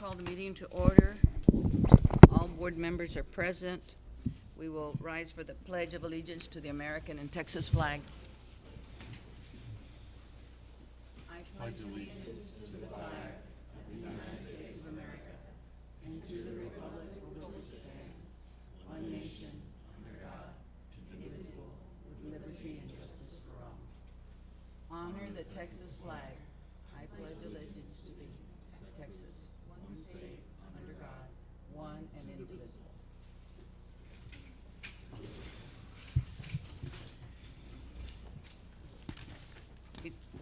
call the meeting to order. All board members are present. We will rise for the Pledge of Allegiance to the American and Texas flag. I pledge allegiance to the flag of the United States of America and to the republic for which it stands, one nation, under God, indivisible, with liberty and justice for all. Honor the Texas flag. I pledge allegiance to thee, Texas, one state, under God, one and indivisible.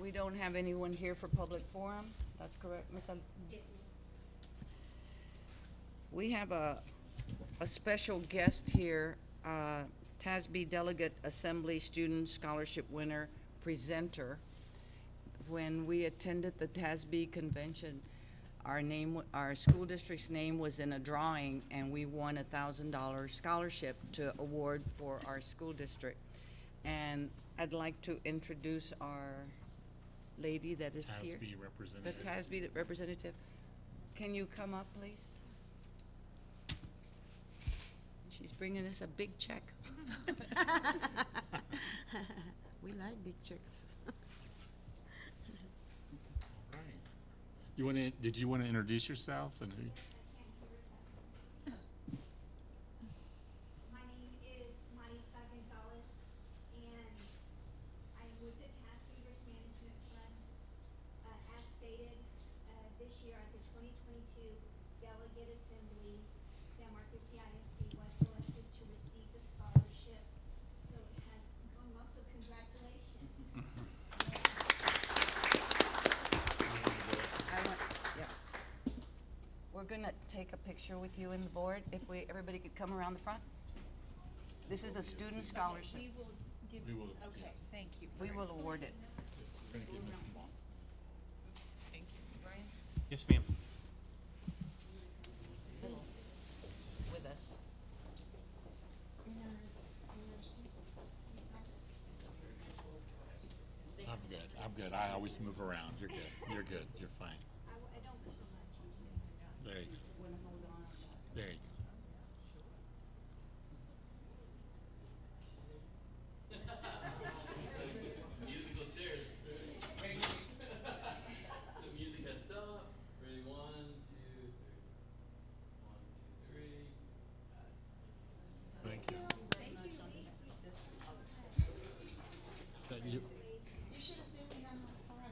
We don't have anyone here for public forum. That's correct, Ms. Yes, We have a special guest here, TASB Delegate Assembly Student Scholarship Winner Presenter. When we attended the TASB convention, our school district's name was in a drawing, and we won a $1,000 scholarship to award for our school district. And I'd like to introduce our lady that is here. TASB representative. The TASB representative. Can you come up, please? She's bringing us a big check. we like big checks. All right. Did you want to introduce yourself and who? My name is Marisa Gonzalez, and I'm with the TASB Risk Management Fund. As stated, this year at the 2022 Delegate Assembly, San Marcos CISD was selected to receive the scholarship. So it has gone well, so congratulations. We're gonna take a picture with you and the board, if everybody could come around the front. This is a student scholarship. We will give, We will, okay, yes. thank you. We will award it. We're going to give Ms. Moss. Thank you. Brian? Yes, ma'am. With us. I'm good. I always move around. You're good. You're good. You're fine. I don't go for much. There you go. There you go. Musical chairs. The music has stopped. Ready? 1, 2, 3. 1, 2, 3. Thank you. That you. You should have seen me on my phone.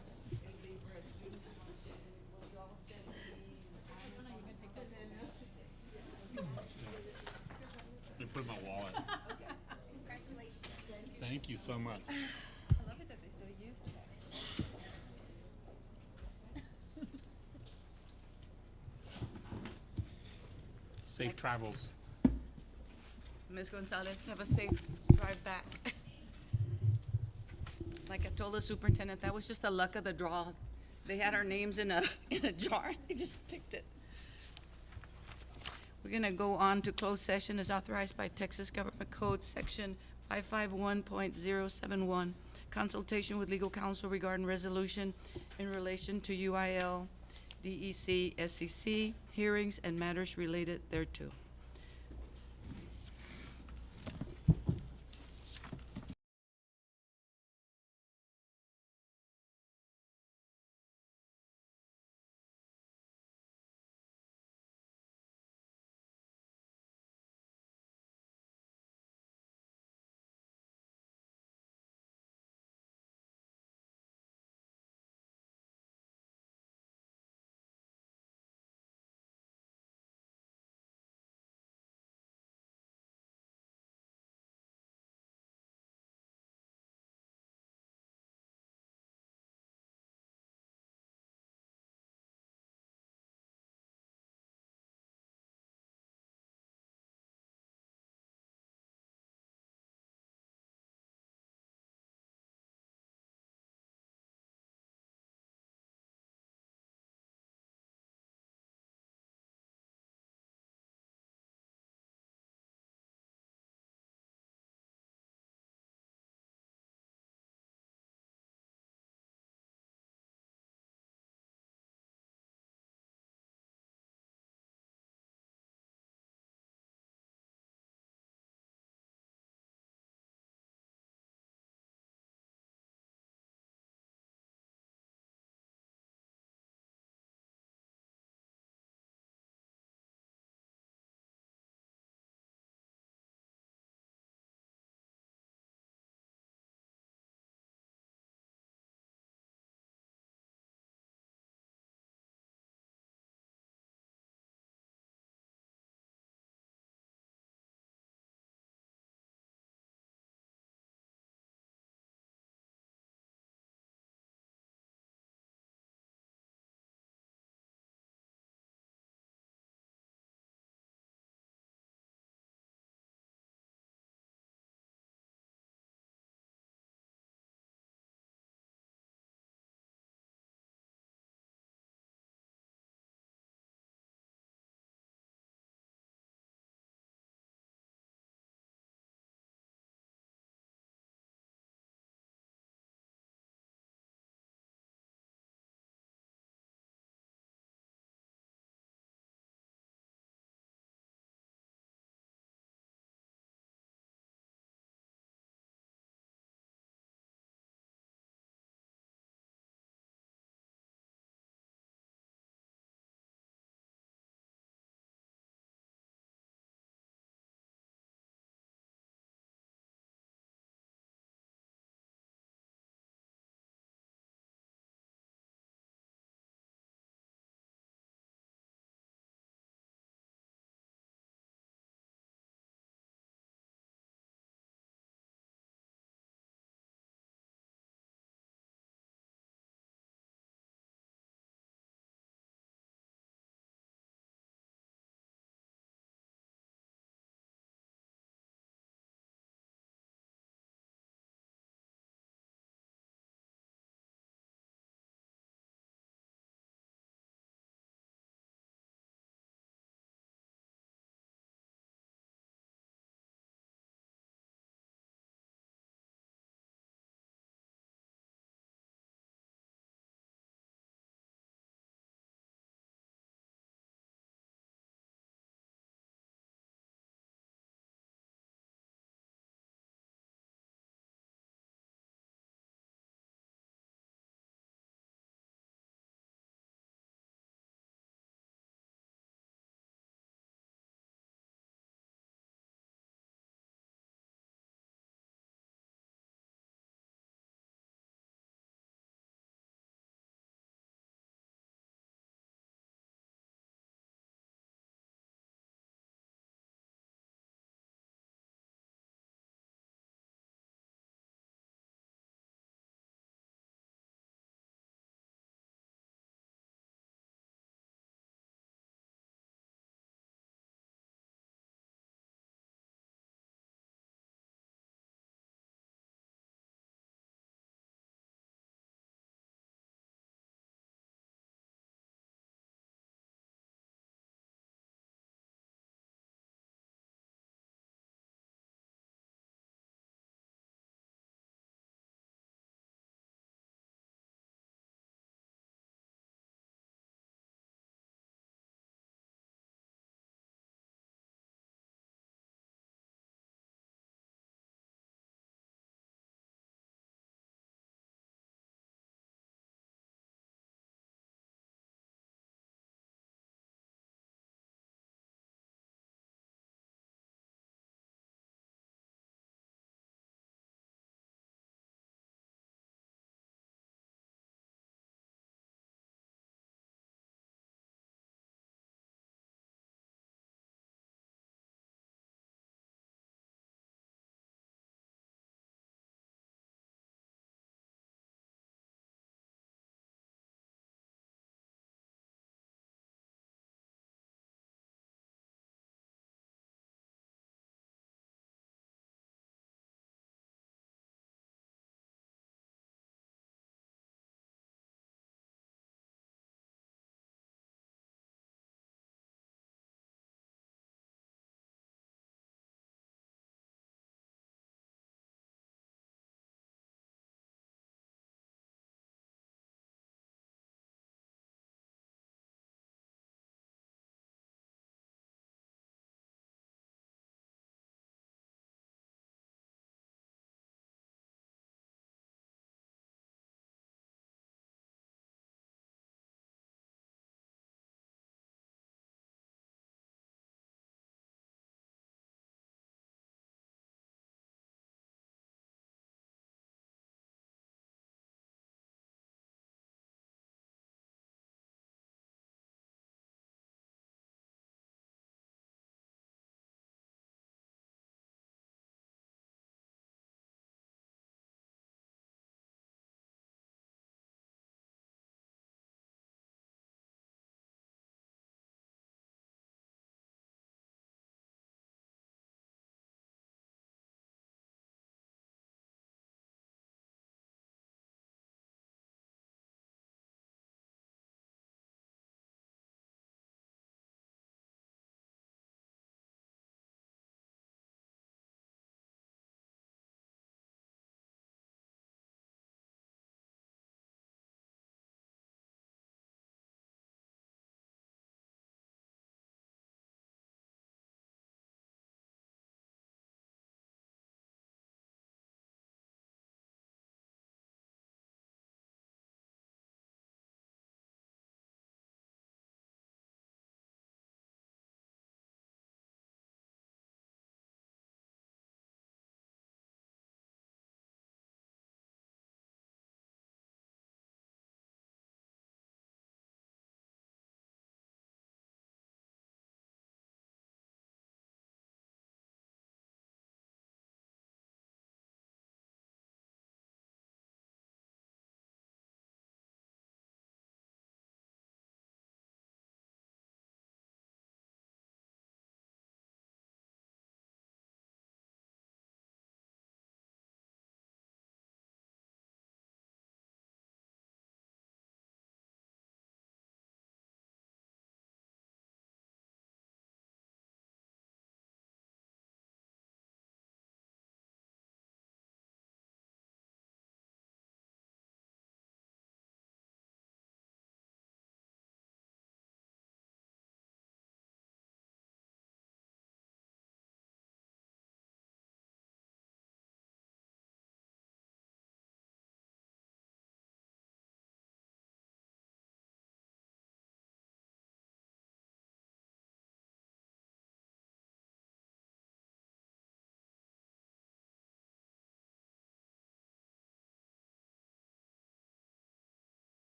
Let me put in my wallet. Congratulations. Thank you so much. I love it that they still use that. Safe travels. Ms. Gonzalez, have a safe drive back. Like I told the superintendent, that was just the luck of the draw. They had our names in a jar. They just picked it. We're gonna go on to closed session as authorized by Texas Government Code Section 551.071, consultation with legal counsel regarding resolution in relation to UIL, DEC, SEC, hearings and matters related thereto.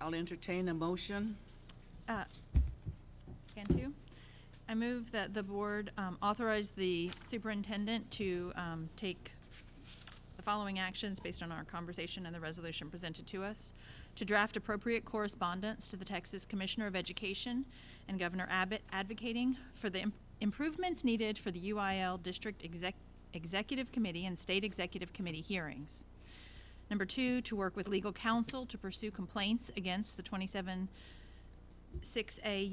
I'll entertain a motion. Scan two. I move that the board authorize the superintendent to take the following actions based on our conversation and the resolution presented to us: to draft appropriate correspondence to the Texas Commissioner of Education and Governor Abbott advocating for the improvements needed for the UIL District Executive Committee and State Executive Committee hearings. Number two, to work with legal counsel to pursue complaints against the 27-6A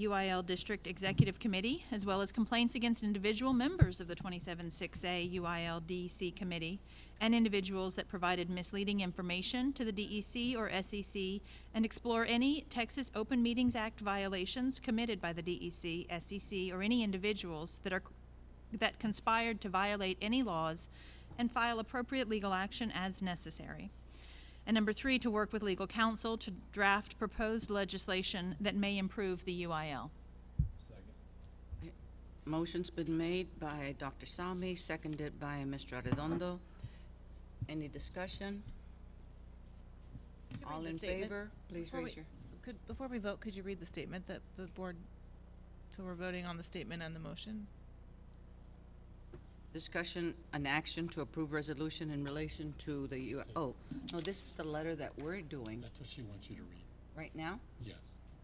UIL District Executive Committee, as well as complaints against individual members of the 27-6A UIL DC Committee and individuals that provided misleading information to the DEC or SEC, and explore any Texas Open Meetings Act violations committed by the DEC, SEC, or any individuals that conspired to violate any laws, and file appropriate legal action as necessary. And number three, to work with legal counsel to draft proposed legislation that may improve the UIL. Motion's been made by Dr. Salmi, seconded by Mr. Arredondo. Any discussion? Could you read All the in statement favor, please before raise we- your. Before we vote, could you read the statement that the board, so we're voting on the statement and the motion? Discussion and action to approve resolution in relation to the, oh, no, this is the letter that we're doing That's what she wants you to read. right now? Yes,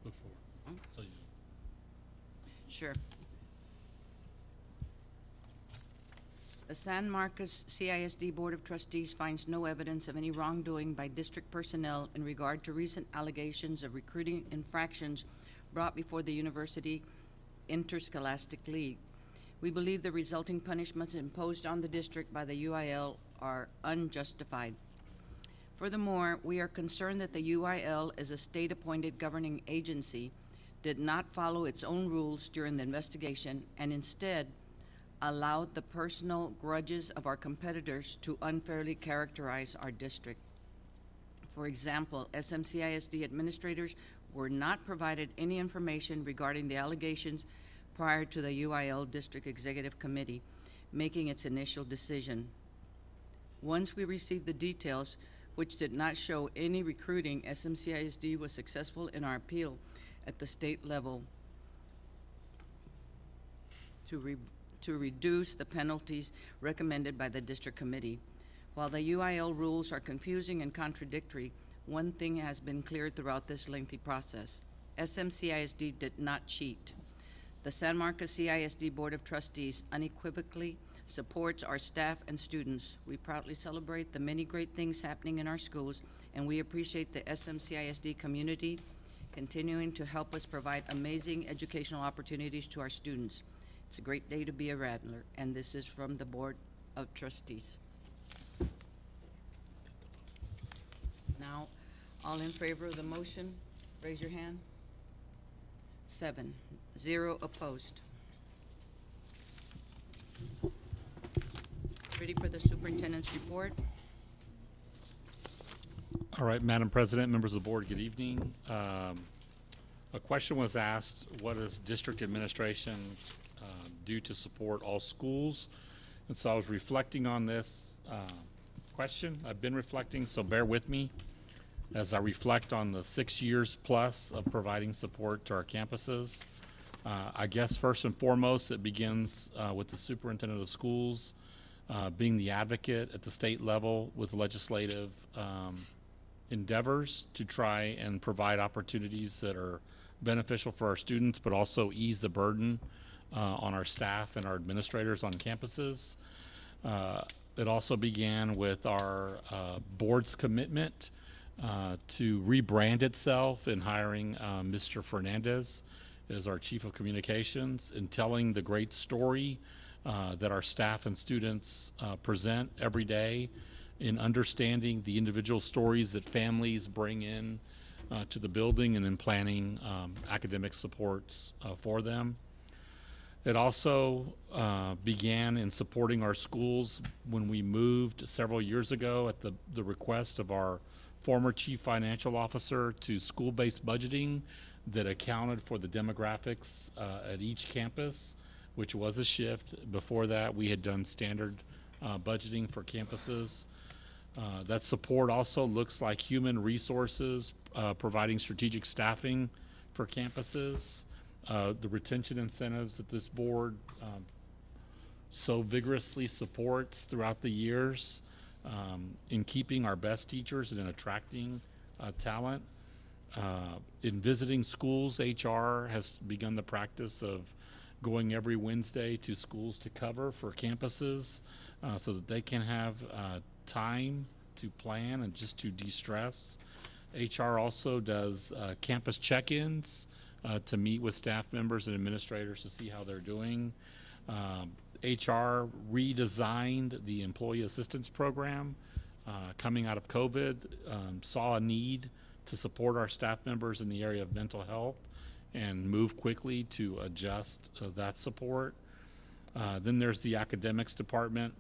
before. Oh. So you, Sure. The San Marcos CISD Board of Trustees finds no evidence of any wrongdoing by district personnel in regard to recent allegations of recruiting infractions brought before the University Interscholastic League. We believe the resulting punishments imposed on the district by the UIL are unjustified. Furthermore, we are concerned that the UIL, as a state-appointed governing agency, did not follow its own rules during the investigation and instead allowed the personal grudges of our competitors to unfairly characterize our district. For example, SMCISD administrators were not provided any information regarding the allegations prior to the UIL District Executive Committee making its initial decision. Once we received the details, which did not show any recruiting, SMCISD was successful in our appeal at the state level to reduce the penalties recommended by the district committee. While the UIL rules are confusing and contradictory, one thing has been clear throughout this lengthy process: SMCISD did not cheat. The San Marcos CISD Board of Trustees unequivocally supports our staff and students. We proudly celebrate the many great things happening in our schools, and we appreciate the SMCISD community continuing to help us provide amazing educational opportunities to our students. It's a great day to be a Radler, and this is from the Board of Trustees. Now, all in favor of the motion, raise your hand. 7, 0 opposed. Ready for the superintendent's report? all right, Madam President, members of the board, good evening. A question was asked: what does district administration do to support all schools? And so I was reflecting on this question. I've been reflecting, so bear with me as I reflect on the 6 years plus of providing support to our campuses. I guess first and foremost, it begins with the superintendent of schools being the advocate at the state level with legislative endeavors to try and provide opportunities that are beneficial for our students, but also ease the burden on our staff and our administrators on campuses. It also began with our board's commitment to rebrand itself in hiring Mr. Fernandez as our Chief of Communications and telling the great story that our staff and students present every day, in understanding the individual stories that families bring in to the building, and then planning academic supports for them. It also began in supporting our schools when we moved several years ago at the request of our former chief financial officer to school-based budgeting that accounted for the demographics at each campus, which was a shift. Before that, we had done standard budgeting for campuses. That support also looks like human resources, providing strategic staffing for campuses, the retention incentives that this board so vigorously supports throughout the years, in keeping our best teachers and in attracting talent. In visiting schools, HR has begun the practice of going every Wednesday to schools to cover for campuses, so that they can have time to plan and just to de-stress. HR also does campus check-ins to meet with staff members and administrators to see how they're doing. HR redesigned the employee assistance program coming out of COVID, saw a need to support our staff members in the area of mental health and move quickly to adjust that support. Then there's the academics department,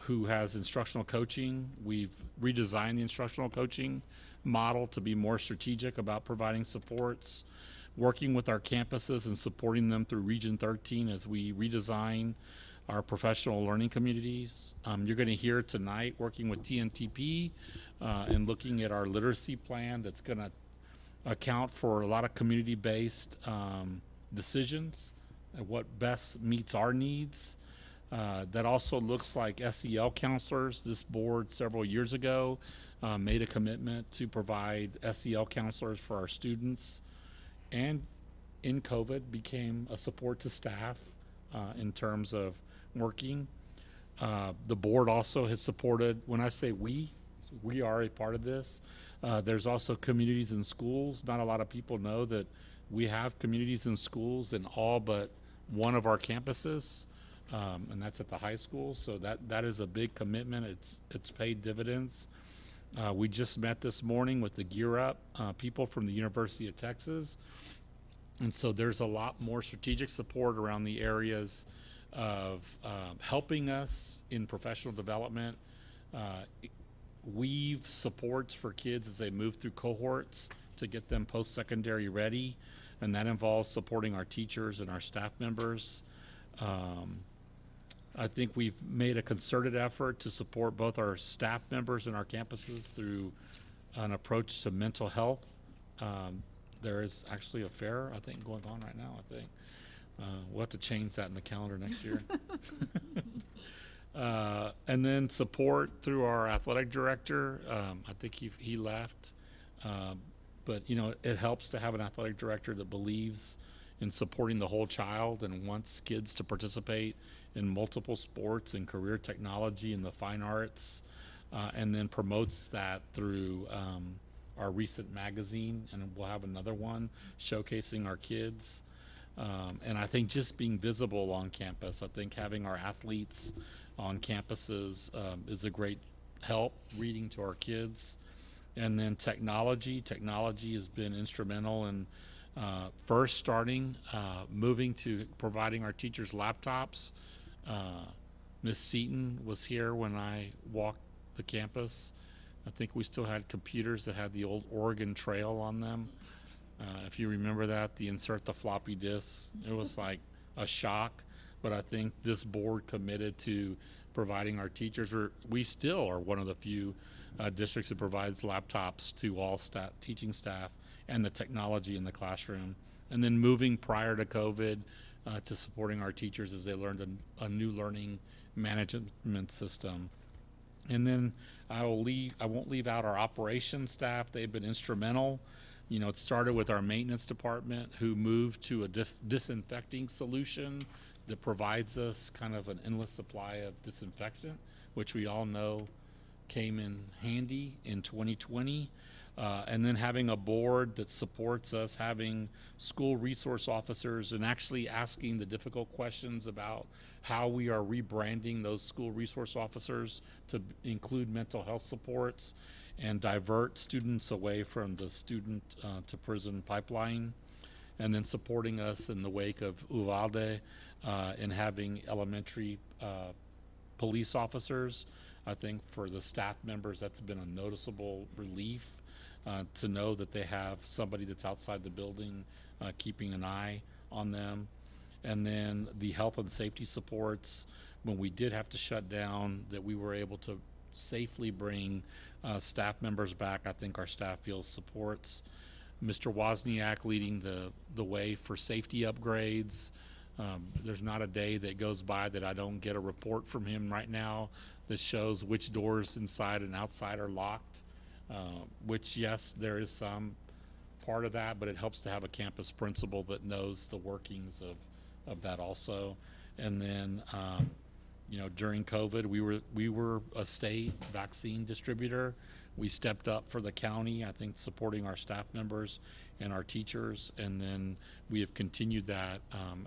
who has instructional coaching. We've redesigned the instructional coaching model to be more strategic about providing supports, working with our campuses and supporting them through Region 13 as we redesign our professional learning communities. You're going to hear tonight working with TNTP and looking at our literacy plan that's going to account for a lot of community-based decisions and what best meets our needs. That also looks like SEL counselors. This board several years ago made a commitment to provide SEL counselors for our students, and in COVID became a support to staff in terms of working. The board also has supported, when I say we are a part of this. There's also communities in schools. Not a lot of people know that we have communities in schools in all but one of our campuses. And that's at the high school, so that is a big commitment. It's paid dividends. We just met this morning with the Gear Up people from the University of Texas, and so there's a lot more strategic support around the areas of helping us in professional development, weave supports for kids as they move through cohorts to get them post-secondary ready, and that involves supporting our teachers and our staff members. I think we've made a concerted effort to support both our staff members and our campuses through an approach to mental health. There is actually a fair, I think, going on right now, I think. We'll have to change that in the calendar next year. And then support through our athletic director. I think he left. But, you know, it helps to have an athletic director that believes in supporting the whole child and wants kids to participate in multiple sports and career technology and the fine arts, and then promotes that through our recent magazine, and we'll have another one showcasing our kids. And I think just being visible on campus, I think having our athletes on campuses is a great help, reading to our kids. And then technology has been instrumental in first starting, moving to providing our teachers laptops. Miss Seaton was here when I walked the campus. I think we still had computers that had the old Oregon Trail on them. If you remember that, the insert the floppy disk, it was like a shock. But I think this board committed to providing our teachers, we still are one of the few districts that provides laptops to all staff, teaching staff, and the technology in the classroom. And then moving prior to COVID to supporting our teachers as they learned a new learning management system. And then I won't leave out our operations staff. They've been instrumental. You know, it started with our maintenance department, who moved to a disinfecting solution that provides us kind of an endless supply of disinfectant, which we all know came in handy in 2020. And then having a board that supports us, having school resource officers, and actually asking the difficult questions about how we are rebranding those school resource officers to include mental health supports and divert students away from the student to prison pipeline. And then supporting us in the wake of Uvalde and having elementary police officers. I think for the staff members, that's been a noticeable relief. To know that they have somebody that's outside the building keeping an eye on them. And then the health and safety supports, when we did have to shut down, that we were able to safely bring staff members back. I think our staff feels supports. Mr. Wozniak leading the way for safety upgrades. There's not a day that goes by that I don't get a report from him right now that shows which doors inside and outside are locked, which, yes, there is some part of that, but it helps to have a campus principal that knows the workings of that also. And then, during COVID, we were a state vaccine distributor. We stepped up for the county, I think, supporting our staff members and our teachers, and then we have continued that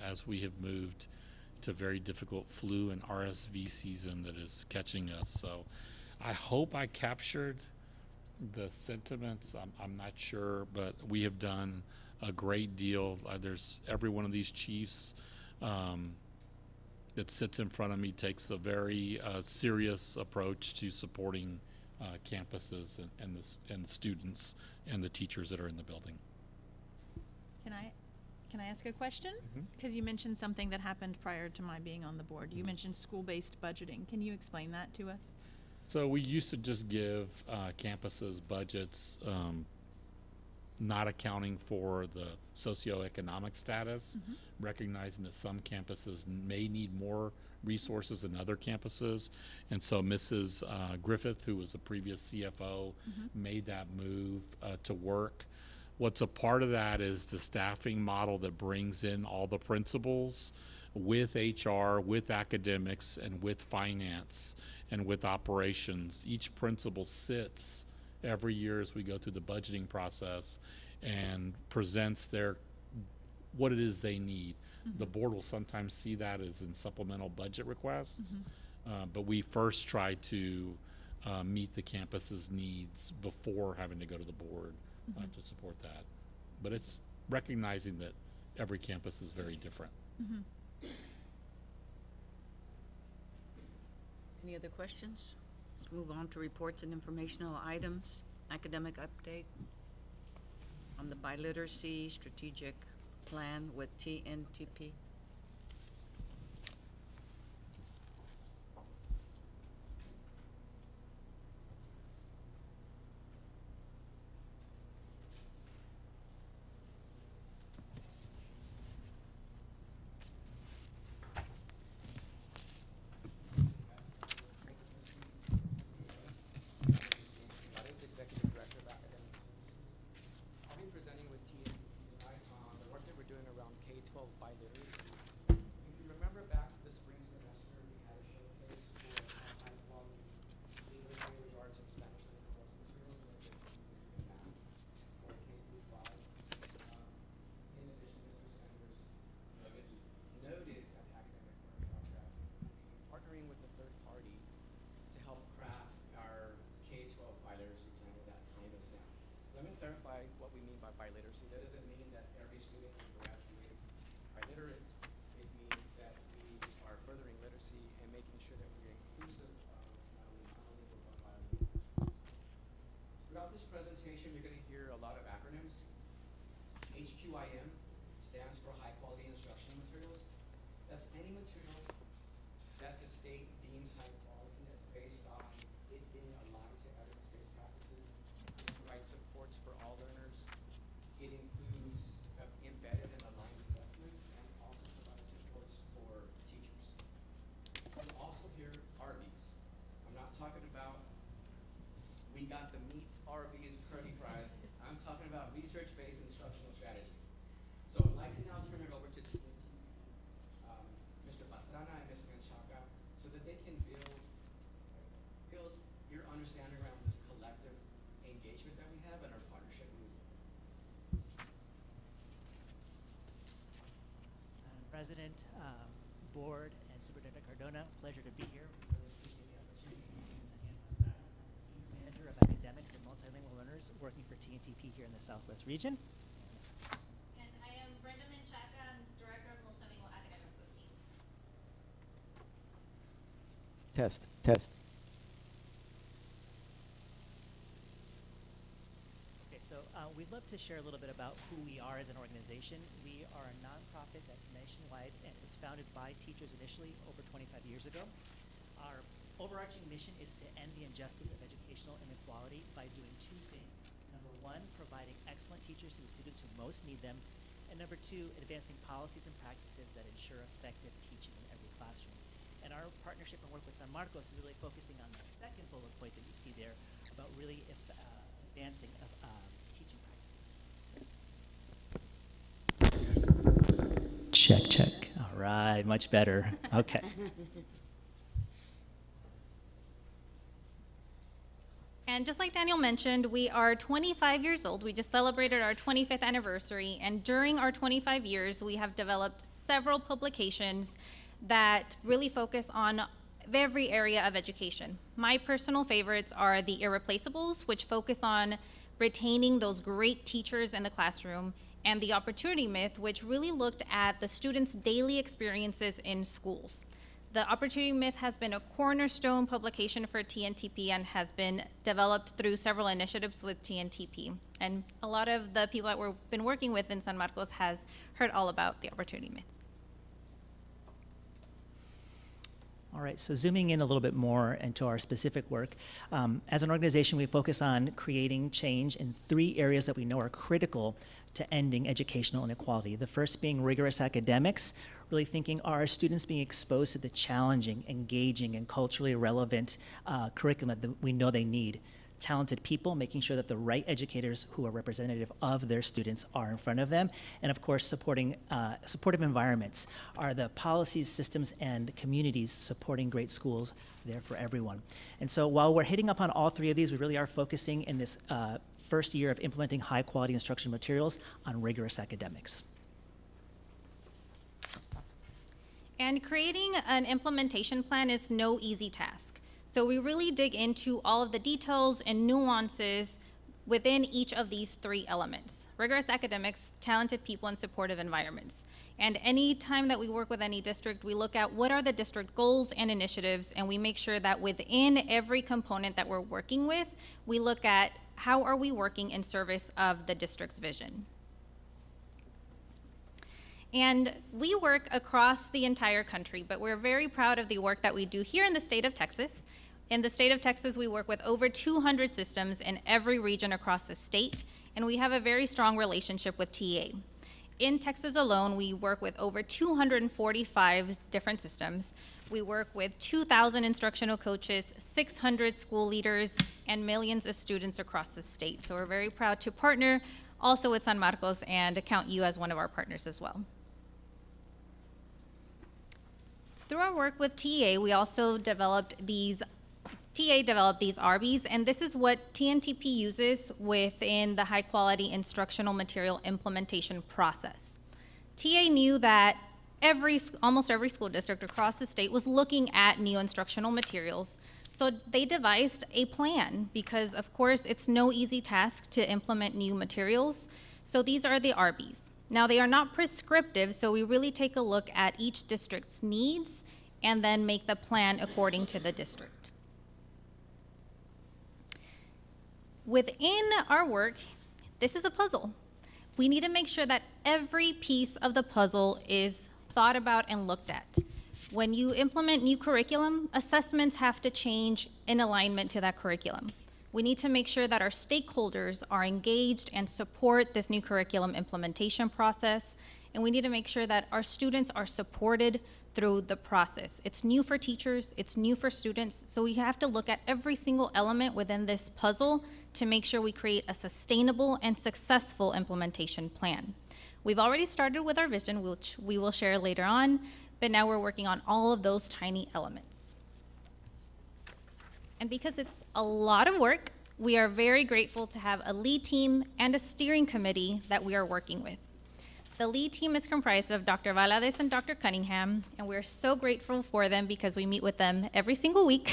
as we have moved to very difficult flu and RSV season that is catching us. So I hope I captured the sentiments. I'm not sure, but we have done a great deal. There's every one of these chiefs that sits in front of me takes a very serious approach to supporting campuses and the students and the teachers that are in the building. Can I ask a question? Because you mentioned something that happened prior to my being on the board. You mentioned school-based budgeting. Can you explain that to us? So we used to just give campuses budgets, not accounting for the socioeconomic status, recognizing that some campuses may need more resources than other campuses. And so Mrs. Griffith, who was a previous CFO, made that move to work. What's a part of that is the staffing model that brings in all the principals with HR, with academics, and with finance, and with operations. Each principal sits every year as we go through the budgeting process and presents what it is they need. The board will sometimes see that as in supplemental budget requests, but we first try to meet the campus's needs before having to go to the board to support that. But it's recognizing that every campus is very different. Any other questions? Let's move on to reports and informational items. Academic update on the biliteracy strategic plan with TNTP. Executive Director of Academics. I'll be presenting with TNTP tonight on the work that we're doing around K-12 biliteracy. If you remember back to the spring semester, we had a showcase for high-quality English language arts and Spanish language course materials that we can math for K-5. In addition, Mr. Sanders noted at the academic workshop that we'll be partnering with a third party to help craft our K-12 biliteracy plan with that time is now. Let me clarify what we mean by biliteracy. That doesn't mean that every student will graduate biliterate. It means that we are furthering literacy and making sure that we're inclusive of not only monolingual but bilingual students. Throughout this presentation, you're going to hear a lot of acronyms. HQIM stands for High Quality Instructional Materials. That's any material that the state deems high quality that's based on it being aligned to evidence-based practices. It provides supports for all learners. It includes embedded and aligned assessments and also provides supports for teachers. You'll also hear RVs. I'm not talking about we got the meats, RVs, curly fries. I'm talking about research-based instructional strategies. So I'd like to now turn it over to Mr. Pastrana and Ms. Menchaca so that they can build your understanding around this collective engagement that we have and our partnership movement. President, Board, and Superintendent Cardona, pleasure to be here. We really appreciate the opportunity. Again, Pastrana, I'm the Senior Manager of Academics and Multilingual Learners working for TNTP here in the Southwest region. And I am Brenda Menchaca, I'm Director of Multilingual Academics with Team. Test. Okay, so we'd love to share a little bit about who we are as an organization. We are a nonprofit that's nationwide and it was founded by teachers initially over 25 years ago. Our overarching mission is to end the injustice of educational inequality by doing two things. Number one, providing excellent teachers to the students who most need them. And number two, advancing policies and practices that ensure effective teaching in every classroom. And our partnership and work with San Marcos is really focusing on that second bullet point that you see there about really advancing of teaching practices. Check, check. All right, much better. Okay. And just like Daniel mentioned, we are 25 years old. We just celebrated our 25th anniversary. And during our 25 years, we have developed several publications that really focus on every area of education. My personal favorites are the Irreplaceables, which focus on retaining those great teachers in the classroom, and the Opportunity Myth, which really looked at the students' daily experiences in schools. The Opportunity Myth has been a cornerstone publication for TNTP and has been developed through several initiatives with TNTP. And a lot of the people that we've been working with in San Marcos has heard all about the Opportunity Myth. All right, so zooming in a little bit more into our specific work, as an organization, we focus on creating change in 3 areas that we know are critical to ending educational inequality. The first being rigorous academics, really thinking, are our students being exposed to the challenging, engaging, and culturally relevant curriculum that we know they need? Talented people, making sure that the right educators who are representative of their students are in front of them, and of course supporting supportive environments. Are the policies, systems, and communities supporting great schools there for everyone? And so while we're hitting up on all 3 of these, we really are focusing in this first year of implementing high quality instruction materials on rigorous academics. And creating an implementation plan is no easy task. So we really dig into all of the details and nuances within each of these 3 elements: rigorous academics, talented people, and supportive environments. And any time that we work with any district, we look at what are the district goals and initiatives, and we make sure that within every component that we're working with, we look at how are we working in service of the district's vision. And we work across the entire country, but we're very proud of the work that we do here in the state of Texas. In the state of Texas, we work with over 200 systems in every region across the state, and we have a very strong relationship with TA. In Texas alone, we work with over 245 different systems. We work with 2,000 instructional coaches, 600 school leaders, and millions of students across the state. So we're very proud to partner also with San Marcos and count you as one of our partners as well. Through our work with TA, we also developed these RBs, and this is what TNTP uses within the high quality instructional material implementation process. TA knew that almost every school district across the state was looking at new instructional materials, so they devised a plan because, of course, it's no easy task to implement new materials. So these are the RBs. Now, they are not prescriptive, so we really take a look at each district's needs and then make the plan according to the district. Within our work, this is a puzzle. We need to make sure that every piece of the puzzle is thought about and looked at. When you implement new curriculum, assessments have to change in alignment to that curriculum. We need to make sure that our stakeholders are engaged and support this new curriculum implementation process, and we need to make sure that our students are supported through the process. It's new for teachers, it's new for students, so we have to look at every single element within this puzzle to make sure we create a sustainable and successful implementation plan. We've already started with our vision, which we will share later on, but now we're working on all of those tiny elements. And because it's a lot of work, we are very grateful to have a lead team and a steering committee that we are working with. The lead team is comprised of Dr. Valadez and Dr. Cunningham, and we're so grateful for them because we meet with them every single week.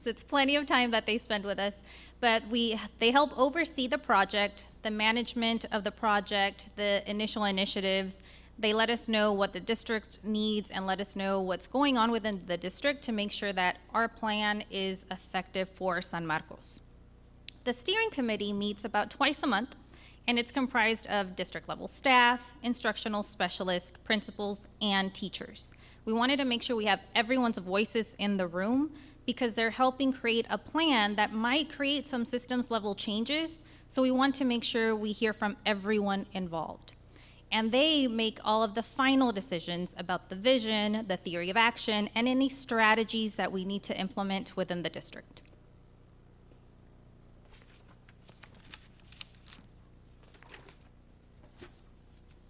So it's plenty of time that they spend with us. But they help oversee the project, the management of the project, the initial initiatives. They let us know what the district needs and let us know what's going on within the district to make sure that our plan is effective for San Marcos. The steering committee meets about twice a month, and it's comprised of district level staff, instructional specialists, principals, and teachers. We wanted to make sure we have everyone's voices in the room because they're helping create a plan that might create some systems level changes. So we want to make sure we hear from everyone involved. And they make all of the final decisions about the vision, the theory of action, and any strategies that we need to implement within the district.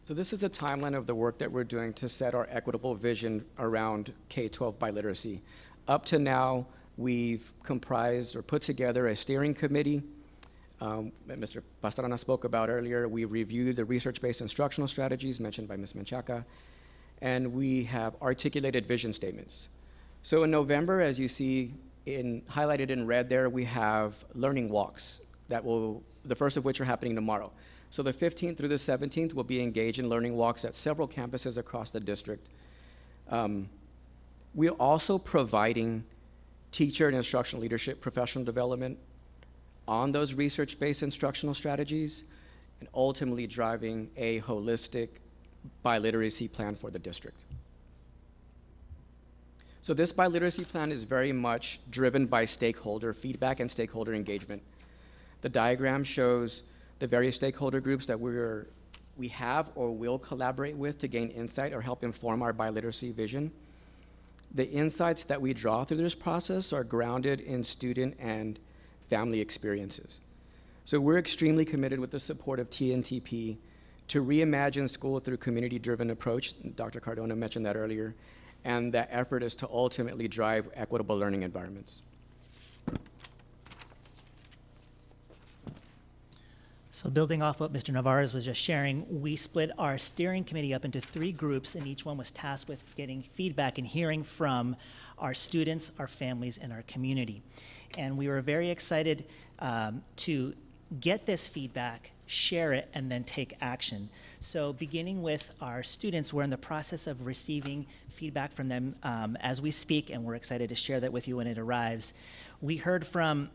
So this is a timeline of the work that we're doing to set our equitable vision around K-12 biliteracy. Up to now, we've comprised or put together a steering committee that Mr. Pastrana spoke about earlier. We reviewed the research-based instructional strategies mentioned by Ms. Menchaca, and we have articulated vision statements. So in November, as you see highlighted in red there, we have learning walks the first of which are happening tomorrow. So the 15th through the 17th will be engaged in learning walks at several campuses across the district. We're also providing teacher and instructional leadership professional development on those research-based instructional strategies and ultimately driving a holistic biliteracy plan for the district. So this biliteracy plan is very much driven by stakeholder feedback and stakeholder engagement. The diagram shows the various stakeholder groups that we have or will collaborate with to gain insight or help inform our biliteracy vision. The insights that we draw through this process are grounded in student and family experiences. So we're extremely committed with the support of TNTP to reimagine school through community-driven approach. Dr. Cardona mentioned that earlier. And that effort is to ultimately drive equitable learning environments. So building off what Mr. Navarez was just sharing, we split our steering committee up into 3 groups, and each one was tasked with getting feedback and hearing from our students, our families, and our community. And we were very excited to get this feedback, share it, and then take action. So beginning with our students, we're in the process of receiving feedback from them as we speak, and we're excited to share that with you when it arrives. We heard from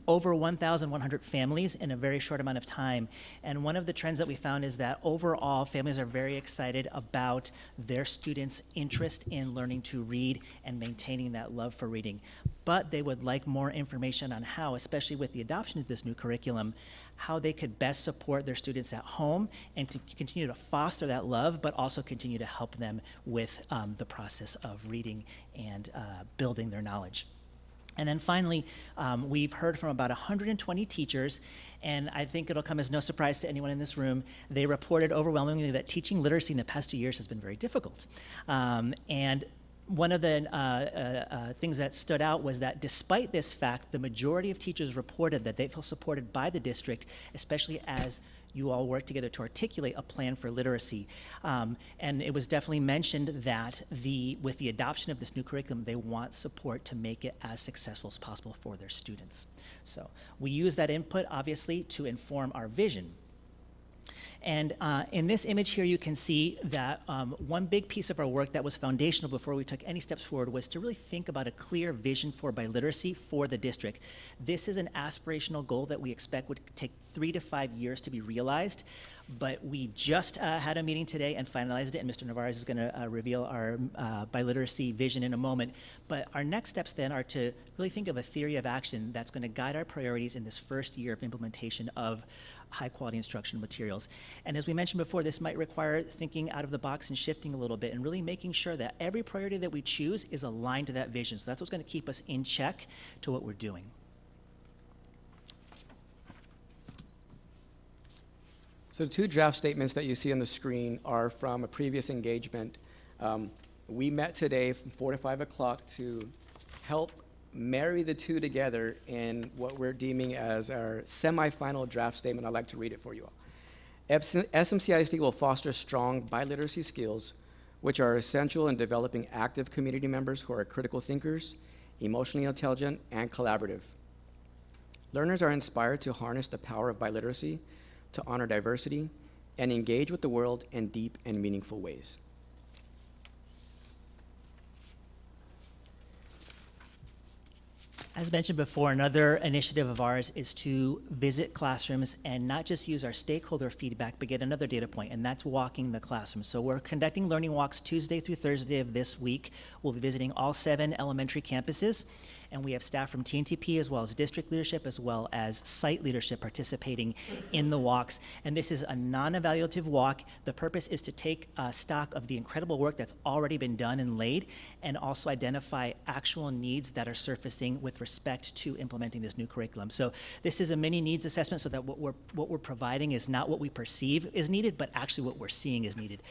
over 1,100 families in a very short amount of time, and one of the trends that we found is that overall, families are very excited about their students' interest in learning to read and maintaining that love for reading. But they would like more information on how, especially with the adoption of this new curriculum, how they could best support their students at home and to continue to foster that love, but also continue to help them with the process of reading and building their knowledge. And then finally, we've heard from about 120 teachers, and I think it'll come as no surprise to anyone in this room. They reported overwhelmingly that teaching literacy in the past 2 years has been very difficult. And one of the things that stood out was that despite this fact, the majority of teachers reported that they feel supported by the district, especially as you all work together to articulate a plan for literacy. And it was definitely mentioned that with the adoption of this new curriculum, they want support to make it as successful as possible for their students. So we use that input, obviously, to inform our vision. And in this image here, you can see that one big piece of our work that was foundational before we took any steps forward was to really think about a clear vision for biliteracy for the district. This is an aspirational goal that we expect would take 3 to 5 years to be realized, but we just had a meeting today and finalized it, and Mr. Navarez is going to reveal our biliteracy vision in a moment. But our next steps then are to really think of a theory of action that's going to guide our priorities in this first year of implementation of high-quality instructional materials. And as we mentioned before, this might require thinking out of the box and shifting a little bit and really making sure that every priority that we choose is aligned to that vision. So that's what's going to keep us in check to what we're doing. So the 2 draft statements that you see on the screen are from a previous engagement. We met today from 4 to 5 o'clock to help marry the 2 together in what we're deeming as our semi-final draft statement. I'd like to read it for you all. SMCISD will foster strong biliteracy skills, which are essential in developing active community members who are critical thinkers, emotionally intelligent, and collaborative. Learners are inspired to harness the power of biliteracy, to honor diversity, and engage with the world in deep and meaningful ways. As mentioned before, another initiative of ours is to visit classrooms and not just use our stakeholder feedback, but get another data point, and that's walking the classroom. So we're conducting learning walks Tuesday through Thursday of this week. We'll be visiting all 7 elementary campuses, and we have staff from TNTP as well as district leadership as well as site leadership participating in the walks. And this is a non-evaluative walk. The purpose is to take stock of the incredible work that's already been done and laid, and also identify actual needs that are surfacing with respect to implementing this new curriculum. So this is a mini needs assessment, so that what we're providing is not what we perceive is needed, but actually what we're seeing is needed.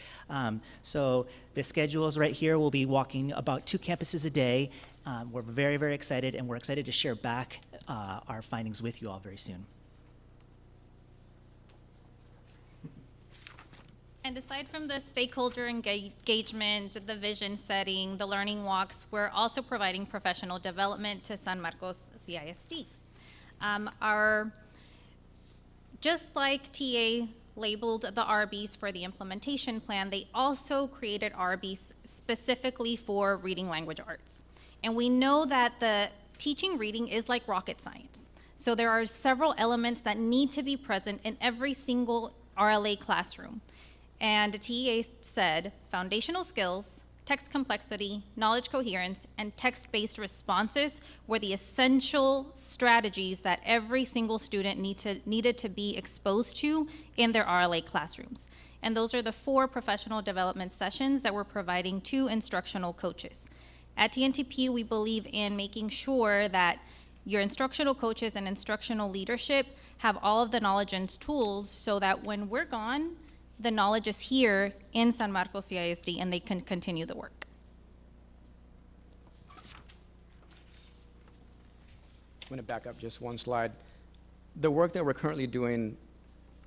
So the schedule is right here. We'll be walking about 2 campuses a day. We're very, very excited, and we're excited to share back our findings with you all very soon. And aside from the stakeholder engagement, the vision setting, the learning walks, we're also providing professional development to San Marcos CISD. Just like TA labeled the RBs for the implementation plan, they also created RBs specifically for reading language arts. And we know that the teaching reading is like rocket science. So there are several elements that need to be present in every single RLA classroom. And TEA said foundational skills, text complexity, knowledge coherence, and text-based responses were the essential strategies that every single student needed to be exposed to in their RLA classrooms. And those are the 4 professional development sessions that we're providing to instructional coaches. At TNTP, we believe in making sure that your instructional coaches and instructional leadership have all of the knowledge and tools so that when we're gone, the knowledge is here in San Marcos CISD and they can continue the work. I'm going to back up just one slide. The work that we're currently doing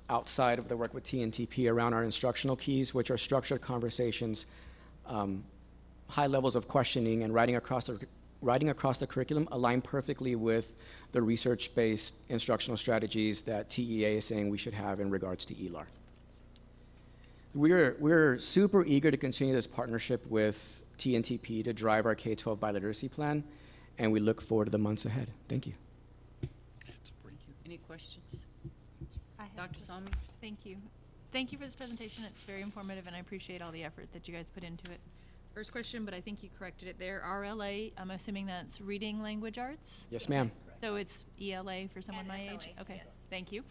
outside of the work with TNTP around our instructional keys, which are structured conversations, high levels of questioning, and writing across the curriculum, align perfectly with the research-based instructional strategies that TEA is saying we should have in regards to ELAR. We're super eager to continue this partnership with TNTP to drive our K-12 biliteracy plan, and we look forward to the months ahead. Thank you. Any questions? Dr. Salmi? Salmi? Thank you. Thank you for this presentation. It's very informative, and I appreciate all the effort that you guys put into it. First question, but I think you corrected it there. RLA, I'm assuming that's reading language arts? Yes, ma'am. So it's ELA for someone my age? SLA, Okay, yes. thank you.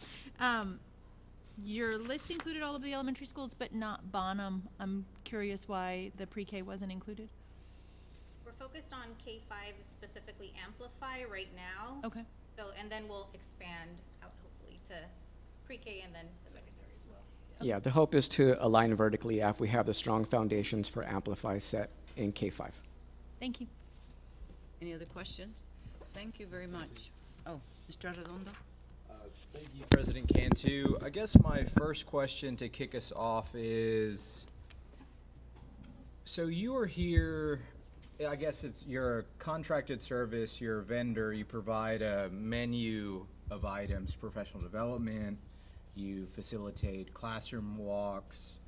Your list included all of the elementary schools, but not Bonham. I'm curious why the pre-K wasn't included? We're focused on K-5, specifically Amplify right now. Okay. So, and then we'll expand out hopefully to pre-K and then secondary as well. Yeah, the hope is to align vertically after we have the strong foundations for Amplify set in K-5. Thank you. Any other questions? Thank you very much. Oh, Mr. Arredondo? Thank you, President Cantu. I guess my first question to kick us off is, so you are here, I guess it's your contracted service, your vendor, you provide a menu of items, professional development, you facilitate classroom walks,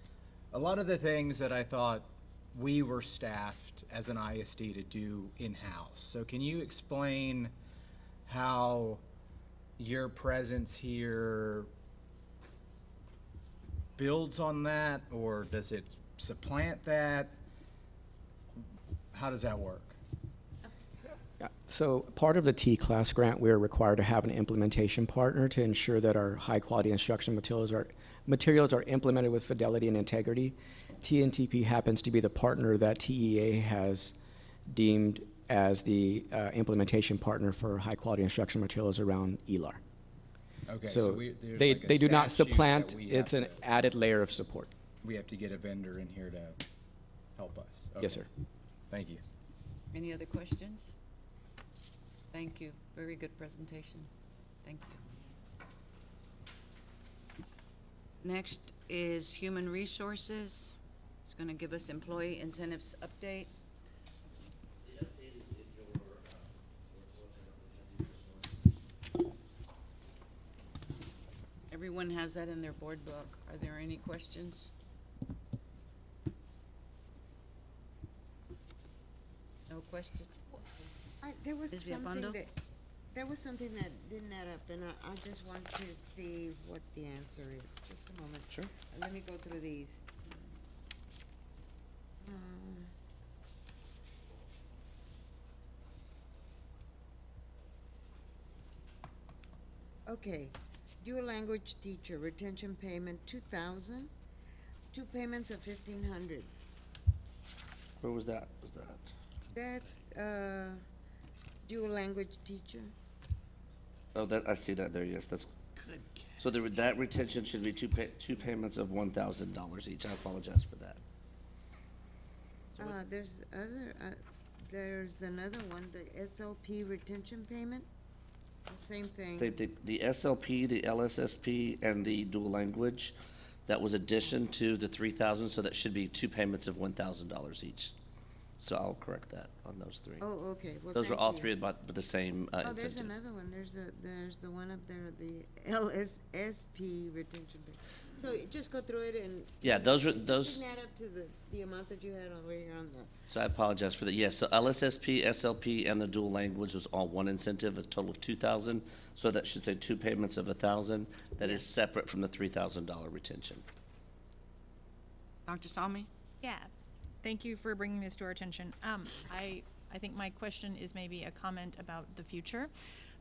a lot of the things that I thought we were staffed as an ISD to do in-house. So can you explain how your presence here builds on that, or does it supplant that? How does that work? Yeah. So part of the T-class grant, we're required to have an implementation partner to ensure that our high-quality instruction materials are implemented with fidelity and integrity. TNTP happens to be the partner that TEA has deemed as the implementation partner for high-quality instruction materials around ELAR. Okay, So there's they, like a they do not statute that supplant, we it's have an to- added layer of support. We have to get a vendor in here to help us. Yes, Okay. sir. Thank you. Any other questions? Thank you. Very good presentation. Thank you. Next is Human Resources. It's going to give us employee incentives update. The update is in your, Everyone has that in their board book. Are there any questions? No questions? There was Ms. something Villalpando? that That was something that didn't add up, and I just want to see what the answer is. Just a moment. Sure. Let me go through these. Okay, dual language teacher, retention payment 2,000, two payments of 1,500. Where was that? Was that? That's, dual language teacher. Oh, that, I see that there, yes, that's. Good. So that retention should be two payments of $1,000 each. I apologize for that. There's another one, the SLP retention payment, the same thing. The SLP, the LSSP, and the dual language, that was addition to the 3,000, so that should be two payments of $1,000 each. So I'll correct that on those three. Oh, okay, well, Those are thank all you. three about the same Oh, incentive. there's another one, there's the one up there, the LSSP retention payment. So just go through it and. Yeah, those Didn't add up to the amount that you had over here on the. So I apologize for that. Yes, so LSSP, SLP, and the dual language was all one incentive, a total of 2,000. So that should say two payments of 1,000. That is separate from the $3,000 retention. Dr. Salmi? Yeah, thank you for bringing this to our attention. I think my question is maybe a comment about the future,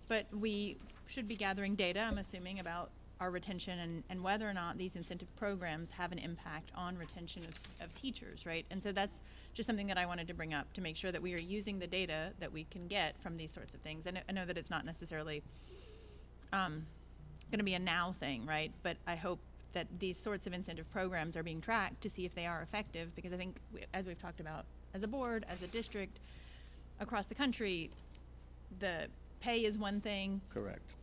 but we should be gathering data, I'm assuming, about our retention and whether or not these incentive programs have an impact on retention of teachers, right? And so that's just something that I wanted to bring up to make sure that we are using the data that we can get from these sorts of things. I know that it's not necessarily going to be a now thing, right? But I hope that these sorts of incentive programs are being tracked to see if they are effective, because I think, as we've talked about as a board, as a district, across the country, the pay is one thing. Correct.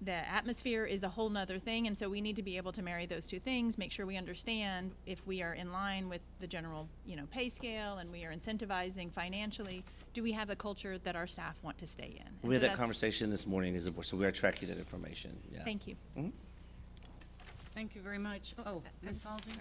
The atmosphere is a whole nother thing, and so we need to be able to marry those two things, make sure we understand if we are in line with the general, pay scale, and we are incentivizing financially. Do we have a culture that our staff want to stay in? And We had so that that's- conversation this morning as a board, so we are tracking that information, yeah. Thank you. Thank you very much. Oh, Ms. Halsey?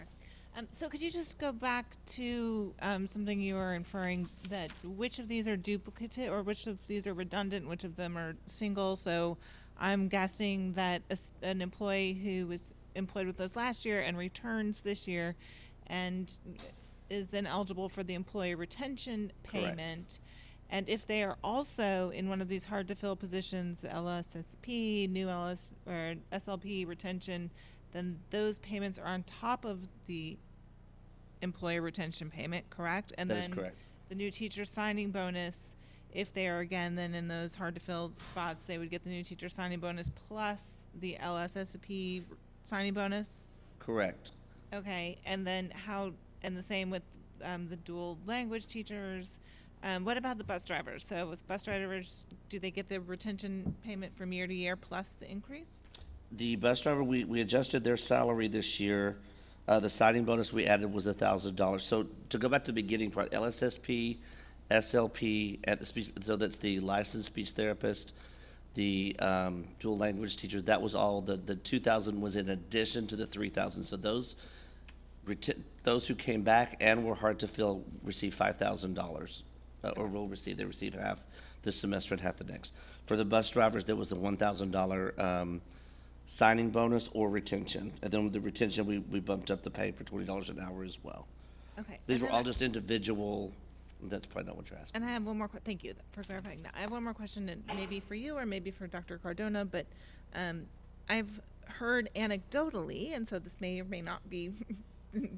So could you just go back to something you were inferring, that which of these are duplicative, or which of these are redundant, which of them are single? So I'm guessing that an employee who was employed with us last year and returns this year and is then eligible for the employee retention payment. And if they are also in one of these hard to fill positions, the LSSP, new LS or SLP retention, then those payments are on top of the employee retention payment, correct? And That is then correct. the new teacher signing bonus, if they are again then in those hard to fill spots, they would get the new teacher signing bonus plus the LSSP signing bonus. Correct. Okay, and then and the same with the dual language teachers. What about the bus drivers? So with bus drivers, do they get the retention payment from year to year plus the increase? The bus driver, we adjusted their salary this year. The signing bonus we added was $1,000. So to go back to the beginning part, LSSP, SLP, at the speech, so that's the licensed speech therapist, the dual language teacher, that was all, the 2,000 was in addition to the 3,000. So those who came back and were hard to fill received $5,000, or they receive half this semester and half the next. For the bus drivers, there was the $1,000 signing bonus or retention. And then with the retention, we bumped up the pay for $20 an hour as well. Okay. These and were then all just individual, that's probably not what you're asking. And I have one more, thank you for clarifying that. I have one more question, and maybe for you or maybe for Dr. Cardona, but I've heard anecdotally, and so this may or may not be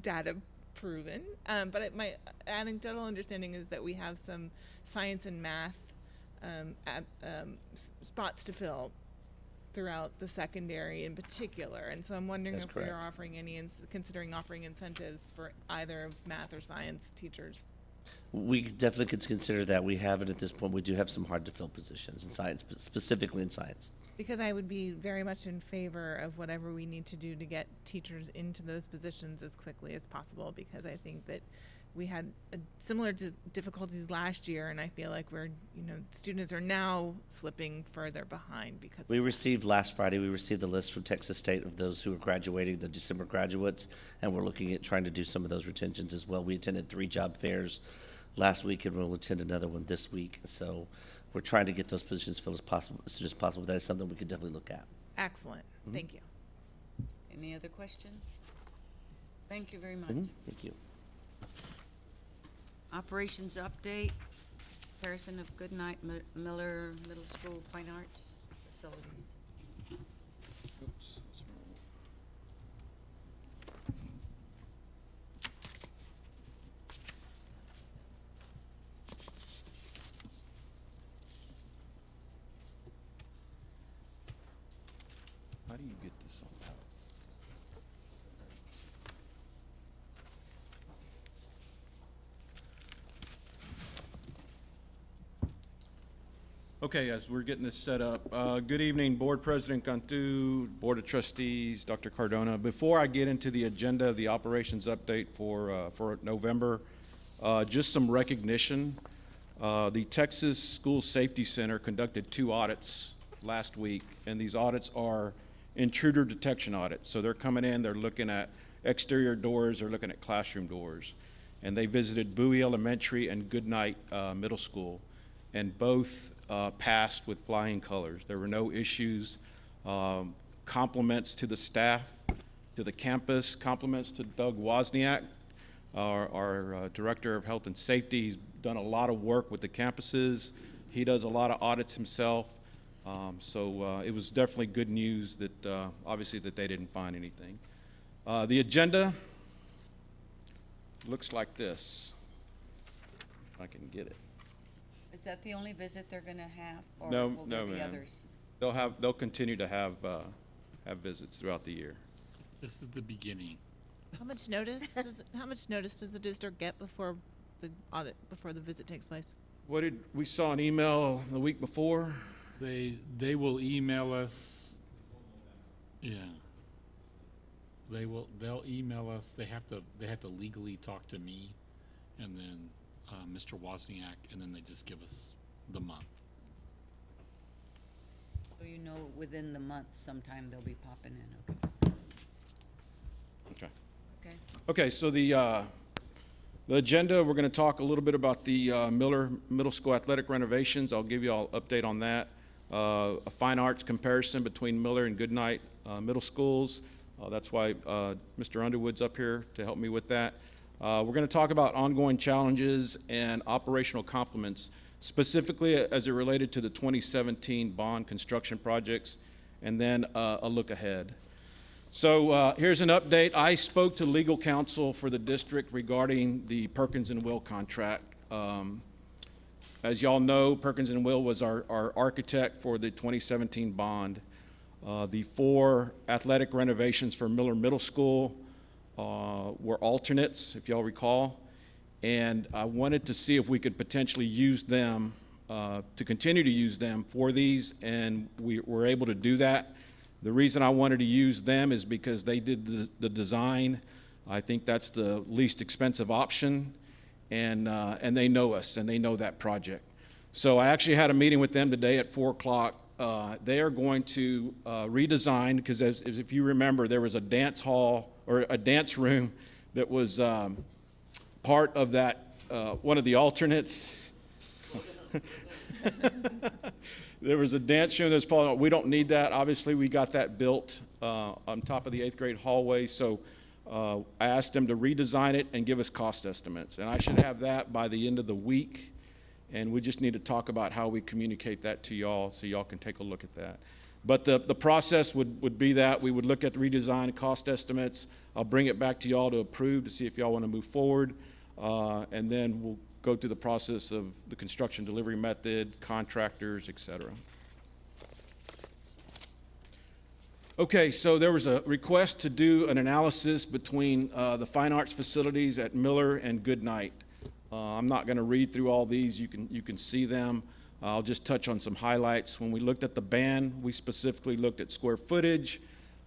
data proven, but my anecdotal understanding is that we have some science and math spots to fill throughout the secondary in particular, and so I'm wondering That's if we are correct. offering considering offering incentives for either of math or science teachers. We definitely could consider that. We haven't at this point. We do have some hard to fill positions in science, specifically in science. Because I would be very much in favor of whatever we need to do to get teachers into those positions as quickly as possible, because I think that we had similar difficulties last year, and I feel like students are now slipping further behind because Last Friday, we received the list from Texas State of those who are graduating, the December graduates, and we're looking at trying to do some of those retentions as well. We attended 3 job fairs last week, and we'll attend another one this week. So we're trying to get those positions filled as soon as possible. That is something we could definitely look at. Excellent. Thank you. Any other questions? Thank you very much. Thank you. Operations update, comparison of Goodnight Miller Middle School Fine Arts facilities. Oops. How do you get this on? Okay, as we're getting this set up, good evening, Board President Cantu, Board of Trustees, Dr. Cardona. Before I get into the agenda of the operations update for November, just some recognition. The Texas School Safety Center conducted 2 audits last week, and these audits are intruder detection audits. So they're coming in, they're looking at exterior doors, they're looking at classroom doors. And they visited Bowie Elementary and Goodnight Middle School, and both passed with flying colors. There were no issues. Compliments to the staff, to the campus, compliments to Doug Wozniak, our Director of Health and Safety. He's done a lot of work with the campuses. He does a lot of audits himself. So it was definitely good news that obviously that they didn't find anything. The agenda looks like this. If I can get it. Is that the only visit they're gonna have, or No, will there no, be ma'am. others? They'll continue to have visits throughout the year. This is the beginning. How much notice does the district get before the audit, before the visit takes place? We saw an email the week before. They will email us. Yeah. They'll email us. They have to legally talk to me, and then Mr. Wozniak, and then they just give us the month. So you know within the month sometime they'll be popping in, okay? Okay. Okay. Okay, so the agenda, we're going to talk a little bit about the Miller Middle School athletic renovations. I'll give you all an update on that. A fine arts comparison between Miller and Goodnight Middle Schools. That's why Mr. Underwood's up here to help me with that. We're going to talk about ongoing challenges and operational complements, specifically as it related to the 2017 bond construction projects, and then a look ahead. So here's an update. I spoke to legal counsel for the district regarding the Perkins and Will contract. As y'all know, Perkins and Will was our architect for the 2017 bond. The 4 athletic renovations for Miller Middle School were alternates, if y'all recall, and I wanted to see if we could potentially use them, to continue to use them for these, and we were able to do that. The reason I wanted to use them is because they did the design. I think that's the least expensive option, and they know us, and they know that project. So I actually had a meeting with them today at 4 o'clock. They are going to redesign, because as if you remember, there was a dance hall or a dance room that was part of that, one of the alternates. There was a dance room that's probably, we don't need that. Obviously, we got that built on top of the 8th grade hallway. So I asked them to redesign it and give us cost estimates. And I should have that by the end of the week. And we just need to talk about how we communicate that to y'all so y'all can take a look at that. But the process would be that we would look at the redesign cost estimates. I'll bring it back to y'all to approve to see if y'all want to move forward. And then we'll go through the process of the construction delivery method, contractors, et cetera. Okay, so there was a request to do an analysis between the fine arts facilities at Miller and Goodnight. I'm not going to read through all these. You can see them. I'll just touch on some highlights. When we looked at the band, we specifically looked at square footage.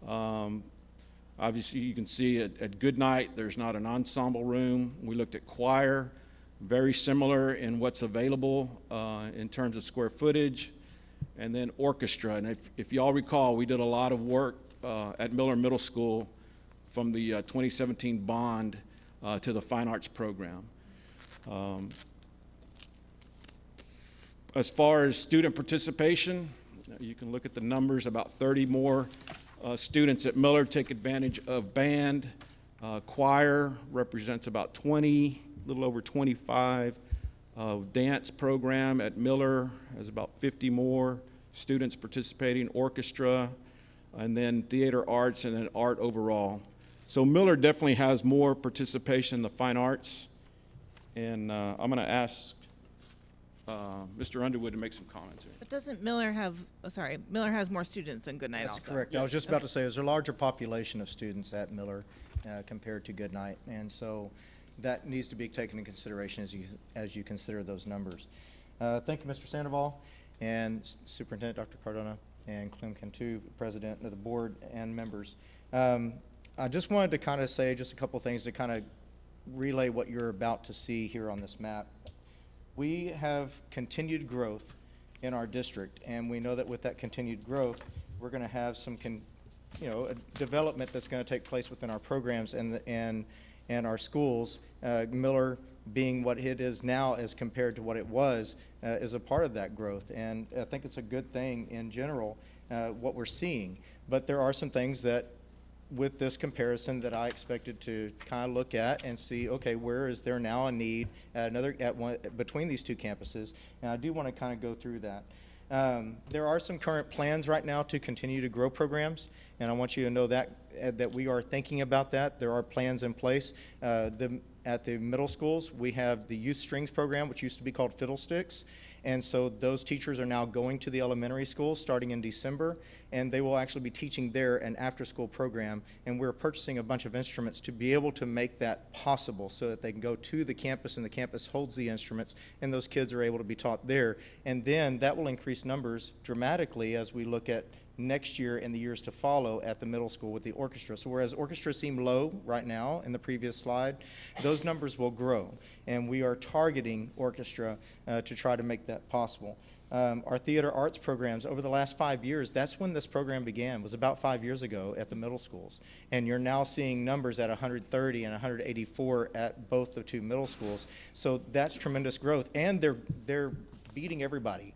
Obviously, you can see at Goodnight, there's not an ensemble room. We looked at choir, very similar in what's available in terms of square footage. And then orchestra. And if y'all recall, we did a lot of work at Miller Middle School from the 2017 bond to the fine arts program. As far as student participation, you can look at the numbers. About 30 more students at Miller take advantage of band. Choir represents about 20, a little over 25. Dance program at Miller has about 50 more students participating. Orchestra, and then theater arts, and then art overall. So Miller definitely has more participation in the fine arts. And I'm going to ask Mr. Underwood to make some comments here. But doesn't Miller have, Miller has more students than Goodnight also? That's correct. I was just about to say, there's a larger population of students at Miller compared to Goodnight, and so that needs to be taken into consideration as you consider those numbers. Thank you, Mr. Sandoval, and Superintendent Dr. Cardona, and Clem Cantu, President of the Board, and members. I just wanted to kind of say just a couple things to kind of relay what you're about to see here on this map. We have continued growth in our district, and we know that with that continued growth, we're going to have some, a development that's going to take place within our programs and our schools. Miller being what it is now as compared to what it was is a part of that growth, and I think it's a good thing in general what we're seeing. But there are some things that with this comparison that I expected to kind of look at and see, okay, where is there now a need between these two campuses? And I do want to kind of go through that. There are some current plans right now to continue to grow programs, and I want you to know that we are thinking about that. There are plans in place. At the middle schools, we have the Youth Strings program, which used to be called Fiddlesticks. And so those teachers are now going to the elementary schools starting in December, and they will actually be teaching there an after-school program. And we're purchasing a bunch of instruments to be able to make that possible so that they can go to the campus and the campus holds the instruments and those kids are able to be taught there. And then that will increase numbers dramatically as we look at next year and the years to follow at the middle school with the orchestra. So whereas orchestra seemed low right now in the previous slide, those numbers will grow. And we are targeting orchestra to try to make that possible. Our theater arts programs over the last 5 years, that's when this program began, was about 5 years ago at the middle schools. And you're now seeing numbers at 130 and 184 at both the two middle schools. So that's tremendous growth. And they're beating everybody.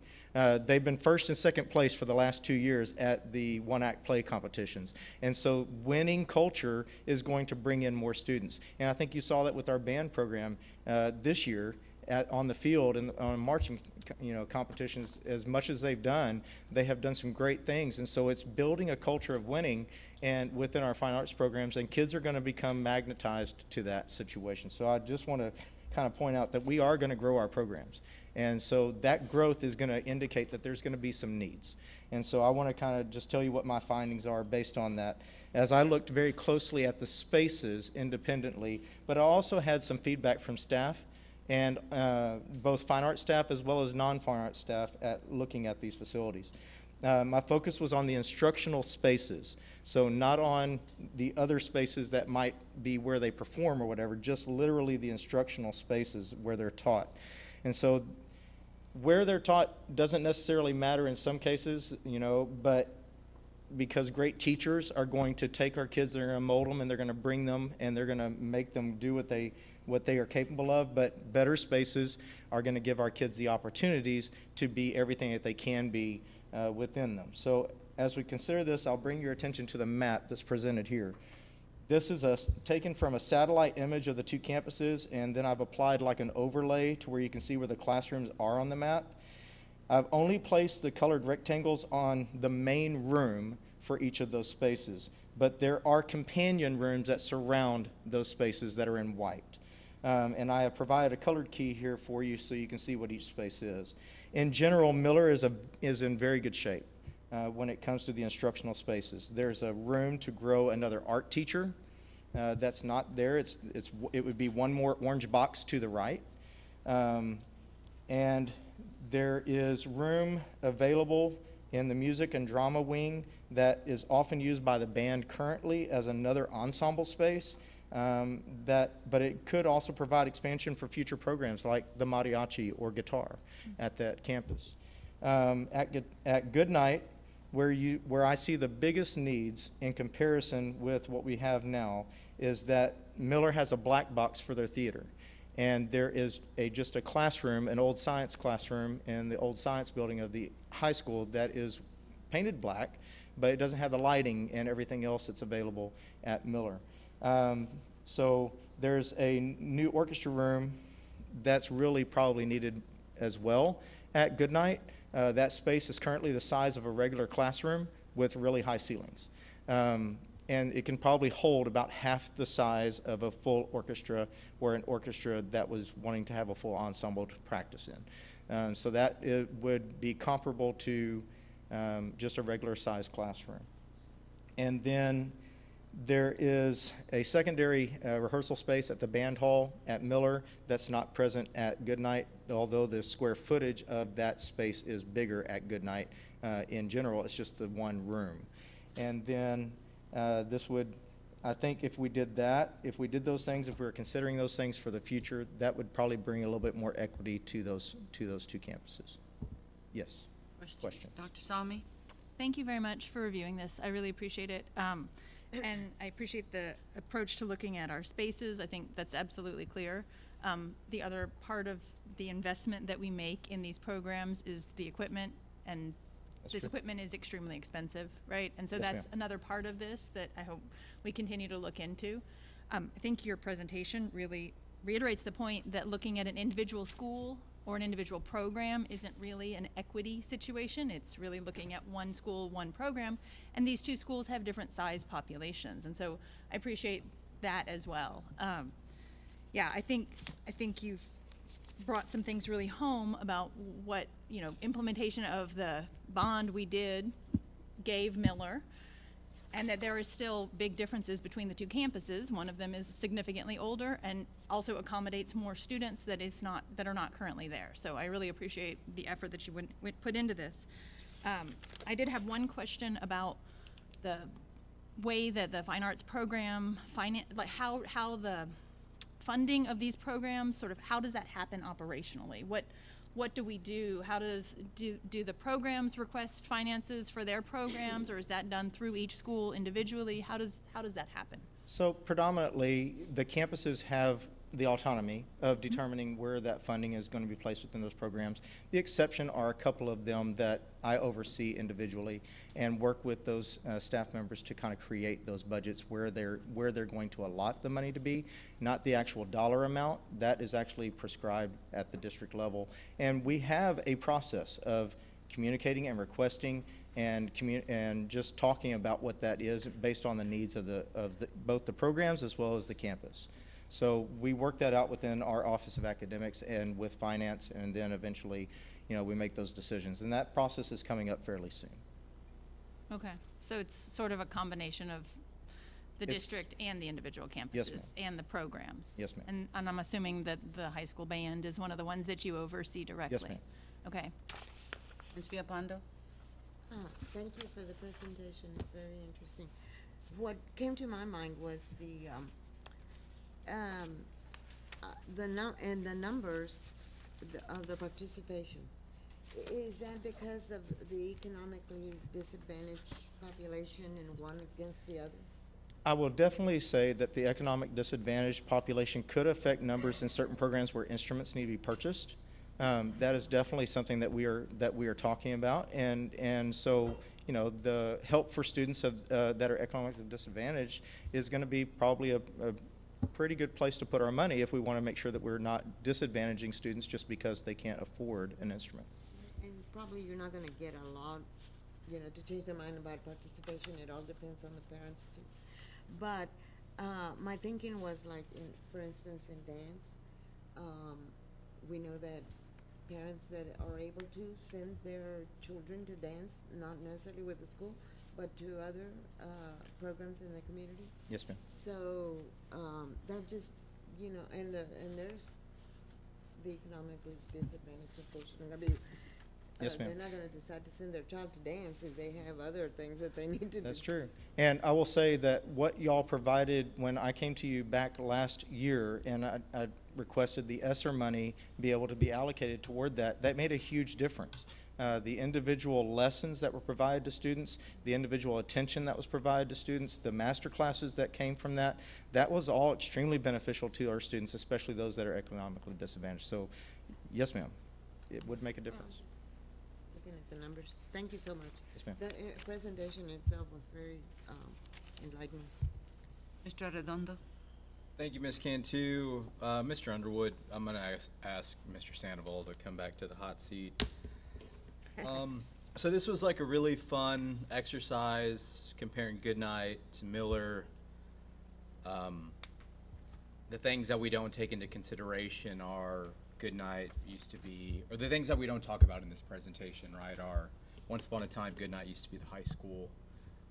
They've been first and second place for the last 2 years at the one-act play competitions. And so winning culture is going to bring in more students. And I think you saw that with our band program this year on the field and on marching competitions. As much as they've done, they have done some great things. And so it's building a culture of winning and within our fine arts programs, and kids are going to become magnetized to that situation. So I just want to kind of point out that we are going to grow our programs. And so that growth is going to indicate that there's going to be some needs. And so I want to kind of just tell you what my findings are based on that. As I looked very closely at the spaces independently, but I also had some feedback from staff and both fine art staff as well as non-fine art staff at looking at these facilities. My focus was on the instructional spaces. So not on the other spaces that might be where they perform or whatever, just literally the instructional spaces where they're taught. And so where they're taught doesn't necessarily matter in some cases, but because great teachers are going to take our kids, they're going to mold them, and they're going to bring them, and they're going to make them do what they are capable of. But better spaces are going to give our kids the opportunities to be everything that they can be within them. So as we consider this, I'll bring your attention to the map that's presented here. This is taken from a satellite image of the two campuses, and then I've applied like an overlay to where you can see where the classrooms are on the map. I've only placed the colored rectangles on the main room for each of those spaces, but there are companion rooms that surround those spaces that are in white. And I have provided a colored key here for you so you can see what each space is. In general, Miller is in very good shape. When it comes to the instructional spaces. There's a room to grow another art teacher. That's not there. It would be one more orange box to the right. And there is room available in the music and drama wing that is often used by the band currently as another ensemble space. But it could also provide expansion for future programs like the mariachi or guitar at that campus. At Goodnight, where I see the biggest needs in comparison with what we have now is that Miller has a black box for their theater. And there is just a classroom, an old science classroom in the old science building of the high school that is painted black, but it doesn't have the lighting and everything else that's available at Miller. So there's a new orchestra room that's really probably needed as well at Goodnight. That space is currently the size of a regular classroom with really high ceilings. And it can probably hold about half the size of a full orchestra or an orchestra that was wanting to have a full ensemble to practice in. So that it would be comparable to just a regular sized classroom. And then there is a secondary rehearsal space at the band hall at Miller that's not present at Goodnight, although the square footage of that space is bigger at Goodnight. In general, it's just the one room. And then this would, I think if we did that, if we did those things, if we were considering those things for the future, that would probably bring a little bit more equity to those two campuses. Yes. Questions? Dr. Sami? Thank you very much for reviewing this. I really appreciate it. And I appreciate the approach to looking at our spaces. I think that's absolutely clear. The other part of the investment that we make in these programs is the equipment, and this equipment is extremely expensive, right? And so Yes, that's ma'am. another part of this that I hope we continue to look into. I think your presentation really reiterates the point that looking at an individual school or an individual program isn't really an equity situation. It's really looking at one school, one program, and these two schools have different size populations. And so I appreciate that as well. Yeah, I think you've brought some things really home about what, implementation of the bond we did gave Miller, and that there are still big differences between the two campuses. One of them is significantly older and also accommodates more students that are not currently there. So I really appreciate the effort that you put into this. I did have one question about the way that the fine arts program how the funding of these programs, how does that happen operationally? What do we do? How do the programs request finances for their programs, or is that done through each school individually? How does that happen? So predominantly, the campuses have the autonomy of determining where that funding is going to be placed within those programs. The exception are a couple of them that I oversee individually and work with those staff members to kind of create those budgets where they're going to allot the money to be, not the actual dollar amount. That is actually prescribed at the district level. And we have a process of communicating and requesting and just talking about what that is based on the needs of both the programs as well as the campus. So we work that out within our Office of Academics and with finance, and then eventually, we make those decisions. And that process is coming up fairly soon. Okay, so it's sort of a combination of the It's- district and the individual campuses Yes, ma'am. and the programs. Yes, ma'am. And I'm assuming that the high school band is one of the ones that you oversee directly. ma'am. Okay. Ms. Villalpando? Thank you for the presentation. It's very interesting. What came to my mind was the numbers of the participation. Is that because of the economically disadvantaged population and one against the other? I will definitely say that the economic disadvantaged population could affect numbers in certain programs where instruments need to be purchased. That is definitely something that we are talking about, and so the help for students that are economically disadvantaged is going to be probably a pretty good place to put our money if we want to make sure that we're not disadvantaging students just because they can't afford an instrument. And probably you're not gonna get a lot, to change their mind about participation. It all depends on the parents too. But my thinking was like, for instance, in dance, we know that parents that are able to send their children to dance, not necessarily with the school, but to other programs in the community. Yes, ma'am. So that just, and there's the economically disadvantaged, of course, they're gonna be. Yes, ma'am. They're not gonna decide to send their child to dance if they have other things that they need to do. That's true. And I will say that what y'all provided when I came to you back last year and I requested the ESSER money be able to be allocated toward that, that made a huge difference. the individual lessons that were provided to students, the individual attention that was provided to students, the master classes that came from that, that was all extremely beneficial to our students, especially those that are economically disadvantaged. So, yes, ma'am, it would make a difference. Looking at the numbers. Thank you so much. Yes, ma'am. The presentation itself was very enlightening. Mr. Arredondo? Thank you, Ms. Cantu. Mr. Underwood, I'm going to ask Mr. Sandoval to come back to the hot seat. So this was like a really fun exercise comparing Goodnight to Miller. The things that we don't take into consideration are Goodnight used to be, or the things that we don't talk about in this presentation, right, are once upon a time Goodnight used to be the high school.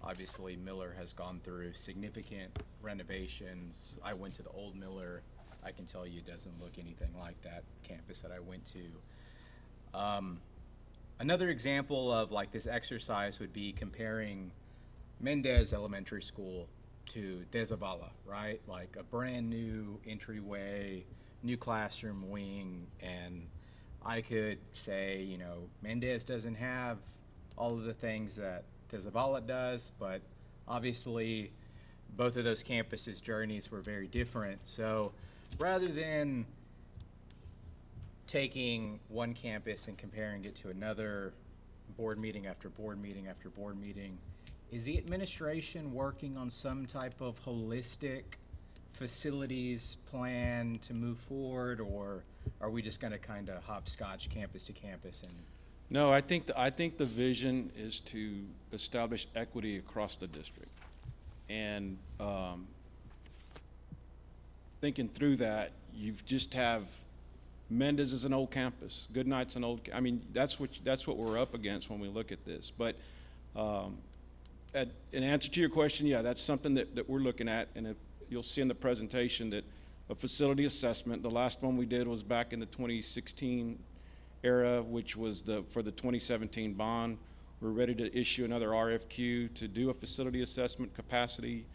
Obviously, Miller has gone through significant renovations. I went to the old Miller. I can tell you it doesn't look anything like that campus that I went to. Another example of like this exercise would be comparing Mendez Elementary School to De Zavala, right? Like a brand new entryway, new classroom wing, and I could say, you know, Mendez doesn't have all of the things that De Zavala does, but obviously both of those campuses' journeys were very different. So rather than taking one campus and comparing it to another, board meeting after board meeting after board meeting, is the administration working on some type of holistic facilities plan to move forward, or are we just going to kind of hopscotch campus to campus? And No, I think the vision is to establish equity across the district. And thinking through that, you just have Mendez is an old campus, Goodnight's an old. I mean, that's what we're up against when we look at this. But in answer to your question, yeah, that's something that we're looking at, and if you'll see in the presentation that a facility assessment. The last one we did was back in the 2016 era, which was for the 2017 bond. We're ready to issue another RFQ to do a facility assessment, capacity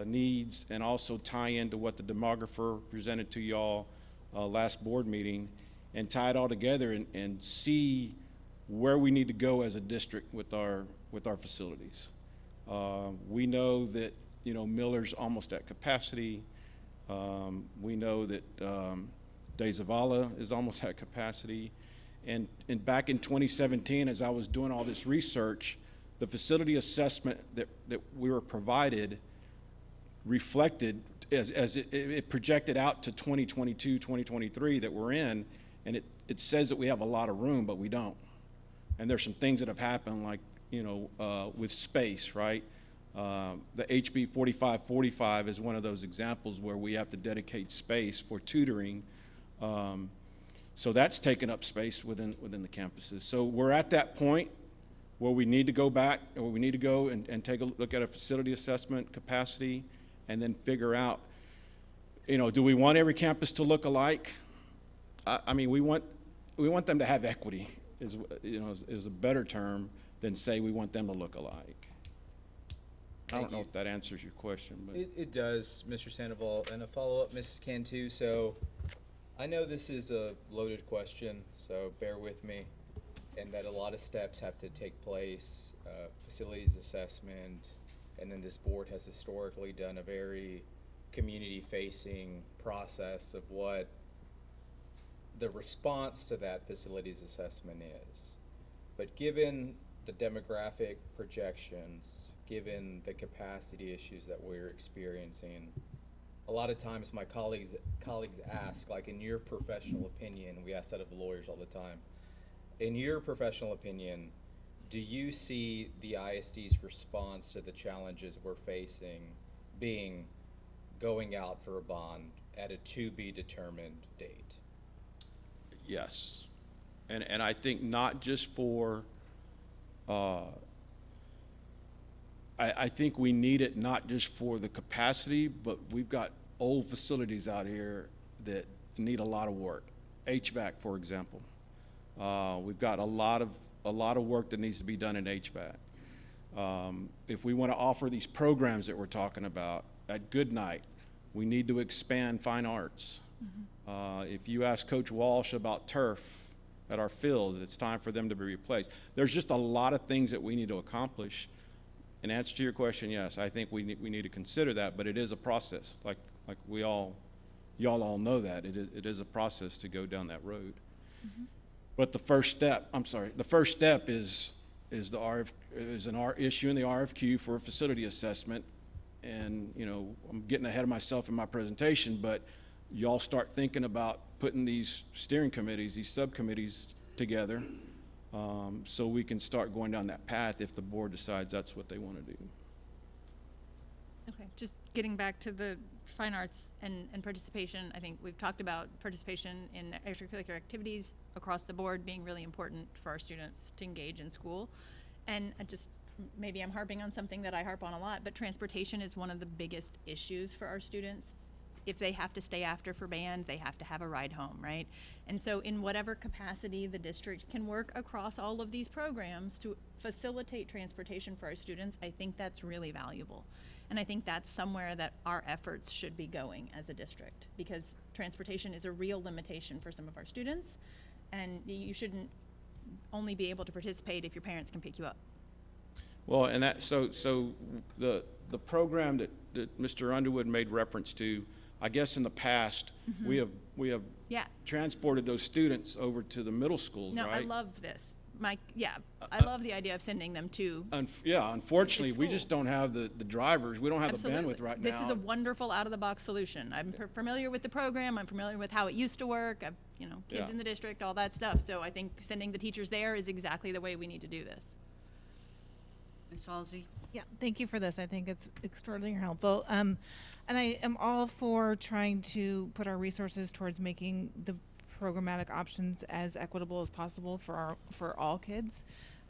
needs, and also tie into what the demographer presented to y'all last board meeting, and tie it all together and see where we need to go as a district with our facilities. We know that, you know, Miller's almost at capacity. We know that De Zavala is almost at capacity. And back in 2017, as I was doing all this research, the facility assessment that we were provided reflected as it projected out to 2022, 2023 that we're in, and it says that we have a lot of room, but we don't. And there's some things that have happened, like, you know, with space, right? The HB 4545 is one of those examples where we have to dedicate space for tutoring. So that's taken up space within the campuses. So we're at that point where we need to go back, or we need to go and take a look at a facility assessment capacity, and then figure out, you know, do we want every campus to look alike? I mean, we want them to have equity, is a better term than say we want them to look alike. I don't know if that answers your question, but it does, Mr. Sandoval. And a follow-up, Mrs. Cantu. So I know this is a loaded question, so bear with me, and that a lot of steps have to take place, facilities assessment, and then this board has historically done a very community-facing process of what the response to that facilities assessment is. But given the demographic projections, given the capacity issues that we're experiencing, a lot of times my colleagues ask, like, in your professional opinion, we ask that of lawyers all the time, in your professional opinion, do you see the ISD's response to the challenges we're facing being going out for a bond at a to-be-determined date? yes. And I think not just for, I think we need it not just for the capacity, but we've got old facilities out here that need a lot of work. HVAC, for example. We've got a lot of work that needs to be done in HVAC. If we want to offer these programs that we're talking about at Goodnight, we need to expand fine arts. If you ask Coach Walsh about turf, at our fields. It's time for them to be replaced. There's just a lot of things that we need to accomplish. In answer to your question, yes, I think we need to consider that, but it is a process. Like y'all all know that. It is a process to go down that road. But the first step is issuing the RFQ for a facility assessment. And, you know, I'm getting ahead of myself in my presentation, but y'all start thinking about putting these steering committees, these subcommittees together, so we can start going down that path if the board decides that's what they want to do. Okay, just getting back to the fine arts and participation, I think we've talked about participation in extracurricular activities across the board being really important for our students to engage in school. And maybe I'm harping on something that I harp on a lot, but transportation is one of the biggest issues for our students. If they have to stay after for band, they have to have a ride home, right? And so in whatever capacity the district can work across all of these programs to facilitate transportation for our students, I think that's really valuable. And I think that's somewhere that our efforts should be going as a district, because transportation is a real limitation for some of our students, and you shouldn't only be able to participate if your parents can pick you up. Well, and that, so the program that Mr. Underwood made reference to, I guess in the past, we have Yeah. transported those students over to the middle schools, No, right? I love this. I love the idea of sending them to. Unfortunately, we school. just don't have the drivers. We don't have Absolutely. the bandwidth right now. This is a wonderful out-of-the-box solution. I'm familiar with the program. I'm familiar with how it used to work. I've, kids Yeah. in the district, all that stuff. So I think sending the teachers there is exactly the way we need to do this. Ms. Halsey? Yeah, thank you for this. I think it's extraordinarily helpful. And I am all for trying to put our resources towards making the programmatic options as equitable as possible for all kids.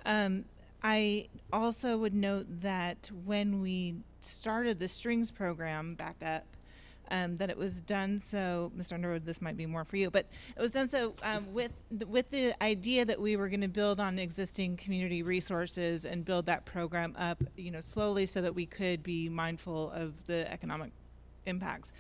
I also would note that when we started the strings program back up, that it was done so, Mr. Underwood, this might be more for you, but it was done so with the idea that we were going to build on existing community resources and build that program up, slowly, so that we could be mindful of the economic impacts.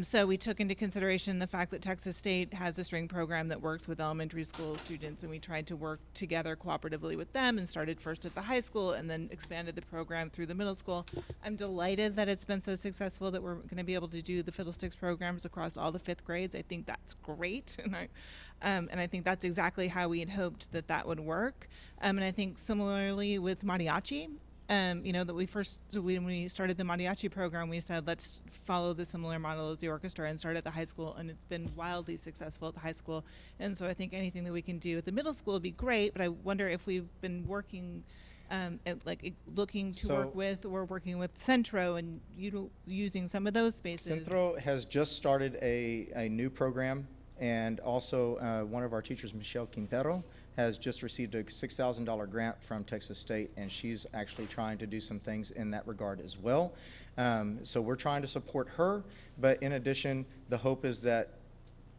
So we took into consideration the fact that Texas State has a string program that works with elementary school students, and we tried to work together cooperatively with them and started first at the high school and then expanded the program through the middle school. I'm delighted that it's been so successful that we're going to be able to do the Fiddlesticks programs across all the 5th grades. I think that's great, and I think that's exactly how we had hoped that would work. And I think similarly with mariachi, that when we started the mariachi program, we said, let's follow the similar model as the orchestra and start at the high school, and it's been wildly successful at the high school. And so I think anything that we can do at the middle school would be great, but I wonder if we've been working, looking to work with, or working with Centro and using some of those spaces. Centro has just started a new program, and also one of our teachers, Michelle Quintero, has just received a $6,000 grant from Texas State, and she's actually trying to do some things in that regard as well. So we're trying to support her, but in addition, the hope is that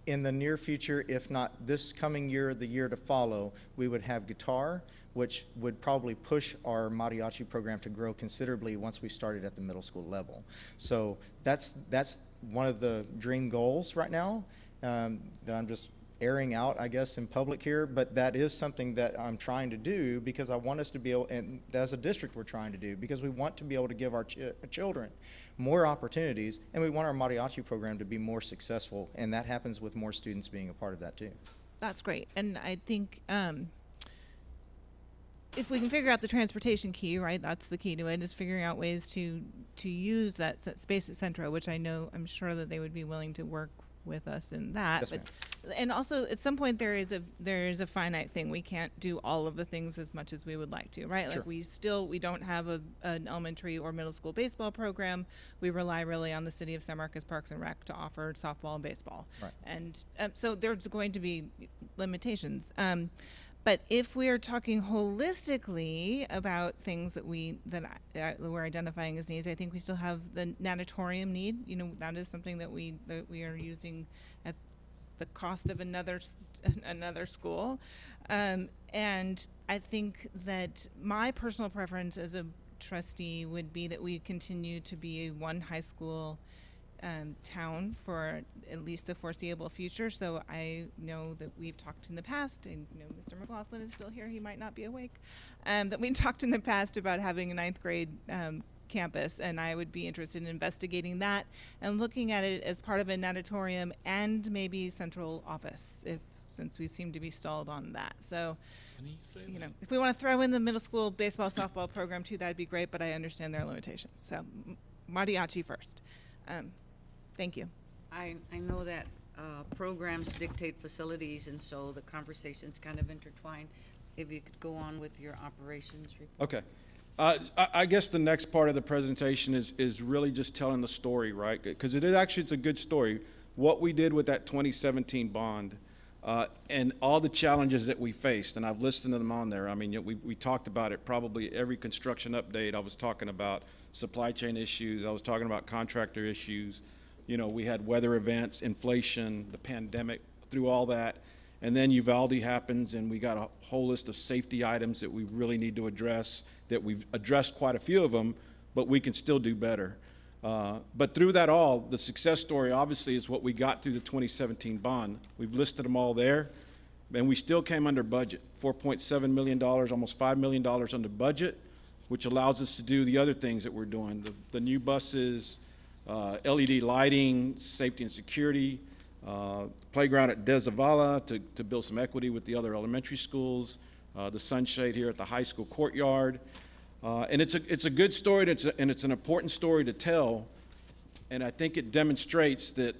in the near future, if not this coming year, the year to follow, we would have guitar, which would probably push our mariachi program to grow considerably once we started at the middle school level. So that's one of the dream goals right now, that I'm just airing out, I guess, in public here, but that is something that I'm trying to do, because I want us to be able, and as a district we're trying to do, because we want to be able to give our children more opportunities, and we want our mariachi program to be more successful, and that happens with more students being a part of that too. That's great. And I think if we can figure out the transportation key, right, that's the key to it, is figuring out ways to use that space at Centro, which I'm sure that they would be willing to work with us in that. Yes, but ma'am. And also at some point there is a finite thing. We can't do all of the things as much as we would like to, right? Sure. Like we don't have an elementary or middle school baseball program. We rely really on the city of San Marcos Parks and Rec to offer softball and baseball. Right. And so there's going to be limitations. But if we are talking holistically about things that we're identifying as needs, I think we still have the natatorium need. That is something that we are using at the cost of another school. And I think that my personal preference as a trustee would be that we continue to be a one high school town for at least the foreseeable future. So I know that we've talked in the past, and Mr. McLaughlin is still here, he might not be awake, that we talked in the past about having a ninth grade campus, and I would be interested in investigating that and looking at it as part of a natatorium and maybe central office, since we seem to be stalled on that. So, if we want to throw in the middle school baseball, softball program too, that'd be great, but I understand their limitations. So, mariachi first. Thank you. I know that programs dictate facilities, and so the conversation's kind of intertwined. If you could go on with your operations report. Okay. I guess the next part of the presentation is really just telling the story, right? Because it's a good story. What we did with that 2017 bond and all the challenges that we faced, and I've listed them on there. I mean, we talked about it probably every construction update. I was talking about supply chain issues. I was talking about contractor issues. We had weather events, inflation, the pandemic, through all that. And then Uvalde happens, and we got a whole list of safety items that we really need to address, that we've addressed quite a few of them, but we can still do better. But through that all, the success story obviously is what we got through the 2017 bond. We've listed them all there, and we still came under budget, $4.7 million, almost $5 million under budget, which allows us to do the other things that we're doing, the new buses, LED lighting, safety and security, playground at Dezavala to build some equity with the other elementary schools, the sunshade here at the high school courtyard. And it's a good story, and it's an important story to tell, and I think it demonstrates that,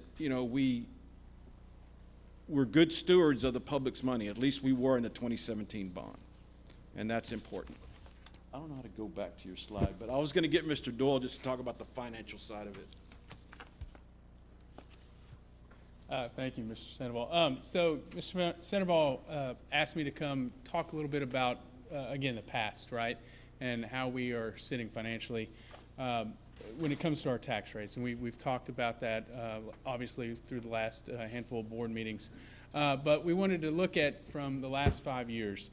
we're good stewards of the public's money. At least we were in the 2017 bond, and that's important. I don't know how to go back to your slide, but I was going to get Mr. Doyle just to talk about the financial side of it. Thank you, Mr. Sandoval. So Mr. Sandoval asked me to come talk a little bit about, again, the past, right, and how we are sitting financially when it comes to our tax rates. And we've talked about that, obviously, through the last handful of board meetings. But we wanted to look at from the last 5 years.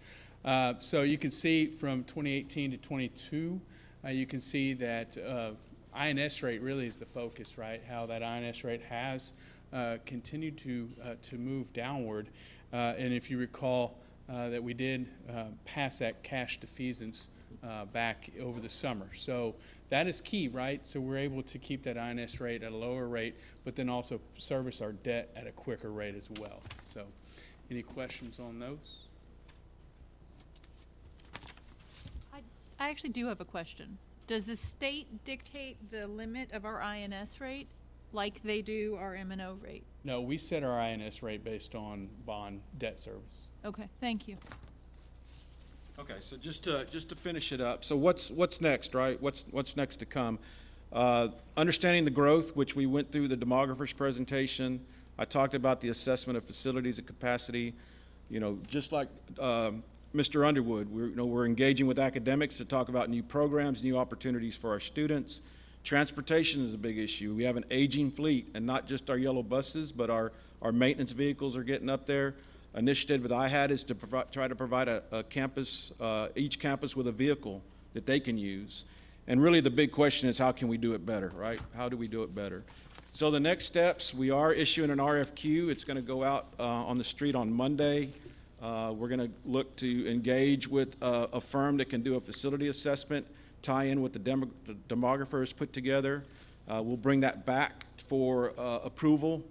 So you can see from 2018 to 22, you can see that INS rate really is the focus, right? How that INS rate has continued to move downward. And if you recall that we did pass that cash defeasance back over the summer. So that is key, right? So we're able to keep that INS rate at a lower rate, but then also service our debt at a quicker rate as well. So any questions on those? I actually do have a question. Does the state dictate the limit of our INS rate like they do our M&O rate? No, we set our INS rate based on bond debt service. Okay, thank you. Okay, so just to finish it up, so what's next, right? What's next to come? Understanding the growth, which we went through the demographer's presentation. I talked about the assessment of facilities and capacity. Just like Mr. Underwood, we're engaging with academics to talk about new programs, new opportunities for our students. Transportation is a big issue. We have an aging fleet, and not just our yellow buses, but our maintenance vehicles are getting up there. Initiative that I had is to try to provide a campus, each campus with a vehicle that they can use. And really the big question is, how can we do it better, right? How do we do it better? So the next steps, we are issuing an RFQ. It's going to go out on the street on Monday. We're going to look to engage with a firm that can do a facility assessment, tie in with the demographers put together. We'll bring that back for approval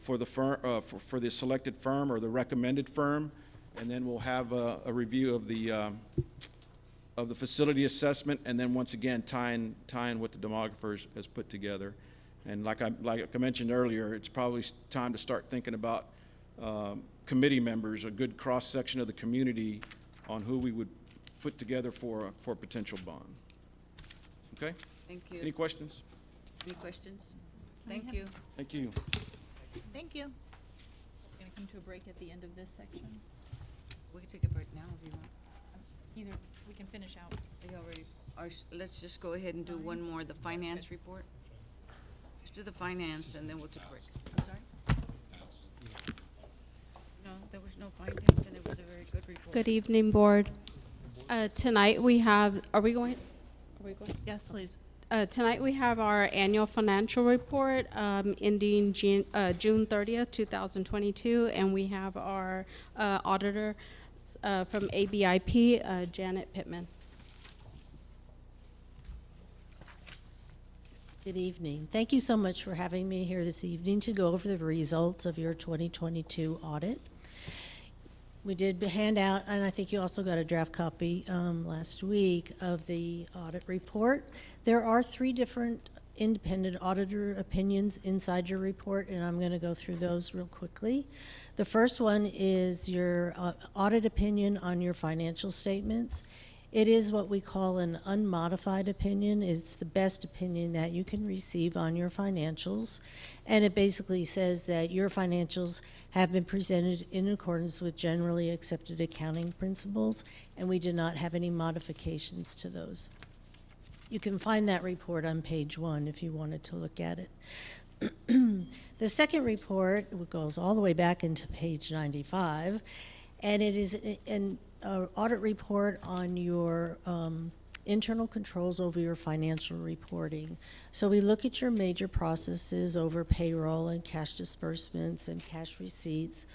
for the firm, for the selected firm or the recommended firm, and then we'll have a review of the facility assessment, and then once again tying what the demographers has put together. And like I mentioned earlier, it's probably time to start thinking about committee members, a good cross-section of the community on who we would put together for a potential bond. Okay? Thank you. Any questions? Any questions? Thank you. Thank you. Thank you. We're going to come to a break at the end of this section. We can take a break now if you want. Either we can finish out. We already, let's just go ahead and do one more, the finance report. Let's do the finance, and then we'll take a break. I'm sorry? No, there was no findings, and it was a very good report. Good evening, board. Tonight we have, are we going? Yes, please. Tonight we have our annual financial report ending June 30th, 2022, and we have our auditor from ABIP, Janet Pittman. Good evening. Thank you so much for having me here this evening to go over the results of your 2022 audit. We did hand out, and I think you also got a draft copy last week of the audit report. There are 3 different independent auditor opinions inside your report, and I'm going to go through those real quickly. The first one is your audit opinion on your financial statements. It is what we call an unmodified opinion. It's the best opinion that you can receive on your financials. And it basically says that your financials have been presented in accordance with generally accepted accounting principles, and we did not have any modifications to those. You can find that report on page 1 if you wanted to look at it. The second report goes all the way back into page 95, and it is an audit report on your internal controls over your financial reporting. So we look at your major processes over payroll and cash disbursements and cash receipts,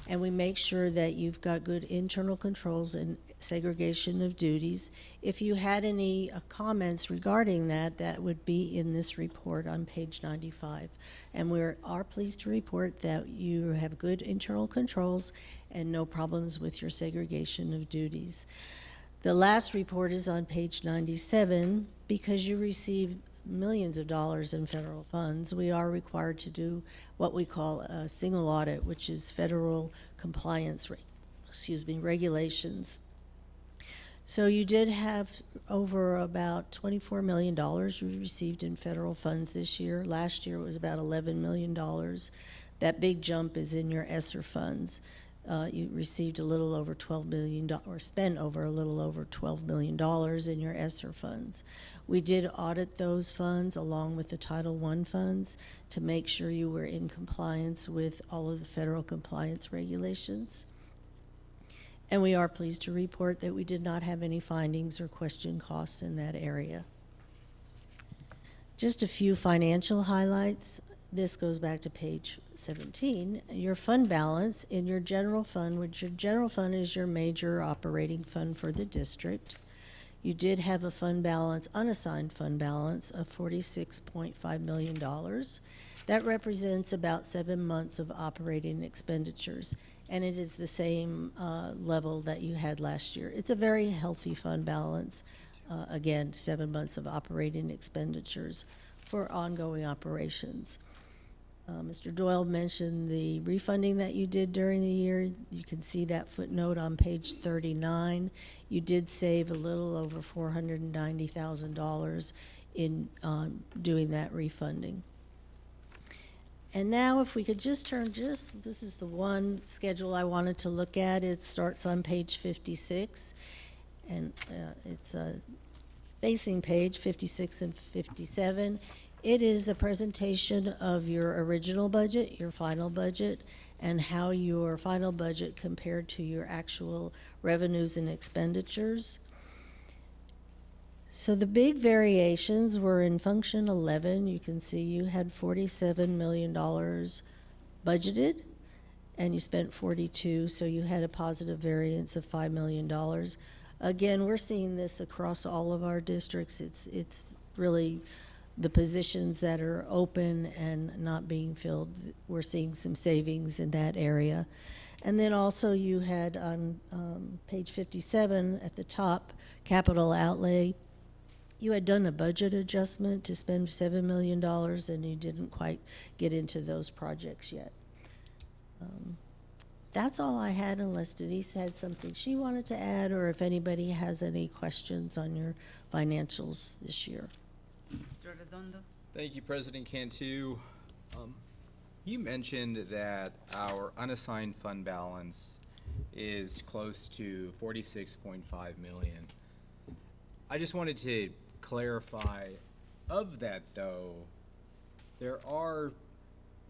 and we make sure that you've got good internal controls and segregation of duties. If you had any comments regarding that, that would be in this report on page 95. And we are pleased to report that you have good internal controls and no problems with your segregation of duties. The last report is on page 97. Because you receive millions of dollars in federal funds, we are required to do what we call a single audit, which is federal compliance regulations. So you did have over about $24 million you received in federal funds this year. Last year it was about $11 million. That big jump is in your ESSER funds. You received a little over $12 million, or spent over a little over $12 million in your ESSER funds. We did audit those funds along with the Title I funds to make sure you were in compliance with all of the federal compliance regulations. And we are pleased to report that we did not have any findings or question costs in that area. Just a few financial highlights. This goes back to page 17. Your fund balance in your general fund, which your general fund is your major operating fund for the district. You did have a fund balance, unassigned fund balance of $46.5 million. That represents about 7 months of operating expenditures, and it is the same level that you had last year. It's a very healthy fund balance. Again, 7 months of operating expenditures for ongoing operations. Mr. Doyle mentioned the refunding that you did during the year. You can see that footnote on page 39. You did save a little over $490,000 in doing that refunding. And now if we could just turn, this is the one schedule I wanted to look at. It starts on page 56, and it's a facing page 56 and 57. It is a presentation of your original budget, your final budget, and how your final budget compared to your actual revenues and expenditures. So the big variations were in function 11. You can see you had $47 million budgeted, and you spent 42, so you had a positive variance of $5 million. Again, we're seeing this across all of our districts. It's really the positions that are open and not being filled. We're seeing some savings in that area. And then also you had on page 57 at the top, capital outlay. You had done a budget adjustment to spend $7 million, and you didn't quite get into those projects yet. That's all I had, unless Denise had something she wanted to add, or if anybody has any questions on your financials this year. Mr. Redondo? Thank you, President Cantu. You mentioned that our unassigned fund balance is close to $46.5 million. I just wanted to clarify, of that though,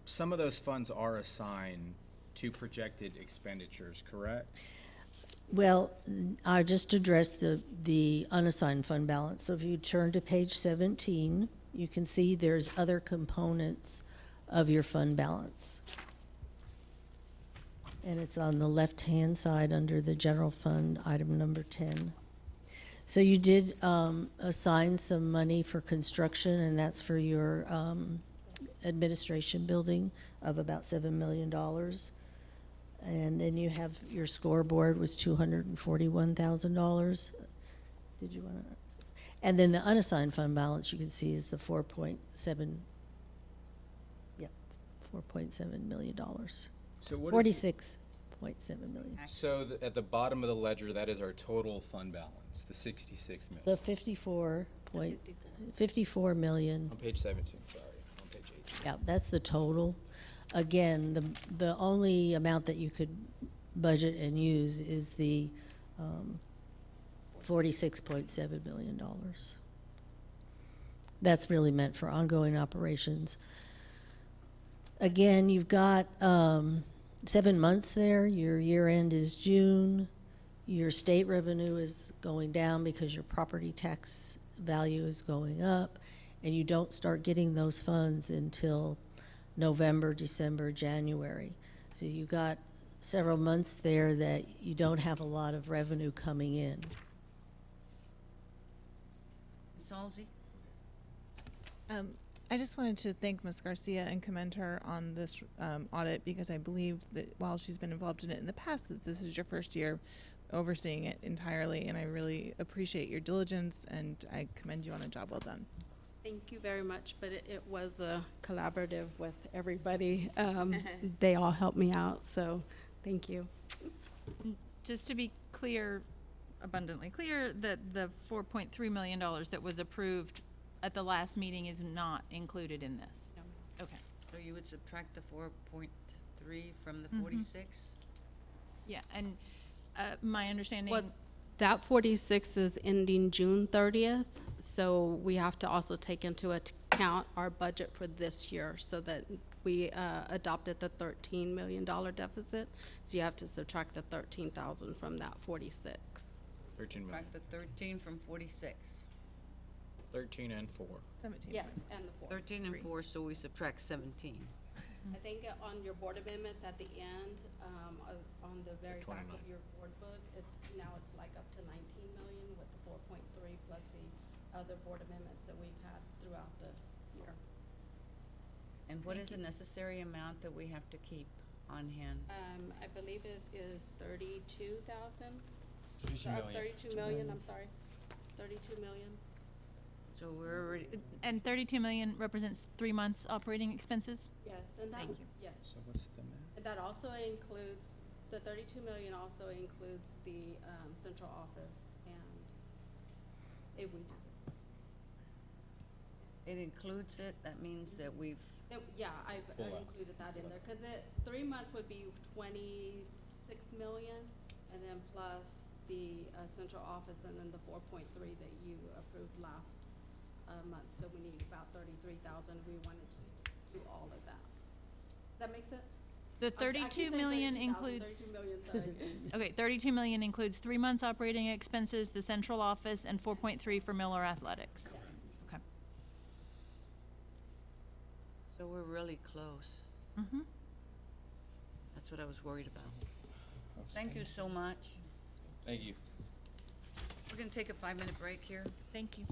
some of those funds are assigned to projected expenditures, correct? Well, I just addressed the unassigned fund balance. So if you turn to page 17, you can see there's other components of your fund balance. And it's on the left-hand side under the general fund, item number 10. So you did assign some money for construction, and that's for your administration building of about $7 million. And then you have your scoreboard was $241,000. Did you want to? And then the unassigned fund balance, you can see, is the 4.7, yep, $4.7 million. So what is? 46.7 million. So at the bottom of the ledger, that is our total fund balance, the 66 million. The 54 million, On page 17, sorry, on page 18. yeah, that's the total. Again, the only amount that you could budget and use is the $46.7 million. That's really meant for ongoing operations. Again, you've got 7 months there. Your year end is June. Your state revenue is going down because your property tax value is going up, and you don't start getting those funds until November, December, January. So you've got several months there that you don't have a lot of revenue coming in. Ms. Halsey? I just wanted to thank Ms. Garcia and commend her on this audit, because I believe that while she's been involved in it in the past, that this is your first year overseeing it entirely, and I really appreciate your diligence, and I commend you on a job well done. Thank you very much, but it was a collaborative with everybody. They all helped me out, so thank you. Just to be clear, abundantly clear, that the $4.3 million that was approved at the last meeting is not included in this? No. Okay. So you would subtract the 4.3 from the 46? Yeah, and my understanding. Well, that 46 is ending June 30th, so we have to also take into account our budget for this year, so that we adopted the $13 million deficit. So you have to subtract the 13,000 from that 46. 13 million. Subtract the 13 from 46. 13 and 4. 17. Yes, and the 4. 13 and 4, so we subtract 17. I think on your board amendments at the end, on the very back of 29. your board book, it's like up to 19 million with the 4.3 plus the other board amendments that we've had throughout the year. And what is the necessary amount that we have to keep on hand? I believe it is 32,000. 32 million. 32 million, I'm sorry. 32 million. So we're already, And 32 million represents 3 months operating expenses? Yes, and that, Thank you. yes. So what's the math? And that also includes, the 32 million also includes the central office and it would. it includes it, that means that we've, Yeah, I've Full out. included that in there, cause 3 months would be 26 million, and then plus the central office, and then the 4.3 that you approved last month, so we need about 33,000, we wanted to do all of that. Does that make sense? The I keep 32 saying million 32,000, includes, 32 million, sorry. okay, 32 million includes 3 months operating expenses, the central office, and 4.3 for Miller Athletics. Yes. Okay. so we're really close. Mm-hmm. That's what I was worried about. Thank you so much. Thank you. We're gonna take a 5-minute break here. Thank you.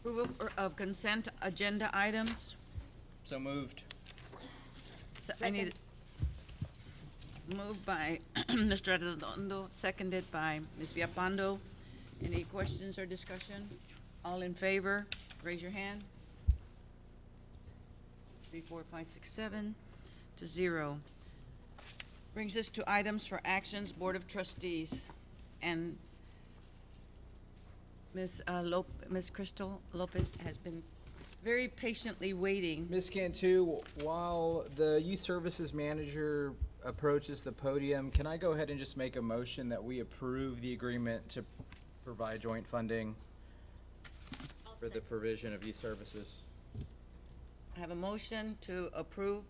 Approval of consent agenda items. So moved. I need, moved by Mr. Arredondo, seconded by Ms. Viapando. Any questions or discussion? All in favor, raise your hand. 3, 4, 5, 6, 7 to 0. Brings us to items for actions, Board of Trustees. And Ms. Crystal Lopez has been very patiently waiting. Ms. Cantu, while the youth services manager approaches the podium, can I go ahead and just make a motion that we approve the agreement to provide joint funding for the provision of youth services? I have a motion to approve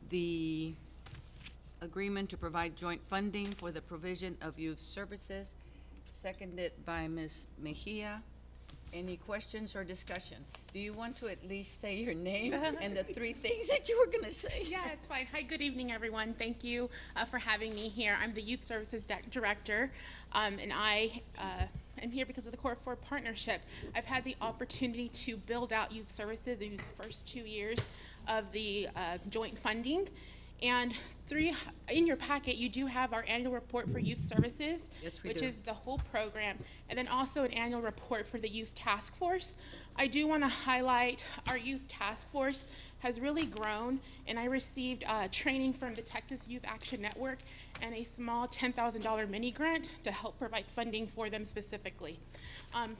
the agreement to provide joint funding for the provision of youth services, seconded by Ms. Mejia. Any questions or discussion? Do you want to at least say your name and the 3 things that you were gonna say? Yeah, it's fine. Hi, good evening, everyone. Thank you for having me here. I'm the Youth Services Director, and I am here because of the Core 4 partnership. I've had the opportunity to build out youth services in these first 2 years of the joint funding. And in your packet, you do have our annual report for youth services, Yes, we which do. is the whole program, and then also an annual report for the youth task force. I do want to highlight our youth task force has really grown, and I received training from the Texas Youth Action Network and a small $10,000 mini grant to help provide funding for them specifically.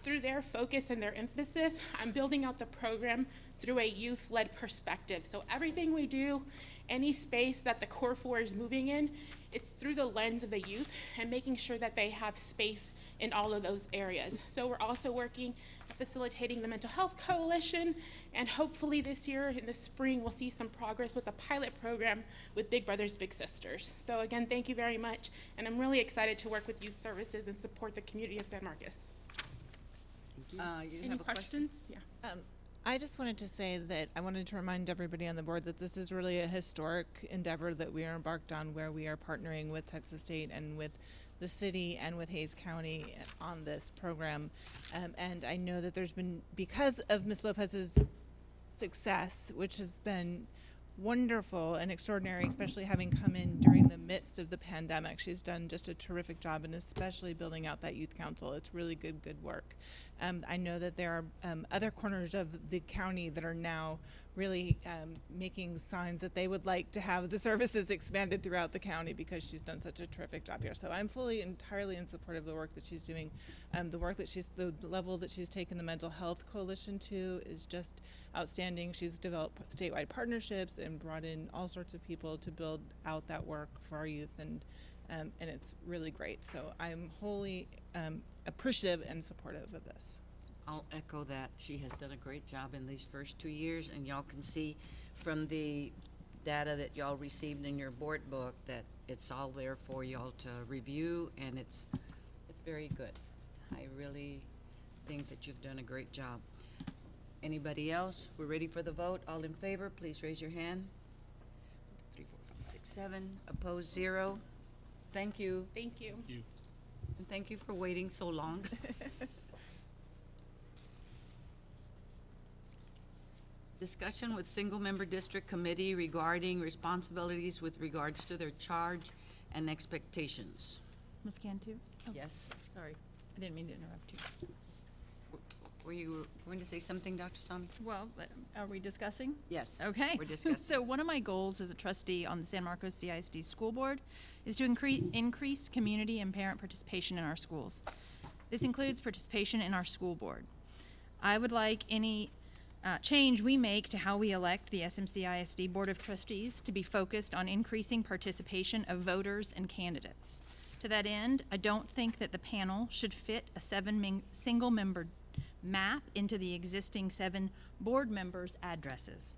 Through their focus and their emphasis, I'm building out the program through a youth-led perspective. So everything we do, any space that the Core 4 is moving in, it's through the lens of the youth and making sure that they have space in all of those areas. So we're also working, facilitating the Mental Health Coalition, and hopefully this year in the spring we'll see some progress with a pilot program with Big Brothers Big Sisters. So again, thank you very much, and I'm really excited to work with youth services and support the community of San Marcos. You Any have a question? questions? Yeah. I just wanted to say that I wanted to remind everybody on the board that this is really a historic endeavor that we are embarked on, where we are partnering with Texas State and with the city and with Hays County on this program. And I know that there's been, because of Ms. Lopez's success, which has been wonderful and extraordinary, especially having come in during the midst of the pandemic. She's done just a terrific job, and especially building out that youth council. It's really good work. I know that there are other corners of the county that are now really making signs that they would like to have the services expanded throughout the county, because she's done such a terrific job here. So I'm entirely in support of the work that she's doing. The level that she's taken the Mental Health Coalition to is just outstanding. She's developed statewide partnerships and brought in all sorts of people to build out that work for our youth, and it's really great. So I'm wholly appreciative and supportive of this. I'll echo that. She has done a great job in these first 2 years, and y'all can see from the data that y'all received in your board book that it's all there for y'all to review, and it's very good. I really think that you've done a great job. Anybody else? We're ready for the vote. All in favor, please raise your hand. 3, 4, 5, 6, 7. Opposed, 0. Thank you. Thank you. And thank you for waiting so long. Discussion with single-member district committee regarding responsibilities with regards to their charge and expectations. Ms. Cantu? Oh, Yes. sorry, I didn't mean to interrupt you. Were you going to say something, Dr. Sami? Well, are we discussing? Yes. Okay. We're discussing. So one of my goals as a trustee on the San Marcos CISD School Board is to increase community and parent participation in our schools. This includes participation in our school board. I would like any change we make to how we elect the SMCISD Board of Trustees to be focused on increasing participation of voters and candidates. To that end, I don't think that the panel should fit a single-member map into the existing 7 board members' addresses.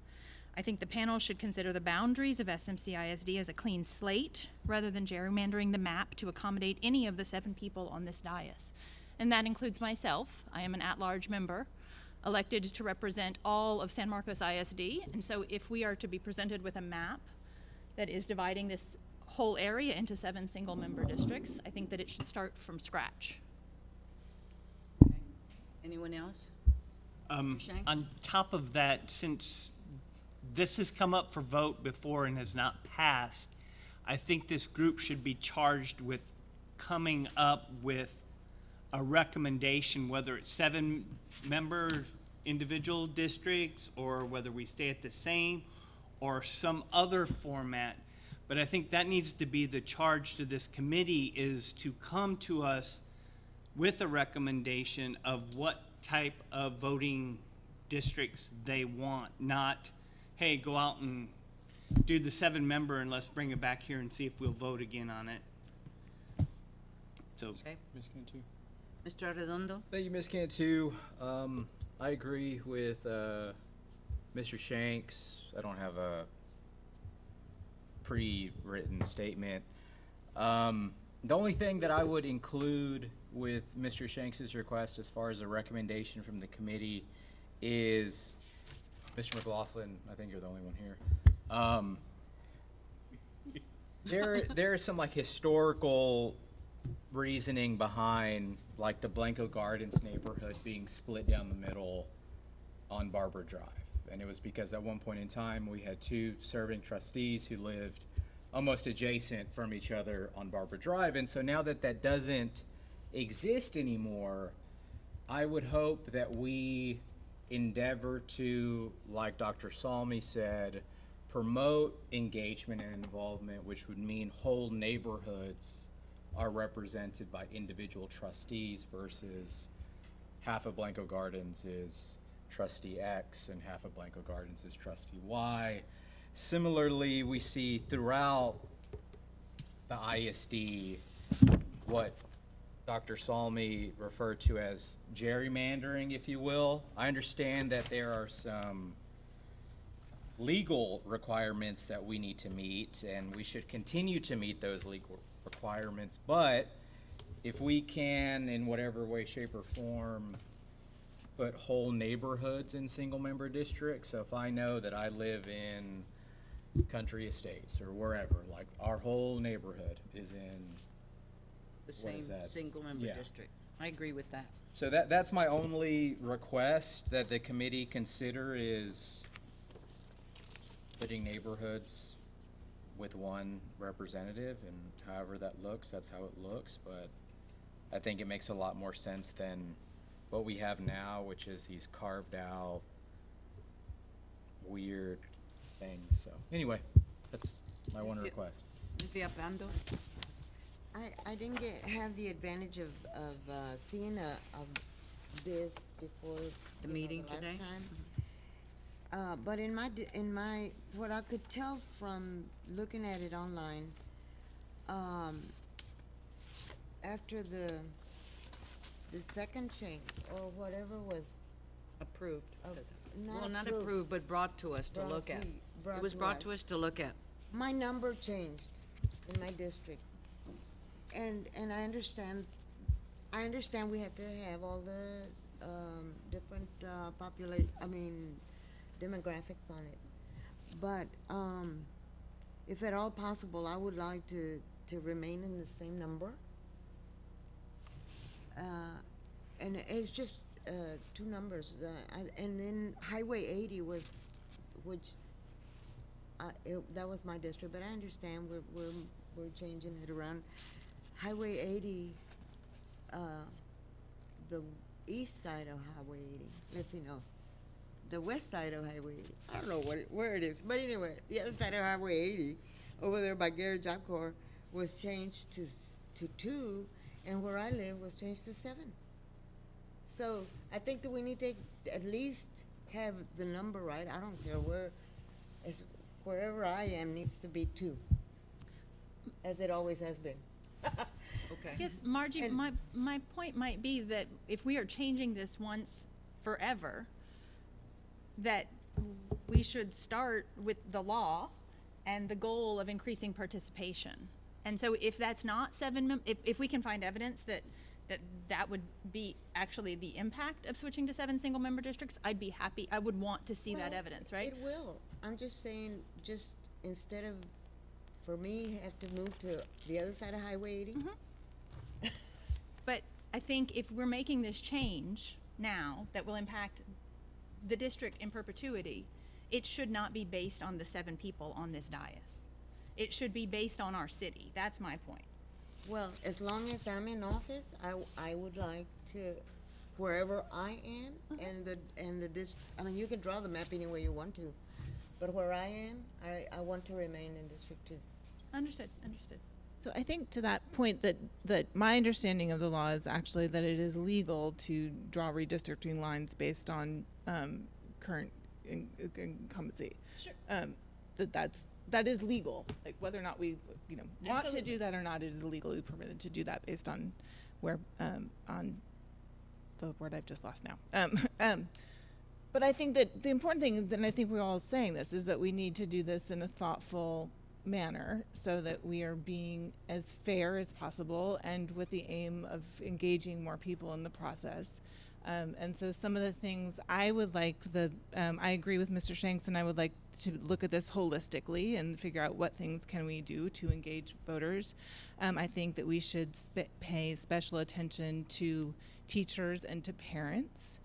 I think the panel should consider the boundaries of SMCISD as a clean slate rather than gerrymandering the map to accommodate any of the 7 people on this dais. And that includes myself. I am an at-large member elected to represent all of San Marcos ISD. And so if we are to be presented with a map that is dividing this whole area into 7 single-member districts, I think that it should start from scratch. Anyone else? Shanks? On top of that, since this has come up for vote before and has not passed, I think this group should be charged with coming up with a recommendation, whether it's 7-member individual districts or whether we stay at the same or some other format. But I think that needs to be the charge to this committee, is to come to us with a recommendation of what type of voting districts they want, not, hey, go out and do the 7-member and let's bring it back here and see if we'll vote again on it. So, Okay. Ms. Cantu? Mr. Arredondo? Thank you, Ms. Cantu. I agree with Mr. Shanks. I don't have a pre-written statement. The only thing that I would include with Mr. Shanks's request as far as a recommendation from the committee is, Mr. McLaughlin, I think you're the only one here. There is some like historical reasoning behind like the Blanco Gardens neighborhood being split down the middle on Barber Drive. And it was because at one point in time we had 2 serving trustees who lived almost adjacent from each other on Barber Drive. And so now that that doesn't exist anymore, I would hope that we endeavor to, like Dr. Salmi said, promote engagement and involvement, which would mean whole neighborhoods are represented by individual trustees versus half of Blanco Gardens is trustee X and half of Blanco Gardens is trustee Y. Similarly, we see throughout the ISD what Dr. Salmi referred to as gerrymandering, if you will. I understand that there are some legal requirements that we need to meet, and we should continue to meet those legal requirements, but if we can, in whatever way, shape, or form, put whole neighborhoods in single-member districts, so if I know that I live in Country Estates or wherever, like our whole neighborhood is in The what same is that? single-member Yeah. district. I agree with that. So that's my only request that the committee consider, is putting neighborhoods with one representative, and however that looks, that's how it looks. But I think it makes a lot more sense than what we have now, which is these carved out weird things. So anyway, that's my one Ms. request. Ms. Villalpando? I didn't have the advantage of seeing this before The you know, meeting last today? time. But in my what I could tell from looking at it online, after the second change or whatever was Approved. not Well, not approved, approved, but brought to us to brought look to at. y- brought It was to brought us. to us to look at. my number changed in my district, and I understand we have to have all the different demographics on it, but if at all possible, I would like to remain in the same number. And it's just 2 numbers, and then Highway 80 was, which that was my district, but I understand we're changing it around. Highway 80, the east side of Highway 80. The west side of Highway 80. I don't know where it is, but anyway, the other side of Highway 80, over there by Gary Job Corps, was changed to 2, and where I live was changed to 7. So I think that we need to at least have the number right. I don't care wherever I am needs to be 2, as it always has been. Okay. I guess, Margie, And- my point might be that if we are changing this once forever, that we should start with the law and the goal of increasing participation. And so if that's not if we can find evidence that would be actually the impact of switching to 7 single-member districts, I'd be happy. I would want to see that Well, evidence, right? It will. I'm just saying, just instead of, for me, have to move to the other side of Highway 80. But I think if we're making this change now that will impact the district in perpetuity, it should not be based on the 7 people on this dais. It should be based on our city. That's my point. Well, as long as I'm in office, I would like to, wherever I am, and the I mean, you can draw the map any way you want to, but where I am, I want to remain in District 2. Understood, understood. So I think to that point that my understanding of the law is actually that it is legal to draw redistricting lines based on current incumbency. Sure. That is legal. Like whether or not we want to Absolutely. do that or not, it is legally permitted to do that based on where on the word I've just lost now. But I think that the important thing, and I think we're all saying this, is that we need to do this in a thoughtful manner so that we are being as fair as possible and with the aim of engaging more people in the process. And so some of the things I would like I agree with Mr. Shanks, and I would like to look at this holistically and figure out what things can we do to engage voters. I think that we should pay special attention to teachers and to parents.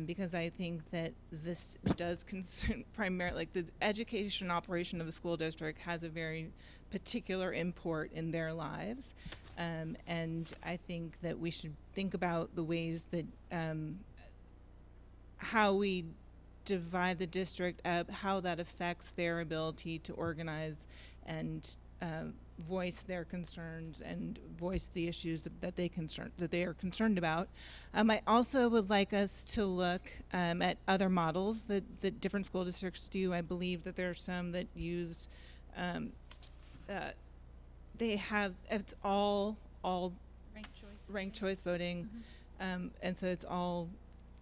Because I think that this does concern primarily, like the education operation of the school district has a very particular import in their lives. And I think that we should think about the ways that how we divide the district up, how that affects their ability to organize and voice their concerns and voice the issues that they are concerned about. I also would like us to look at other models that different school districts do. I believe that there are some that use it's all ranked choice voting, and so it's all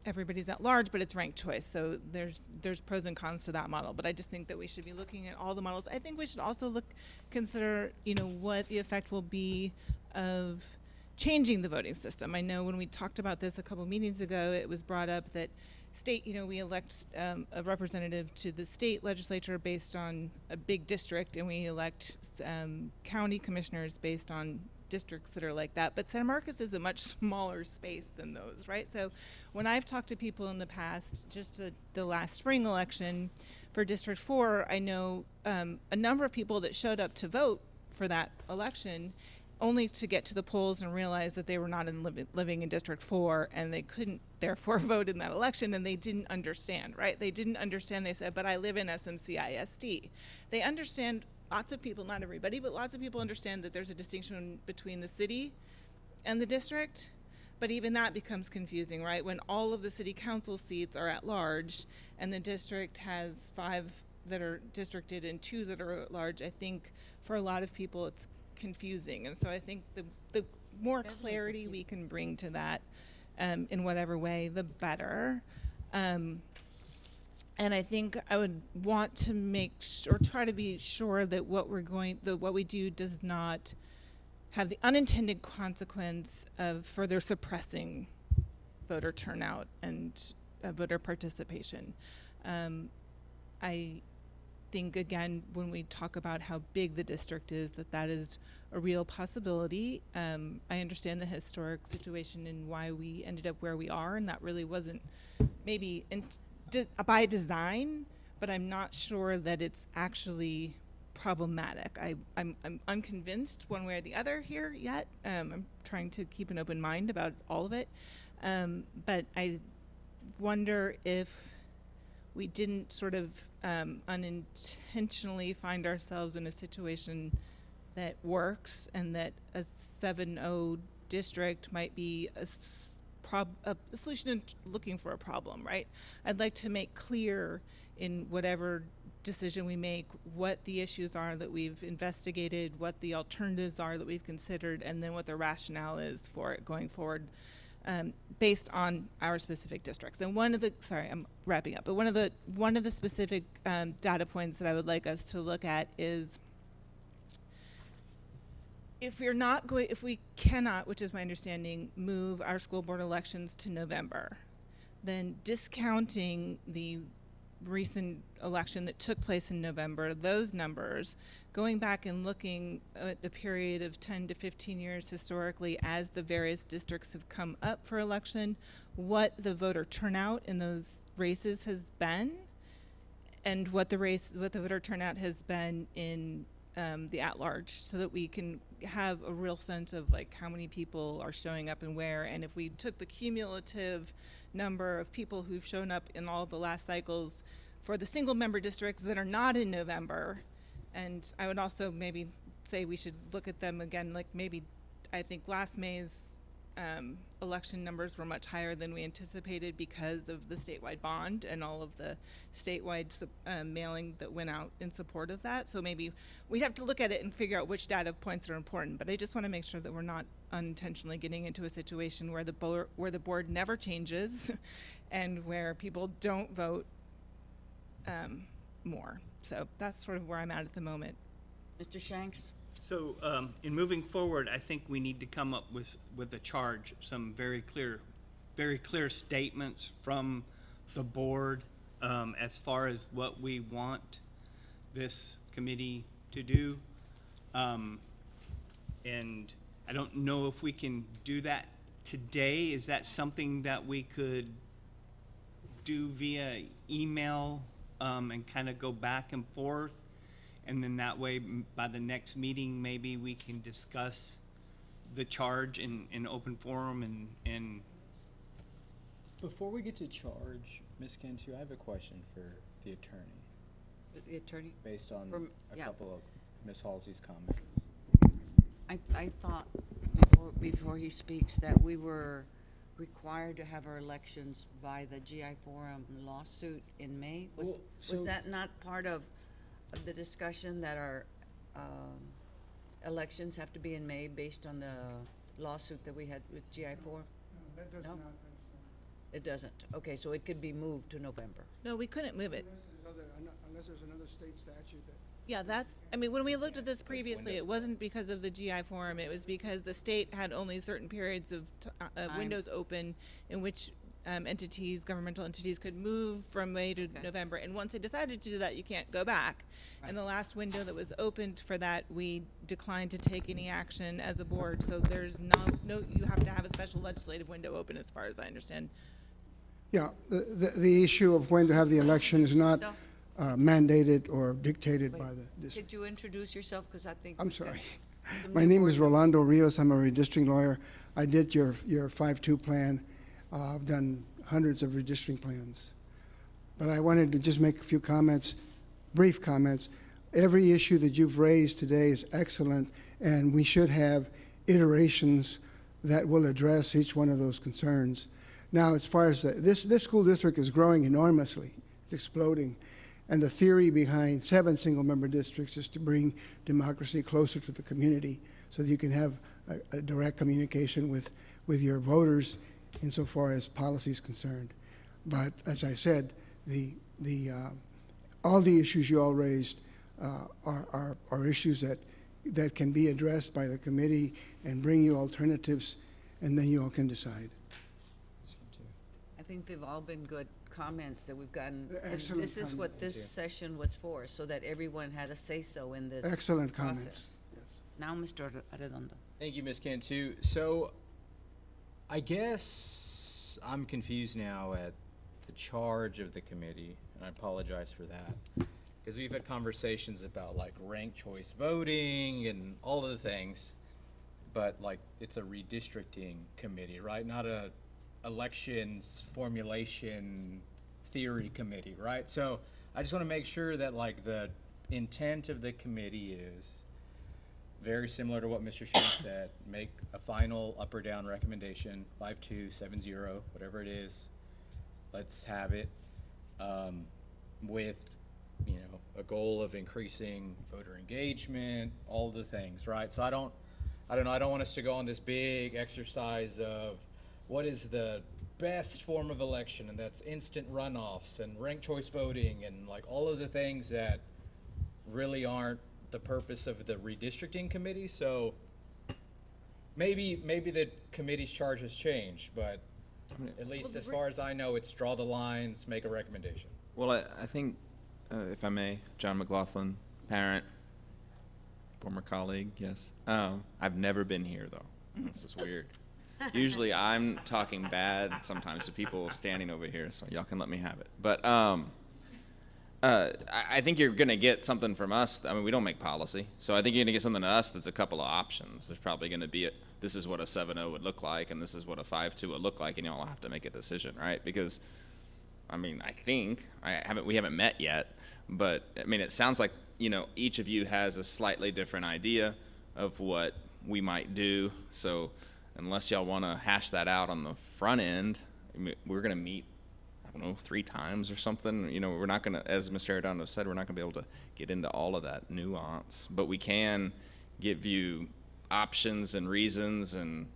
everybody's at large, but it's ranked choice. So there's pros and cons to that model. But I just think that we should be looking at all the models. I think we should also consider what the effect will be of changing the voting system. I know when we talked about this a couple meetings ago, it was brought up that state, we elect a representative to the state legislature based on a big district, and we elect county commissioners based on districts that are like that. But San Marcos is a much smaller space than those, right? So when I've talked to people in the past, just the last spring election for District 4, I know a number of people that showed up to vote for that election only to get to the polls and realize that they were not living in District 4, and they couldn't therefore vote in that election, and they didn't understand, right? They didn't understand. They said, but I live in SMCISD. They understand, lots of people, not everybody, but lots of people understand that there's a distinction between the city and the district, but even that becomes confusing, right? When all of the city council seats are at large and the district has 5 that are districted and 2 that are at large, I think for a lot of people it's confusing. And so I think the more clarity we can bring to that in whatever way, the better. And I think I would want to make sure, try to be sure that what we do does not have the unintended consequence of further suppressing voter turnout and voter participation. I think, again, when we talk about how big the district is, that is a real possibility. I understand the historic situation and why we ended up where we are, and that really wasn't maybe by design, but I'm not sure that it's actually problematic. I'm unconvinced one way or the other here yet. I'm trying to keep an open mind about all of it. But I wonder if we didn't sort of unintentionally find ourselves in a situation that works, and that a 7-0 district might be a solution in looking for a problem, right? I'd like to make clear in whatever decision we make what the issues are that we've investigated, what the alternatives are that we've considered, and then what the rationale is for it going forward, based on our specific districts. And I'm wrapping up, but one of the specific data points that I would like us to look at is if we cannot, which is my understanding, move our school board elections to November, then discounting the recent election that took place in November, those numbers, going back and looking at a period of 10 to 15 years historically as the various districts have come up for election, what the voter turnout in those races has been, and what the voter turnout has been in the at-large, so that we can have a real sense of like how many people are showing up and where. And if we took the cumulative number of people who've shown up in all the last cycles for the single member districts that are not in November, and I would also maybe say we should look at them again, like maybe I think last May's election numbers were much higher than we anticipated because of the statewide bond and all of the statewide mailing that went out in support of that. So maybe we'd have to look at it and figure out which data points are important. But I just want to make sure that we're not unintentionally getting into a situation where the board never changes and where people don't vote more. So that's sort of where I'm at the moment. Mr. Shanks? So, in moving forward, I think we need to come up with a charge, some very clear statements from the board as far as what we want this committee to do. And I don't know if we can do that today. Is that something that we could do via email and kind of go back and forth? And then that way, by the next meeting, maybe we can discuss the charge in open forum and. Before we get to charge, Ms. Cantu, I have a question for the attorney, The attorney? based on a yeah. couple of Ms. Halsey's comments. I thought, before he speaks, that we were required to have our elections by the GI Forum lawsuit in May. Was that not part of the discussion that our elections have to be in May based on the lawsuit that we had with GI Forum? No, that does No? not. It doesn't. Okay, so it could be moved to November. No, we couldn't move it. Unless there's another state statute that. Yeah, I mean, when we looked at this previously, it wasn't because of the GI Forum, it was because the state had only certain periods of windows open in which governmental entities could move from May to November. And once they decided to do that, you can't go back. Right. And the last window that was opened for that, we declined to take any action as a board. So there's no, you have to have a special legislative window open as far as I understand. Yeah, the issue of when to have the election is not So- mandated or dictated by the district. Could you introduce yourself? Because I think. I'm we've got sorry. some My new name board is members. Rolando Rios. I'm a redistricting lawyer. I did your 5-2 plan. I've done hundreds of redistricting plans. But I wanted to just make a few comments, brief comments. Every issue that you've raised today is excellent, and we should have iterations that will address each one of those concerns. Now, as far as this school district is growing enormously, it's exploding. And the theory behind 7 single-member districts is to bring democracy closer to the community so that you can have a direct communication with your voters insofar as policy is concerned. But as I said, all the issues you all raised are issues that can be addressed by the committee and bring you alternatives, and then you all can decide. I think they've all been good comments that we've gotten. They're And excellent this is what comments. this session was for, so that everyone had a say-so in this Excellent process. comments. Yes. Now, Mr. Arredondo. Thank you, Ms. Cantu. So, I guess I'm confused now at the charge of the committee, and I apologize for that. Because we've had conversations about like ranked choice voting and all of the things, but like it's a redistricting committee, right? Not a elections formulation theory committee, right? So I just want to make sure that like the intent of the committee is very similar to what Mr. Shanks said. Make a final up or down recommendation, 5-2, 7-0, whatever it is. Let's have it with, you know, a goal of increasing voter engagement, all the things, right? So I don't know. I don't want us to go on this big exercise of what is the best form of election, and that's instant runoffs and ranked choice voting and like all of the things that really aren't the purpose of the redistricting committee. So maybe the committee's charge has changed, but at least as far as I know, it's draw the lines, make a recommendation. Well, I think, if I may, John McLaughlin, parent, former colleague, yes. I've never been here, though. This is weird. Usually I'm talking bad sometimes to people standing over here, so y'all can let me have it. But I think you're going to get something from us. I mean, we don't make policy. So I think you're going to get something to us that's a couple of options. There's probably going to be this is what a 7-0 would look like, and this is what a 5-2 would look like, and y'all have to make a decision, right? Because, I mean, I think, we haven't met yet, but, I mean, it sounds like, you know, each of you has a slightly different idea of what we might do. So unless y'all want to hash that out on the front end, I mean, we're going to meet, I don't know, 3 times or something. You know, we're not going to, as Mr. Arredondo said, we're not going to be able to get into all of that nuance, but we can give you options and reasons and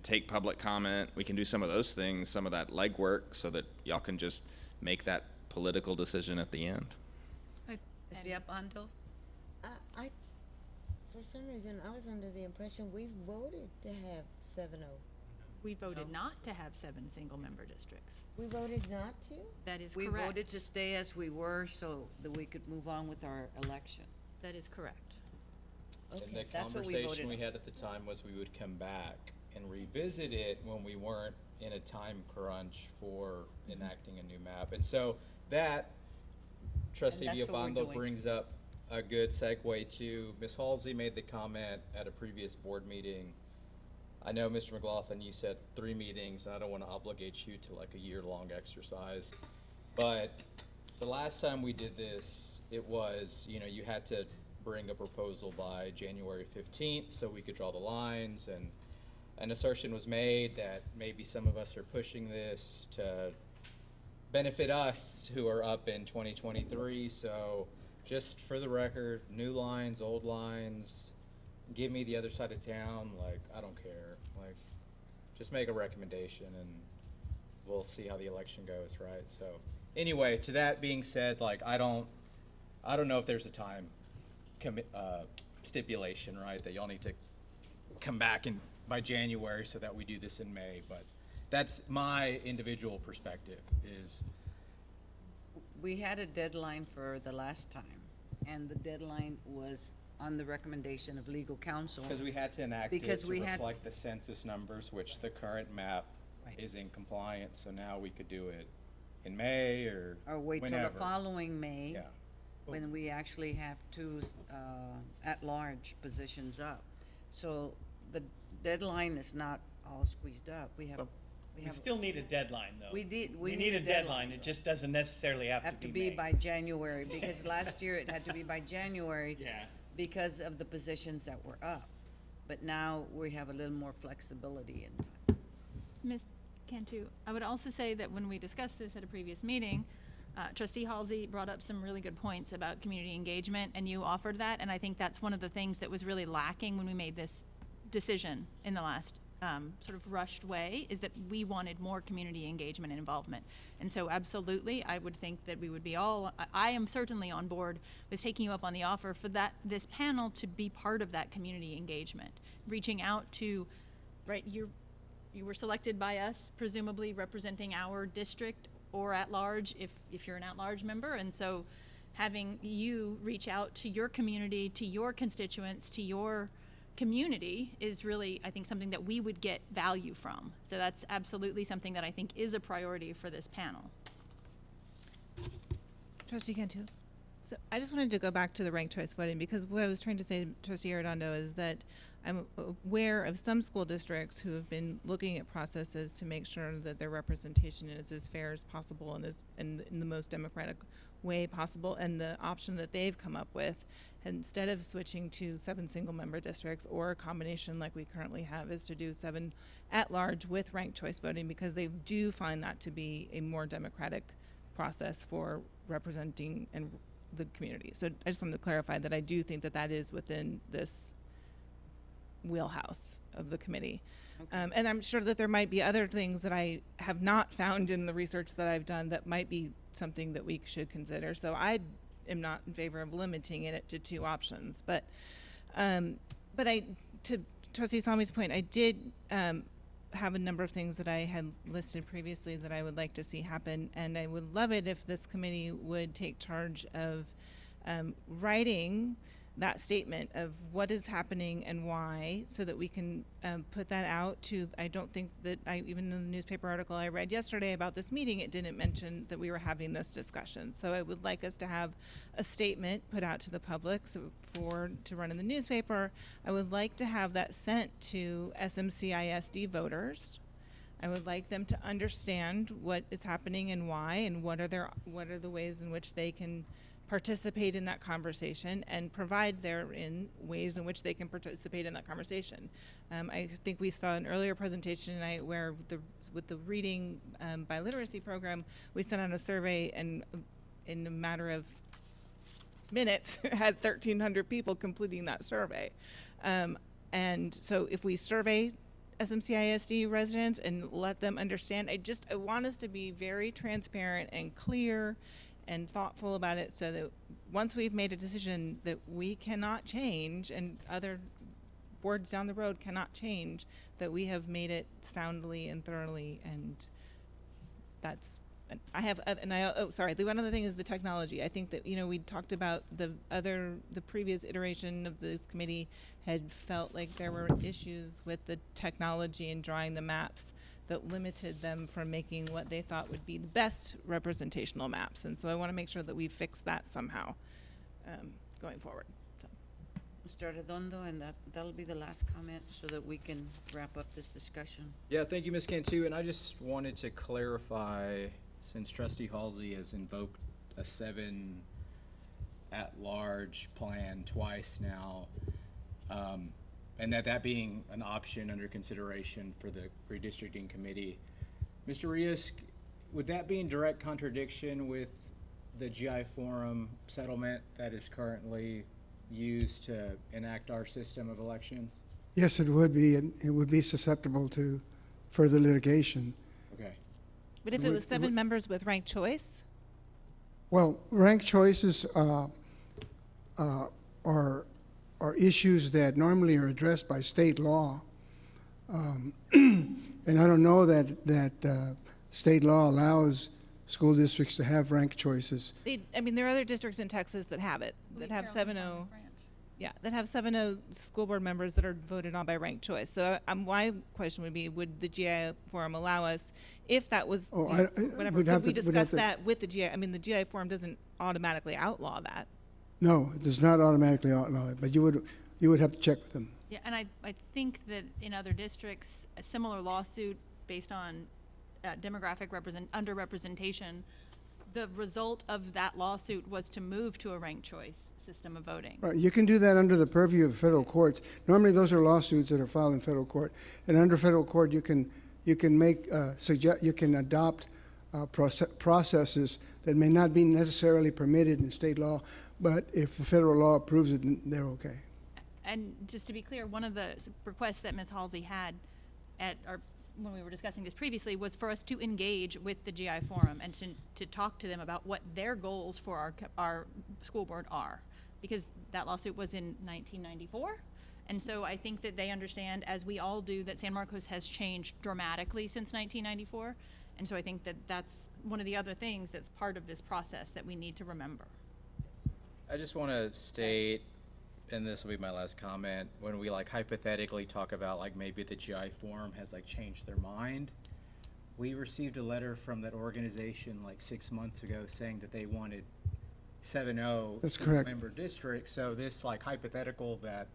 take public comment. We can do some of those things, some of that legwork, so that y'all can just make that political decision at the end. Arredondo? For some reason, I was under the impression we voted to have 7-0. We voted not to have 7 single-member districts. We voted not to? That is We correct. voted to stay as we were so that we could move on with our election. That is correct. Okay. And the That's what we conversation voted we had at the time was we would come back and revisit it when we weren't in a time crunch for enacting a new map. And so that, Trustee And that's what we're Diabando doing. brings up a good segue to, Ms. Halsey made the comment at a previous board meeting. I know, Mr. McLaughlin, you said 3 meetings, and I don't want to obligate you to like a year-long exercise. But the last time we did this, it was, you know, you had to bring a proposal by January 15th so we could draw the lines, and an assertion was made that maybe some of us are pushing this to benefit us who are up in 2023. So just for the record, new lines, old lines, give me the other side of town, like, I don't care. Like, just make a recommendation and we'll see how the election goes, right? So anyway, to that being said, like, I don't know if there's a time stipulation, right, that y'all need to come back by January so that we do this in May, but that's my individual perspective. Is We had a deadline for the last time, and the deadline was on the recommendation of legal counsel. because we had to enact it Because to we had- reflect the census numbers, which the current map Right. is in compliance, so now we could do it in May or Or wait till the whenever. following May. Yeah. When we actually have 2 at-large positions up. So the deadline is not all squeezed up. We still need a deadline, though. We need a deadline. It just doesn't necessarily have have to to be be May. by January, because last year it had to be by January. Yeah. Because of the positions that were up. But now we have a little more flexibility in time. Ms. Cantu, I would also say that when we discussed this at a previous meeting, Trustee Halsey brought up some really good points about community engagement, and you offered that, and I think that's one of the things that was really lacking when we made this decision in the last sort of rushed way, is that we wanted more community engagement and involvement. And so absolutely, I would think that we would be I am certainly on board with taking you up on the offer for this panel to be part of that community engagement, reaching out to, right, you were selected by us, presumably representing our district or at-large, if you're an at-large member, and so having you reach out to your community, to your constituents, to your community is really, I think, something that we would get value from. So that's absolutely something that I think is a priority for this panel. Trustee Cantu. So I just wanted to go back to the ranked choice voting, because what I was trying to say to Trustee Arredondo is that I'm aware of some school districts who have been looking at processes to make sure that their representation is as fair as possible and in the most democratic way possible. And the option that they've come up with, instead of switching to 7 single-member districts or a combination like we currently have, is to do 7 at-large with ranked choice voting, because they do find that to be a more democratic process for representing and the community. So I just wanted to clarify that I do think that that is within this wheelhouse of the committee. Okay. And I'm sure that there might be other things that I have not found in the research that I've done that might be something that we should consider. So I am not in favor of limiting it to 2 options. But to Trustee Salmi's point, I did have a number of things that I had listed previously that I would like to see happen, and I would love it if this committee would take charge of writing that statement of what is happening and why, so that we can put that out to, I don't think that even in the newspaper article I read yesterday about this meeting, it didn't mention that we were having this discussion. So I would like us to have a statement put out to the public to run in the newspaper. I would like to have that sent to SMCISD voters. I would like them to understand what is happening and why, and what are the ways in which they can participate in that conversation, and provide therein ways in which they can participate in that conversation. I think we saw an earlier presentation tonight where with the reading by literacy program, we sent out a survey, and in a matter of minutes had 1,300 people completing that survey. And so if we survey SMCISD residents and let them understand, I want us to be very transparent and clear and thoughtful about it, so that once we've made a decision that we cannot change and other boards down the road cannot change, that we have made it soundly and thoroughly. And that's, the one other thing is the technology. I think that, we talked about the previous iteration of this committee had felt like there were issues with the technology and drawing the maps that limited them from making what they thought would be the best representational maps. And so I want to make sure that we fix that somehow going forward. So. Mr. Arredondo, and that'll be the last comment so that we can wrap up this discussion. Yeah, thank you, Ms. Cantu. And I just wanted to clarify, since Trustee Halsey has invoked a 7 at-large plan twice now, and that being an option under consideration for the redistricting committee. Mr. Rios, would that be in direct contradiction with the GI Forum settlement that is currently used to enact our system of elections? Yes, it would be, and it would be susceptible to further litigation. Okay. But if it was 7 members with ranked choice? Well, ranked choices are issues that normally are addressed by state law. And I don't know that state law allows school districts to have ranked choices. There are other districts in Texas that have it, that have 7-0. Yeah, that have 7-0 school board members that are voted on by ranked choice. So my question would be, would the GI Forum allow us, if that was, whatever, could we discuss that with the GI? The GI Forum doesn't automatically outlaw that. No, it does not automatically outlaw it, but you would have to check with them. Yeah, and I think that in other districts, a similar lawsuit based on demographic underrepresentation, the result of that lawsuit was to move to a ranked choice system of voting. Right, you can do that under the purview of federal courts. Normally, those are lawsuits that are filed in federal court, and under federal court, you can adopt processes that may not be necessarily permitted in state law, but if the federal law approves it, they're okay. And just to be clear, one of the requests that Ms. Halsey had when we were discussing this previously was for us to engage with the GI Forum and to talk to them about what their goals for our school board are, because that lawsuit was in 1994. And so I think that they understand, as we all do, that San Marcos has changed dramatically since 1994. And so I think that that's one of the other things that's part of this process that we need to remember. I just want to state, and this will be my last comment, when we hypothetically talk about maybe the GI Forum has changed their mind, we received a letter from that organization 6 months ago saying that they wanted 7-0 That's correct. member districts. So this hypothetical that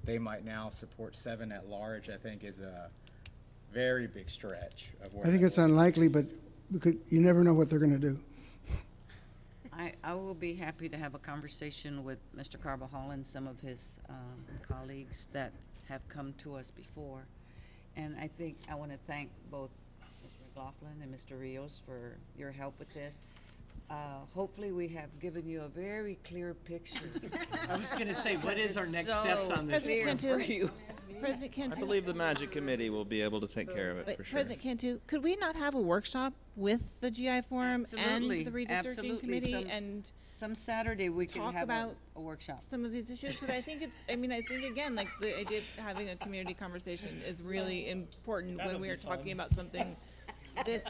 they might now support 7 at large, I think is a very big stretch of where I think it's unlikely, but you never know what they're going to do. I will be happy to have a conversation with Mr. Carbajal and some of his colleagues that have come to us before. And I think I want to thank both Mr. McLaughlin and Mr. Rios for your help with this. Hopefully, we have given you a very clear picture. I was gonna say, what Because is our it's next steps so on this? clear President for you. President I Cantu. believe the Magic Committee will be able to take care of it Wait, for sure. President Cantu, could we not have a workshop with the GI Forum Absolutely, and the redistricting absolutely. committee and Some Saturday, we can talk have about a workshop. some of these issues? But I think I think again, like the idea of having a community conversation is really important when we are talking about something this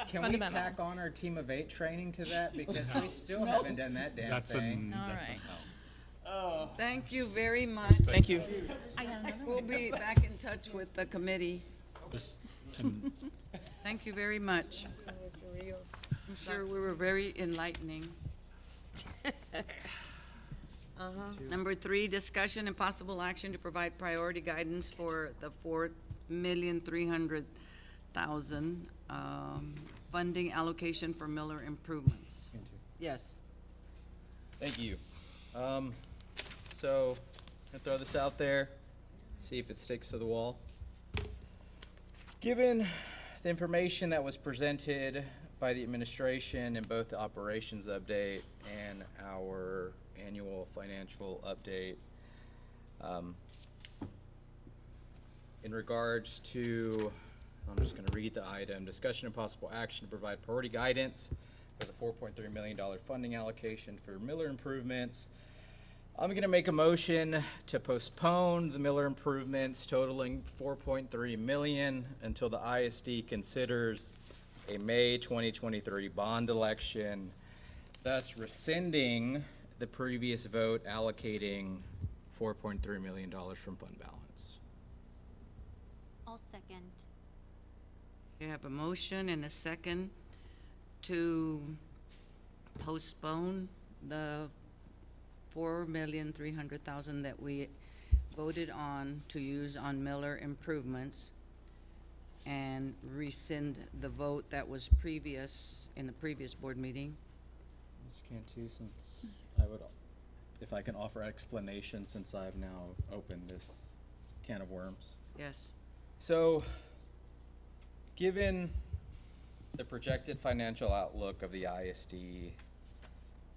Can fundamental. we tack on our team of 8 training to that? Because we still haven't done that damn That's thing. that's right. Thank you very much. Thank you. We'll be back in touch with the committee. and Thank you very much. I'm sure we were very enlightening. Number 3, discussion and possible action to provide priority guidance for the $4,300,000 funding allocation for Miller improvements. Yes. Thank you. So, I'm gonna throw this out there, see if it sticks to the wall. Given the information that was presented by the administration in both the operations update and our annual financial update, in regards to, I'm just gonna read the item, discussion and possible action to provide priority guidance for the $4.3 million funding allocation for Miller improvements. I'm gonna make a motion to postpone the Miller improvements totaling $4.3 million until the ISD considers a May 2023 bond election, thus rescinding the previous vote allocating $4.3 million from fund balance. I'll second. You have a motion and a second to postpone the $4,300,000 that we voted on to use on Miller improvements and rescind the vote that was in the previous board meeting. Ms. Cantu, since if I can offer explanation since I've now opened this can of worms. Yes. So, given the projected financial outlook of the ISD,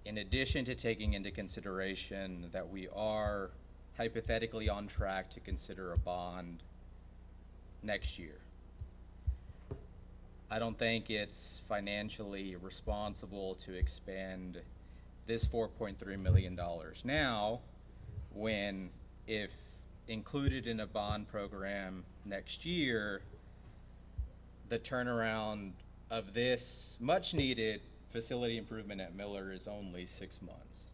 in addition to taking into consideration that we are hypothetically on track to consider a bond next year, I don't think it's financially responsible to expend this $4.3 million now, when if included in a bond program next year, the turnaround of this much needed facility improvement at Miller is only 6 months.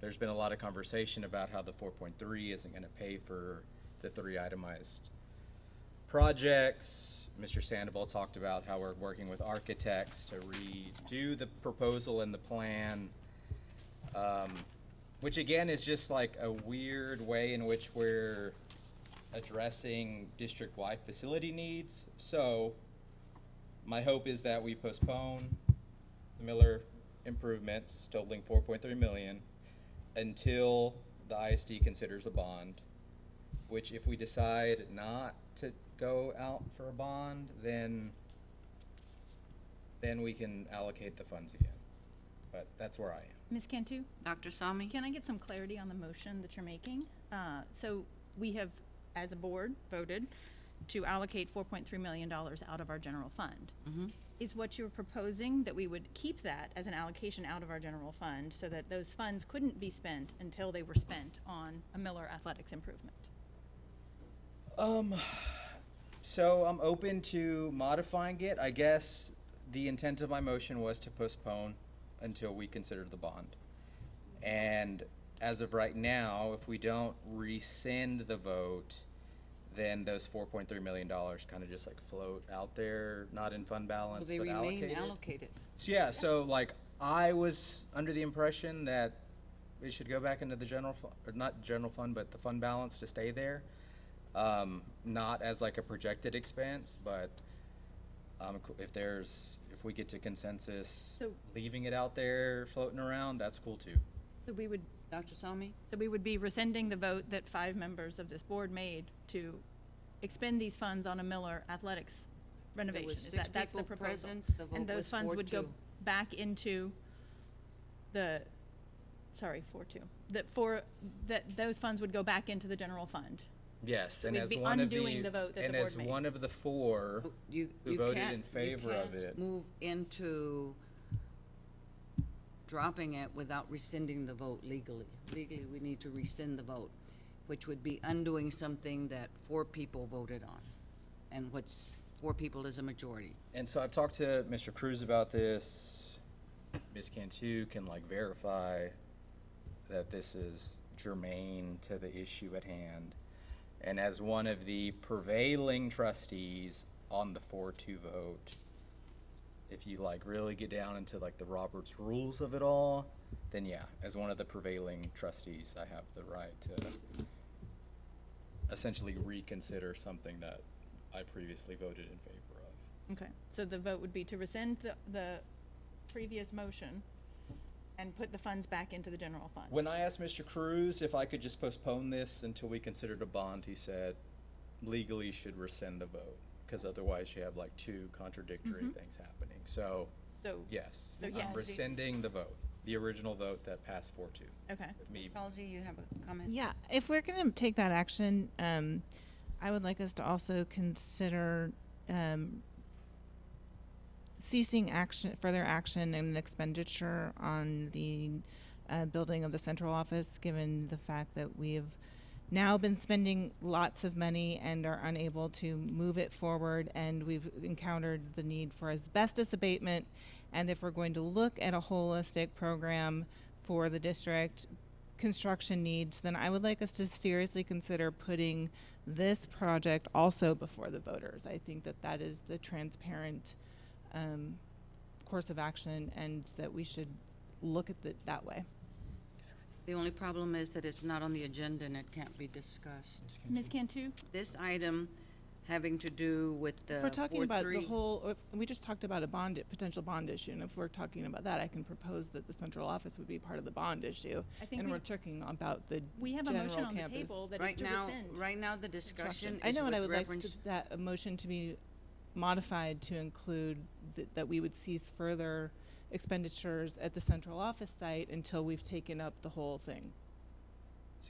There's been a lot of conversation about how the 4.3 isn't gonna pay for the 3 itemized projects. Mr. Sandoval talked about how we're working with architects to redo the proposal and the plan, which again is just like a weird way in which we're addressing district-wide facility needs. So my hope is that we postpone the Miller improvements totaling $4.3 million until the ISD considers a bond, which if we decide not to go out for a bond, then we can allocate the funds again. But that's where I am. Ms. Cantu, Dr. Sami? can I get some clarity on the motion that you're making? So we have, as a board, voted to allocate $4.3 million out of our general fund. Is what you're proposing that we would keep that as an allocation out of our general fund so that those funds couldn't be spent until they were spent on a Miller athletics improvement? So I'm open to modifying it. I guess the intent of my motion was to postpone until we consider the bond. And as of right now, if we don't rescind the vote, then those $4.3 million kind of just like float out there, not in fund balance, Will they but remain allocated. allocated? So yeah, so like I was under the impression that it should go back into the general fund, or not general fund, but the fund balance to stay there. Not as like a projected expense, but if we get to consensus, So- leaving it out there floating around, that's cool too. So we would, Dr. Sami? so we would be rescinding the vote that 5 members of this board made to expend these funds on a Miller athletics renovation. was Is six that's the people proposal? present. The vote And those was funds would go 4-2. back into the, sorry, 4-2. Those funds would go back into the general fund. Yes, and we'd as be one of the, undoing the vote that the and board as made. one of the four You who voted can't- in favor of You it. can't move into dropping it without rescinding the vote legally. Legally, we need to rescind the vote, which would be undoing something that 4 people voted on. And what's 4 people is a majority. And so I've talked to Mr. Cruz about this. Ms. Cantu can like verify that this is germane to the issue at hand. And as one of the prevailing trustees on the 4-2 vote, if you like really get down into like the Robert's rules of it all, then yeah, as one of the prevailing trustees, I have the right to essentially reconsider something that I previously voted in favor of. Okay, so the vote would be to rescind the previous motion and put the funds back into the general fund. When I asked Mr. Cruz if I could just postpone this until we considered a bond, he said legally should rescind the vote, because otherwise you have like 2 contradictory things happening. So, So, yes, So yes. I'm rescinding the vote, the original vote that passed 4-2. okay. With me, Ms. Halsey, you have a comment? Yeah, if we're going to take that action, I would like us to also consider ceasing further action and expenditure on the building of the central office, given the fact that we have now been spending lots of money and are unable to move it forward, and we've encountered the need for asbestos abatement. And if we're going to look at a holistic program for the district construction needs, then I would like us to seriously consider putting this project also before the voters. I think that that is the transparent course of action, and that we should look at it that way. The only problem is that it's not on the agenda and it can't be discussed. Ms. Cantu? This item having to do with the If we're talking about the 4-3 whole, if we just talked about a potential bond issue, and if we're talking about that, I can propose that the central office would be part of the bond issue. I think And we- we're talking about the We have a general motion on the campus table that is Right to now, rescind. right now, the discussion I is know, and I with would like reference. that a motion to be modified to include that we would cease further expenditures at the central office site until we've taken up the whole thing.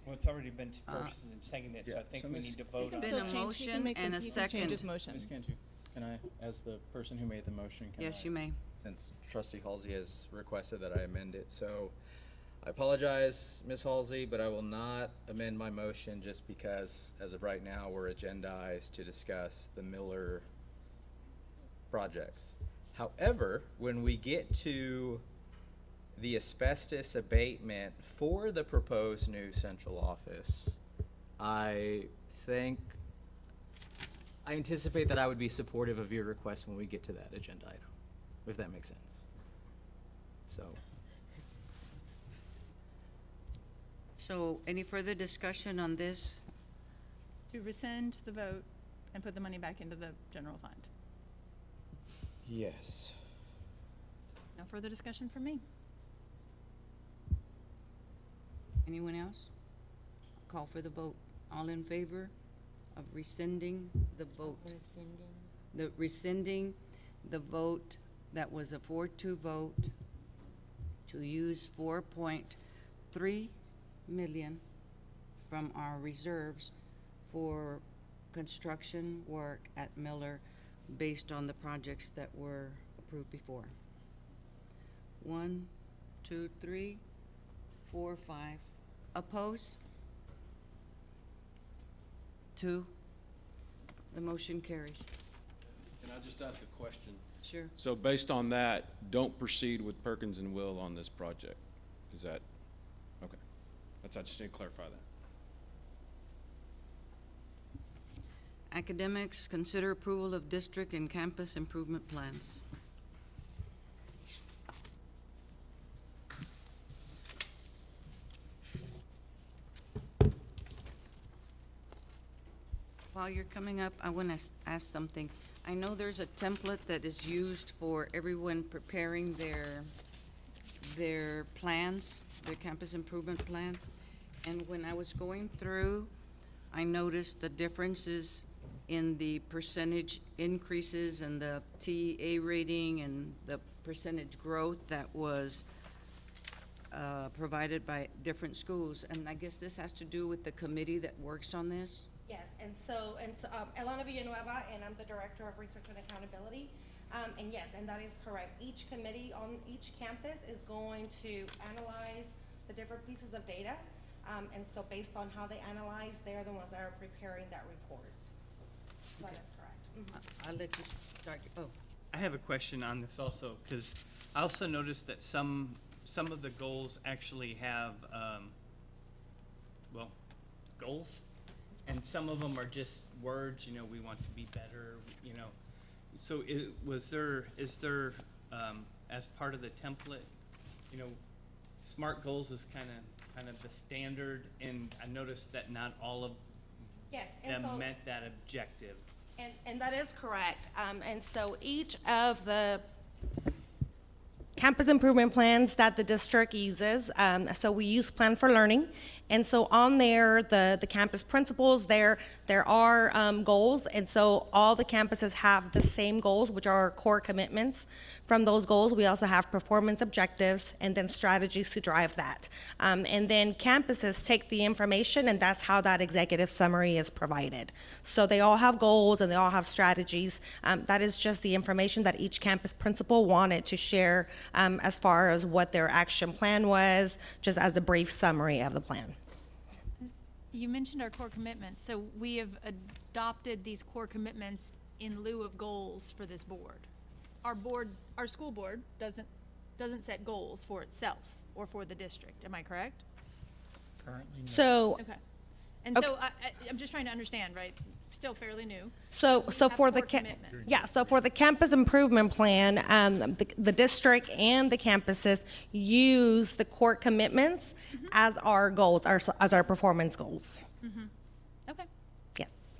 Well, it's already been first and seconded, so yeah, I think so we Ms. need to It's vote on been it. a He can motion make and a he can change his second. motion. Ms. Cantu, can I, as the person who made the motion, can I? Yes, you may. since Trustee Halsey has requested that I amend it. So I apologize, Ms. Halsey, but I will not amend my motion just because as of right now, we're agendized to discuss the Miller projects. However, when we get to the asbestos abatement for the proposed new central office, I anticipate that I would be supportive of your request when we get to that agenda item, if that makes sense. So any further discussion on this? To rescind the vote and put the money back into the general fund. Yes. No further discussion from me. Anyone else? Call for the vote. All in favor of rescinding the vote? Rescinding the vote that was a 4-2 vote to use 4.3 million from our reserves for construction work at Miller based on the projects that were approved before. 1, 2, 3, 4, 5. Oppose? 2. The motion carries. Can I just ask a question? Sure. So based on that, don't proceed with Perkins and Will on this project? Is that, okay. I just need to clarify that. Academics, consider approval of district and campus improvement plans. While you're coming up, I want to ask something. I know there's a template that is used for everyone preparing their plans, their campus improvement plan. And when I was going through, I noticed the differences in the percentage increases and the TA rating and the percentage growth that was provided by different schools. And I guess this has to do with the committee that works on this? Yes, and so, Elena Villanueva, and I'm the Director of Research and Accountability. And yes, and that is correct. Each committee on each campus is going to analyze the different pieces of data. And so based on how they analyze, they're the ones that are preparing that report. So that is correct. I'll let you start. Oh, I have a question on this also, because I also noticed that some of the goals actually have, well, goals, and some of them are just words, you know, we want to be better, you know. So is there, as part of the template, you know, SMART goals is kind of the standard, and I noticed that not all of Yes, and them so, met that objective. and that is correct. And so each of the campus improvement plans that the district uses, so we use Plan for Learning. And so on there, the campus principles, there are goals. And so all the campuses have the same goals, which are our core commitments. From those goals, we also have performance objectives and then strategies to drive that. And then campuses take the information, and that's how that executive summary is provided. So they all have goals and they all have strategies. That is just the information that each campus principal wanted to share as far as what their action plan was, just as a brief summary of the plan. You mentioned our core commitments, so we have adopted these core commitments in lieu of goals for this board. Our school board doesn't set goals for itself or for the district, am I correct? Currently, no. So, Okay. And so I'm just trying to understand, right? Still fairly new. so We have for the core commitments. so for the campus improvement plan, the district and the campuses use the core commitments as our goals, as our performance goals. Okay. Yes.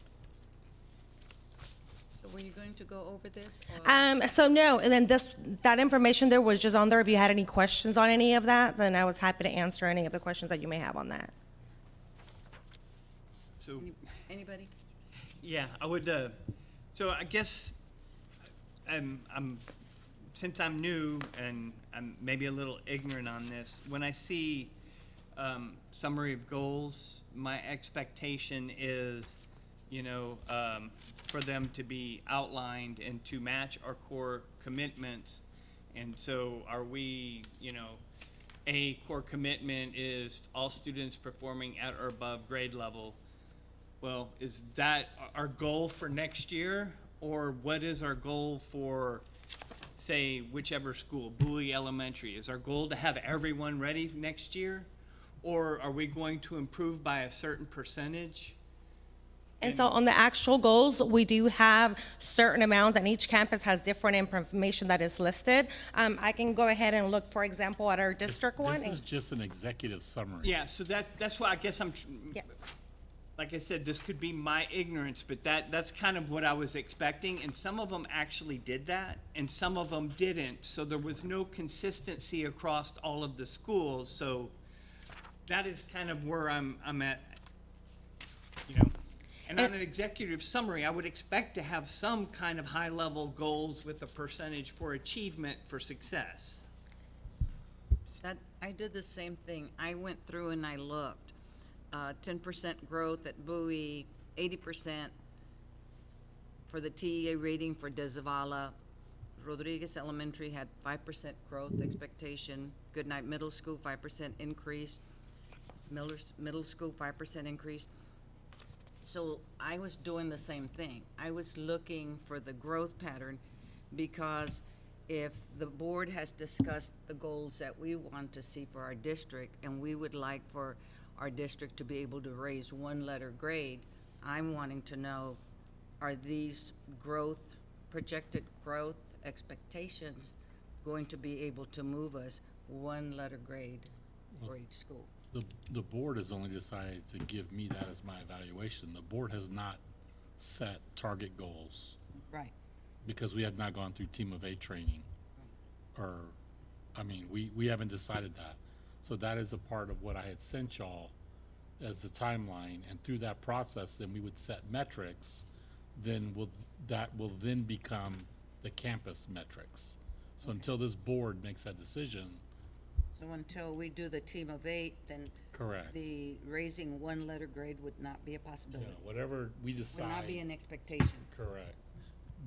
so were you going to go over this? Or? So no, and then that information there was just on there. If you had any questions on any of that, then I was happy to answer any of the questions that you may have on that. So, Anybody? yeah, I would, so I guess since I'm new and I'm maybe a little ignorant on this, when I see summary of goals, my expectation is, you know, for them to be outlined and to match our core commitments. And so are we, you know, a core commitment is all students performing at or above grade level. Well, is that our goal for next year? Or what is our goal for, say, whichever school, Bowie Elementary? Is our goal to have everyone ready next year? Or are we going to improve by a certain percentage? And so on the actual goals, we do have certain amounts, and each campus has different information that is listed. I can go ahead and look, for example, at our district one. This is just an executive summary. Yeah, so that's why I guess Yeah. like I said, this could be my ignorance, but that's kind of what I was expecting, and some of them actually did that, and some of them didn't, so there was no consistency across all of the schools, so that is kind of where I'm at, you know. And on an executive summary, I would expect to have some kind of high-level goals with a percentage for achievement for success. I did the same thing. I went through and I looked. 10% growth at Bowie, 80% for the TEA rating for De Zavala. Rodriguez Elementary had 5% growth expectation. Goodnight Middle School, 5% increase. Miller's Middle School, 5% increase. So I was doing the same thing. I was looking for the growth pattern, because if the board has discussed the goals that we want to see for our district, and we would like for our district to be able to raise one letter grade, I'm wanting to know, are these projected growth expectations going to be able to move us one letter grade for each school? The board has only decided to give me that as my evaluation. The board has not set target goals Right. because we have not gone through Team of 8 training. Or, I mean, we haven't decided that. So that is a part of what I had sent y'all as the timeline, and through that process, then we would set metrics that will then become the campus metrics. So until this board makes that decision, So until we do the team of 8, then correct. the raising one letter grade would not be a Yeah, possibility. whatever we Would decide. not be an expectation. Correct.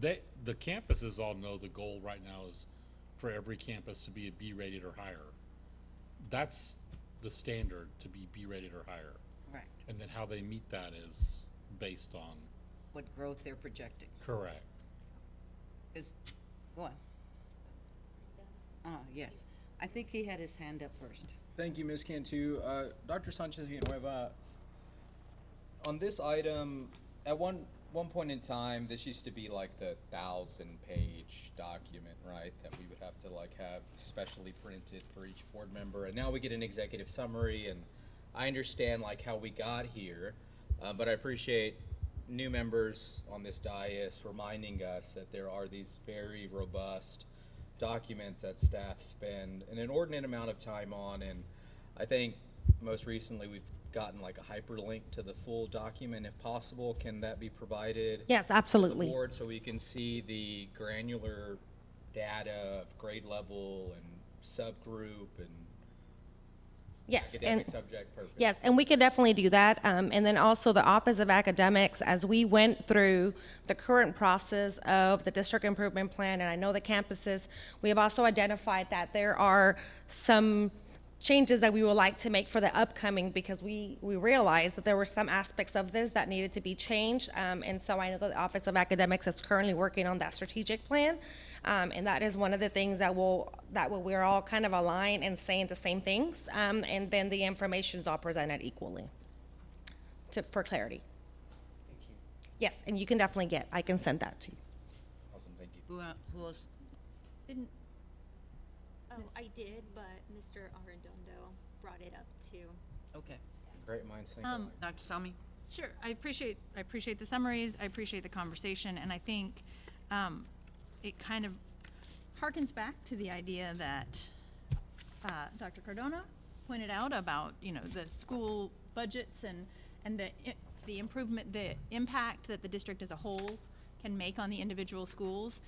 The campuses all know the goal right now is for every campus to be a B rated or higher. That's the standard, to be B rated or higher. Right. And then how they meet that is based on, What growth they're projecting. correct. Go on. Yes. I think he had his hand up first. Thank you, Ms. Cantu. Dr. Sanchez Villanueva, on this item, at one point in time, this used to be like the 1,000-page document, right? That we would have to like have specially printed for each board member. And now we get an executive summary, and I understand like how we got here, but I appreciate new members on this dais reminding us that there are these very robust documents that staff spend an inordinate amount of time on, and I think most recently we've gotten like a hyperlink to the full document if possible. Can that be provided? Yes, to absolutely. the board so we can see the granular data of grade level and subgroup and Yes, academic and subject purpose? yes, and we could definitely do that. And then also the Office of Academics, as we went through the current process of the district improvement plan, and I know the campuses, we have also identified that there are some changes that we would like to make for the upcoming, because we realized that there were some aspects of this that needed to be changed. And so I know that the Office of Academics is currently working on that strategic plan. And that is one of the things that we're all kind of aligned and saying the same things. And then the information's all presented equally for clarity. Thank you. Yes, and you can definitely I can send that to you. Awesome, thank you. Who else? Didn't, Oh, I did, but Mr. Arredondo brought it up too. Okay. Great minds think alike. Dr. Sami? Sure, I appreciate the summaries, I appreciate the conversation, and I think it kind of harkens back to the idea that Dr. Cardona pointed out about, the school budgets and the improvement, the impact that the district as a whole can make on the individual schools.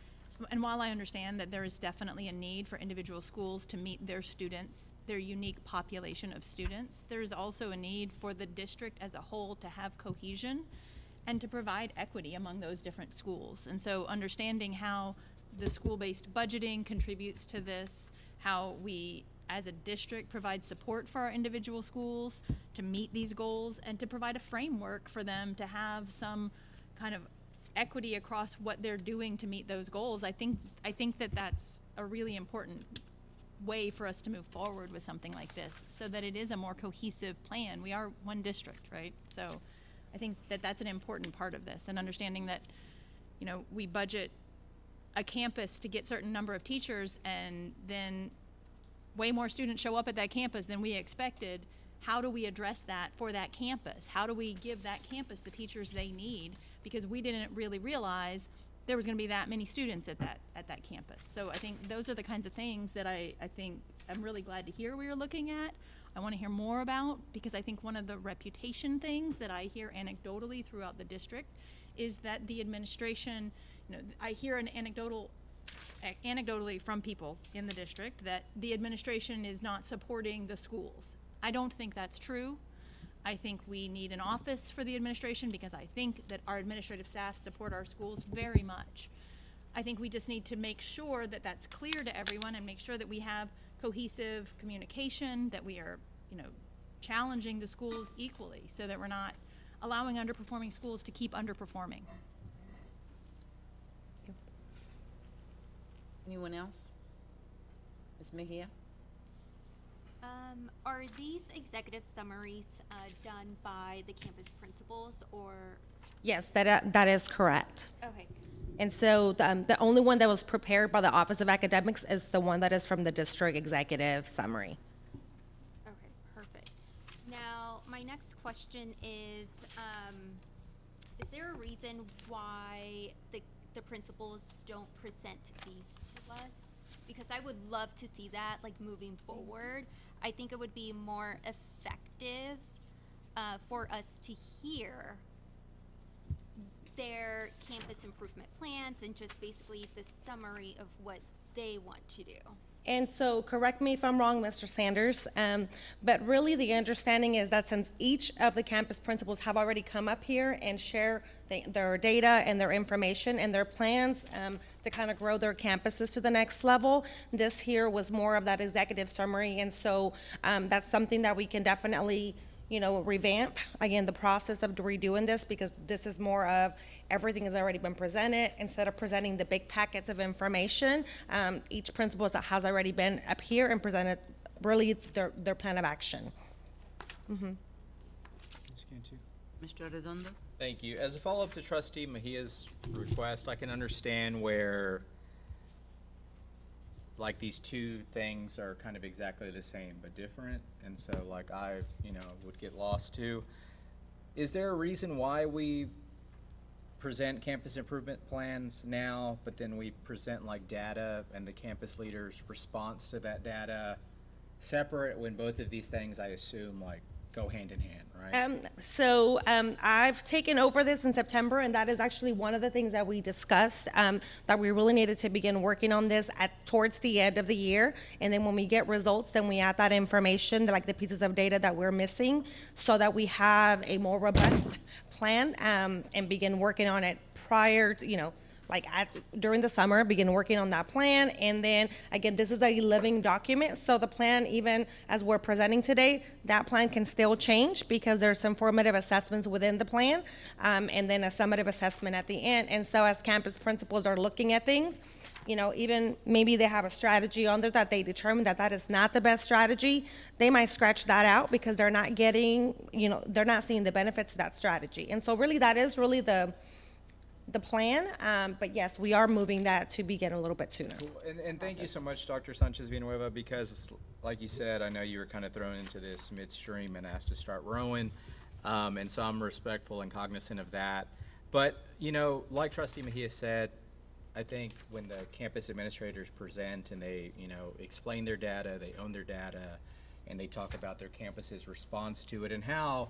And while I understand that there is definitely a need for individual schools to meet their students, their unique population of students, there is also a need for the district as a whole to have cohesion and to provide equity among those different schools. And so understanding how the school-based budgeting contributes to this, how we as a district provide support for our individual schools to meet these goals, and to provide a framework for them to have some kind of equity across what they're doing to meet those goals. I think that that's a really important way for us to move forward with something like this, so that it is a more cohesive plan. We are one district, right? So I think that that's an important part of this, and understanding that, we budget a campus to get certain number of teachers, and then way more students show up at that campus than we expected. How do we address that for that campus? How do we give that campus the teachers they need? Because we didn't really realize there was going to be that many students at that campus. So I think those are the kinds of things that I think I'm really glad to hear we are looking at. I want to hear more about, because I think one of the reputation things that I hear anecdotally throughout the district is that the administration, I hear anecdotally from people in the district that the administration is not supporting the schools. I don't think that's true. I think we need an office for the administration, because I think that our administrative staff support our schools very much. I think we just need to make sure that that's clear to everyone, and make sure that we have cohesive communication, that we are, challenging the schools equally, so that we're not allowing underperforming schools to keep underperforming. Anyone else? Ms. Mejia? Are these executive summaries done by the campus principals, or? Yes, that is correct. Okay. And so the only one that was prepared by the Office of Academics is the one that is from the district executive summary. Okay, perfect. Now, my next question is there a reason why the principals don't present these to us? Because I would love to see that, moving forward. I think it would be more effective for us to hear their campus improvement plans and just basically the summary of what they want to do. And so, correct me if I'm wrong, Mr. Sanders, but really the understanding is that since each of the campus principals have already come up here and share their data and their information and their plans to kind of grow their campuses to the next level, this here was more of that executive summary. And so that's something that we can definitely, revamp, again, the process of redoing this, because this is more of everything has already been presented. Instead of presenting the big packets of information, each principal has already been up here and presented really their plan of action. Ms. Mr. Arredondo? Thank you. As a follow-up to Trustee Mejia's request, I can understand where, like, these two things are kind of exactly the same but different, and so, like, I, would get lost too. Is there a reason why we present campus improvement plans now, but then we present, like, data and the campus leader's response to that data separate, when both of these things, I assume, like, go hand in hand, right? I've taken over this in September, and that is actually one of the things that we discussed, that we really needed to begin working on this towards the end of the year. And then when we get results, then we add that information, like the pieces of data that we're missing, so that we have a more robust plan, and begin working on it prior to, during the summer, begin working on that plan. And then, again, this is a living document, so the plan, even as we're presenting today, that plan can still change because there's some formative assessments within the plan, and then a summative assessment at the end. And so as campus principals are looking at things, even maybe they have a strategy on there that they determine that is not the best strategy, they might scratch that out because they're not getting, they're not seeing the benefits of that strategy. And so really, that is really the plan, but yes, we are moving that to begin a little bit sooner. Cool. And thank you so much, Dr. Sanchez Villanueva, because like you said, I know you were kind of thrown into this midstream and asked to start rowing, and so I'm respectful and cognizant of that. But, like Trustee Mejia said, I think when the campus administrators present and they, explain their data, they own their data, and they talk about their campus's response to it and how,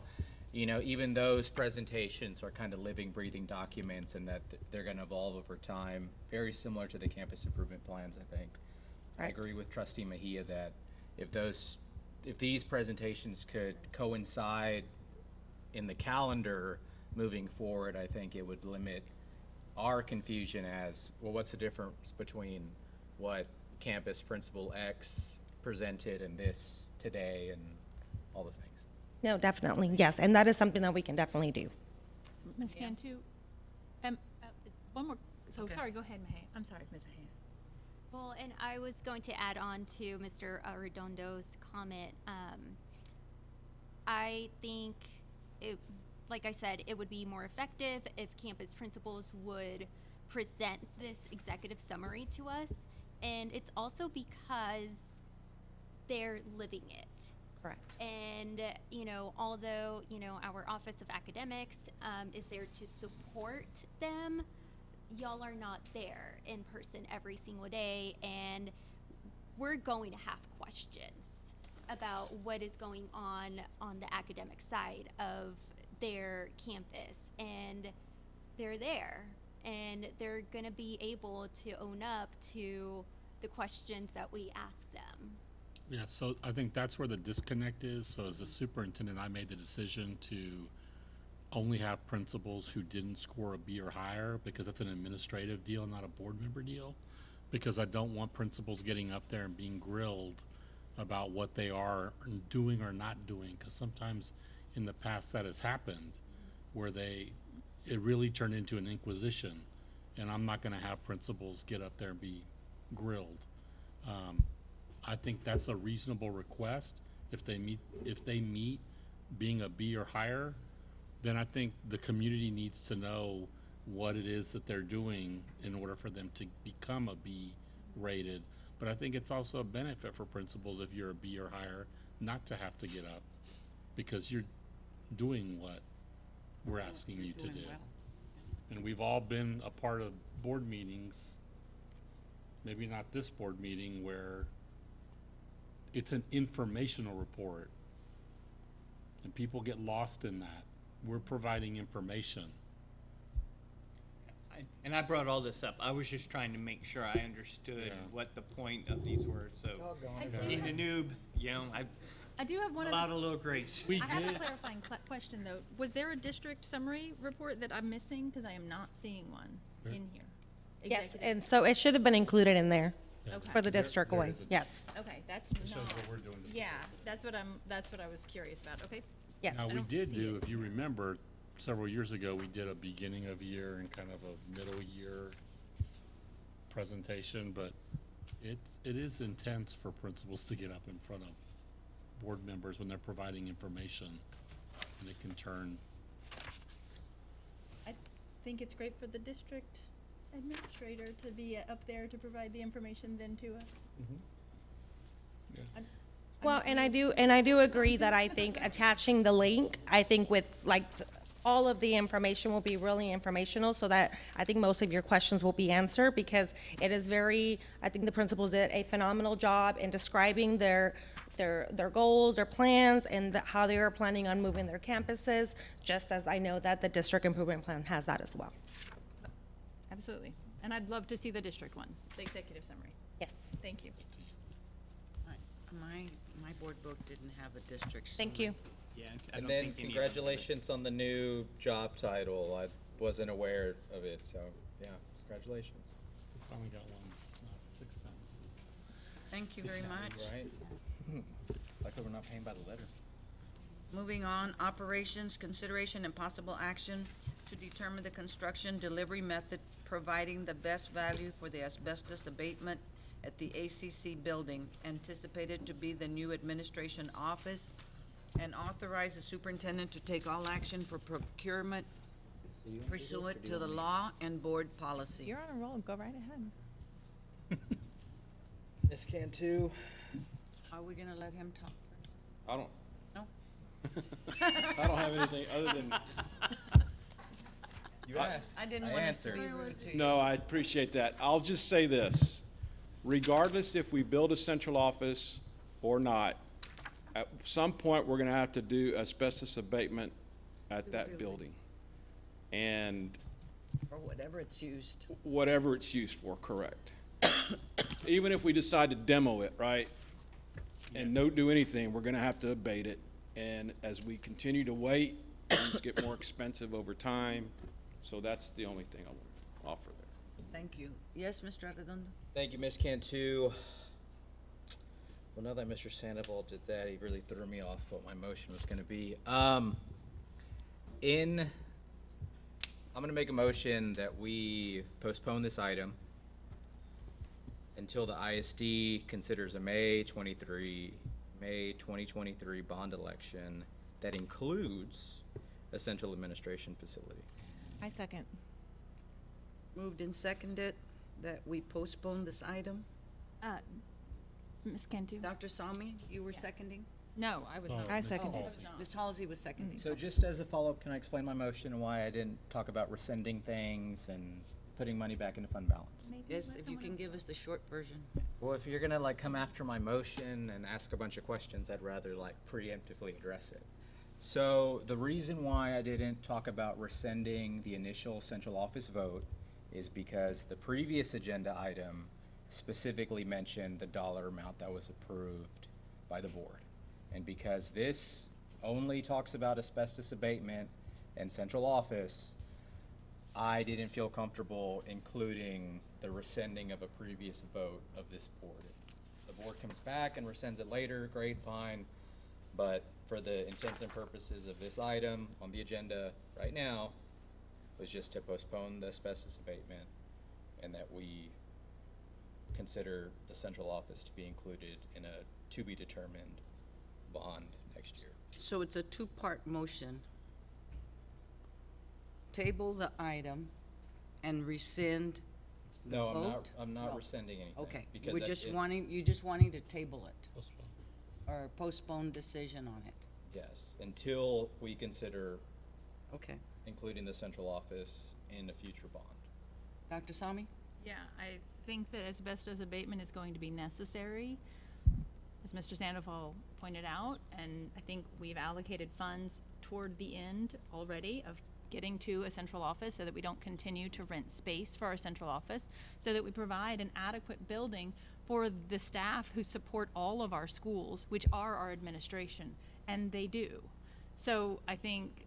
even those presentations are kind of living, breathing documents, and that they're going to evolve over time, very similar to the campus improvement plans, I think. Right. I agree with Trustee Mejia that if these presentations could coincide in the calendar moving forward, I think it would limit our confusion as, well, what's the difference between what campus principal X presented and this today and all the things. No, definitely, yes, and that is something that we can definitely do. Ms. Cantu, one more, sorry, go ahead, Mejia. I'm sorry, Ms. Mejia. Well, and I was going to add on to Mr. Redondo's comment. I think, like I said, it would be more effective if campus principals would present this executive summary to us. And it's also because they're living it. Correct. And, although, our Office of Academics is there to support them, y'all are not there in person every single day, and we're going to have questions about what is going on the academic side of their campus, and they're there, and they're going to be able to own up to the questions that we ask them. Yeah, so I think that's where the disconnect is. So as a superintendent, I made the decision to only have principals who didn't score a B or higher, because that's an administrative deal, not a board member deal. Because I don't want principals getting up there and being grilled about what they are doing or not doing, because sometimes in the past that has happened, where it really turned into an inquisition, and I'm not going to have principals get up there and be grilled. I think that's a reasonable request. If they meet being a B or higher, then I think the community needs to know what it is that they're doing in order for them to become a B rated. But I think it's also a benefit for principals, if you're a B or higher, not to have to get up, because you're doing what we're asking you to do. Well. And we've all been a part of board meetings, maybe not this board meeting, where it's an informational report and people get lost in that. We're providing information. And I brought all this up. I was just trying to make sure I understood Yeah. what the point of these were, so. Being a noob, you know, I do have one allowed other, a little grace. We I have a did, clarifying question, though. Was there a district summary report that I'm missing? Because I am not seeing one in here. Yes, Executive- and so it should have been included in there Okay. for the district there one, is a- yes, Okay, that's it shows not, what we're doing. yeah, that's what I was curious about. Okay, yes. Now, I we don't did see do, it if you remember, several years ago, we did a beginning of year and kind of a middle year presentation, but it is intense for principals to get up in front of board members when they're providing information, and it can turn. I think it's great for the district administrator to be up there to provide the information then to us. Yeah. Well, and I do agree that I think attaching the link, I think with like all of the information will be really informational, so that I think most of your questions will be answered, because it is very, I think the principals did a phenomenal job in describing their goals, their plans, and how they are planning on moving their campuses, just as I know that the district improvement plan has that as well. Absolutely. And I'd love to see the district one, the executive summary. Yes. Thank you. My board book didn't have a district. Thank summary. you. Yeah, I And don't then think any of them did. congratulations on the new job title. I wasn't aware of it, so yeah, congratulations. We finally got one that's not 6 sentences. Thank you very much. Right? Like we're not paying by the letter. Moving on, operations, consideration and possible action to determine the construction delivery method providing the best value for the asbestos abatement at the ACC building, anticipated to be the new administration office, and authorize the superintendent to take all action for procurement pursuant to the law and board policy. You're on a roll. Go right ahead. Ms. Cantu. Are we gonna let him talk first? I don't, No? I don't have anything other than, You asked. I didn't I want us to answered. be rude to you. no, I appreciate that. I'll just say this. Regardless if we build a central office or not, at some point, we're gonna have to do asbestos abatement at that building. And Or whatever it's used. whatever it's used for, correct. Even if we decide to demo it, right, and don't do anything, we're gonna have to abate it. And as we continue to wait, things get more expensive over time. So that's the only thing I want to offer there. Thank you. Yes, Mr. Arredondo? Thank you, Ms. Cantu. Well, now that Mr. Sandoval did that, he really threw me off what my motion was gonna be. I'm gonna make a motion that we postpone this item until the ISD considers a May 2023 bond election that includes a central administration facility. I second. Moved and seconded that we postpone this item. Ms. Cantu? Dr. Sami, you were seconding? No, I was not. I Ms. second. Halsey. Ms. Halsey was seconding. So just as a follow-up, can I explain my motion and why I didn't talk about rescinding things and putting money back into fund balance? Yes, if you can give us the short version. Well, if you're gonna like come after my motion and ask a bunch of questions, I'd rather like preemptively address it. So the reason why I didn't talk about rescinding the initial central office vote is because the previous agenda item specifically mentioned the dollar amount that was approved by the board. And because this only talks about asbestos abatement and central office, I didn't feel comfortable including the rescinding of a previous vote of this board. If the board comes back and rescinds it later, great, fine. But for the intents and purposes of this item on the agenda right now, was just to postpone the asbestos abatement and that we consider the central office to be included in a to-be-determined bond next year. So it's a two-part motion. Table the item and rescind the No, vote? I'm not No. rescinding anything. Okay, because we're that- just it- wanting, you're just wanting to table it Postpone. or postpone decision on it. Yes, until we consider Okay. including the central office in a future bond. Dr. Sami? Yeah, I think that asbestos abatement is going to be necessary, as Mr. Sandoval pointed out, and I think we've allocated funds toward the end already of getting to a central office so that we don't continue to rent space for our central office, so that we provide an adequate building for the staff who support all of our schools, which are our administration, and they do. So I think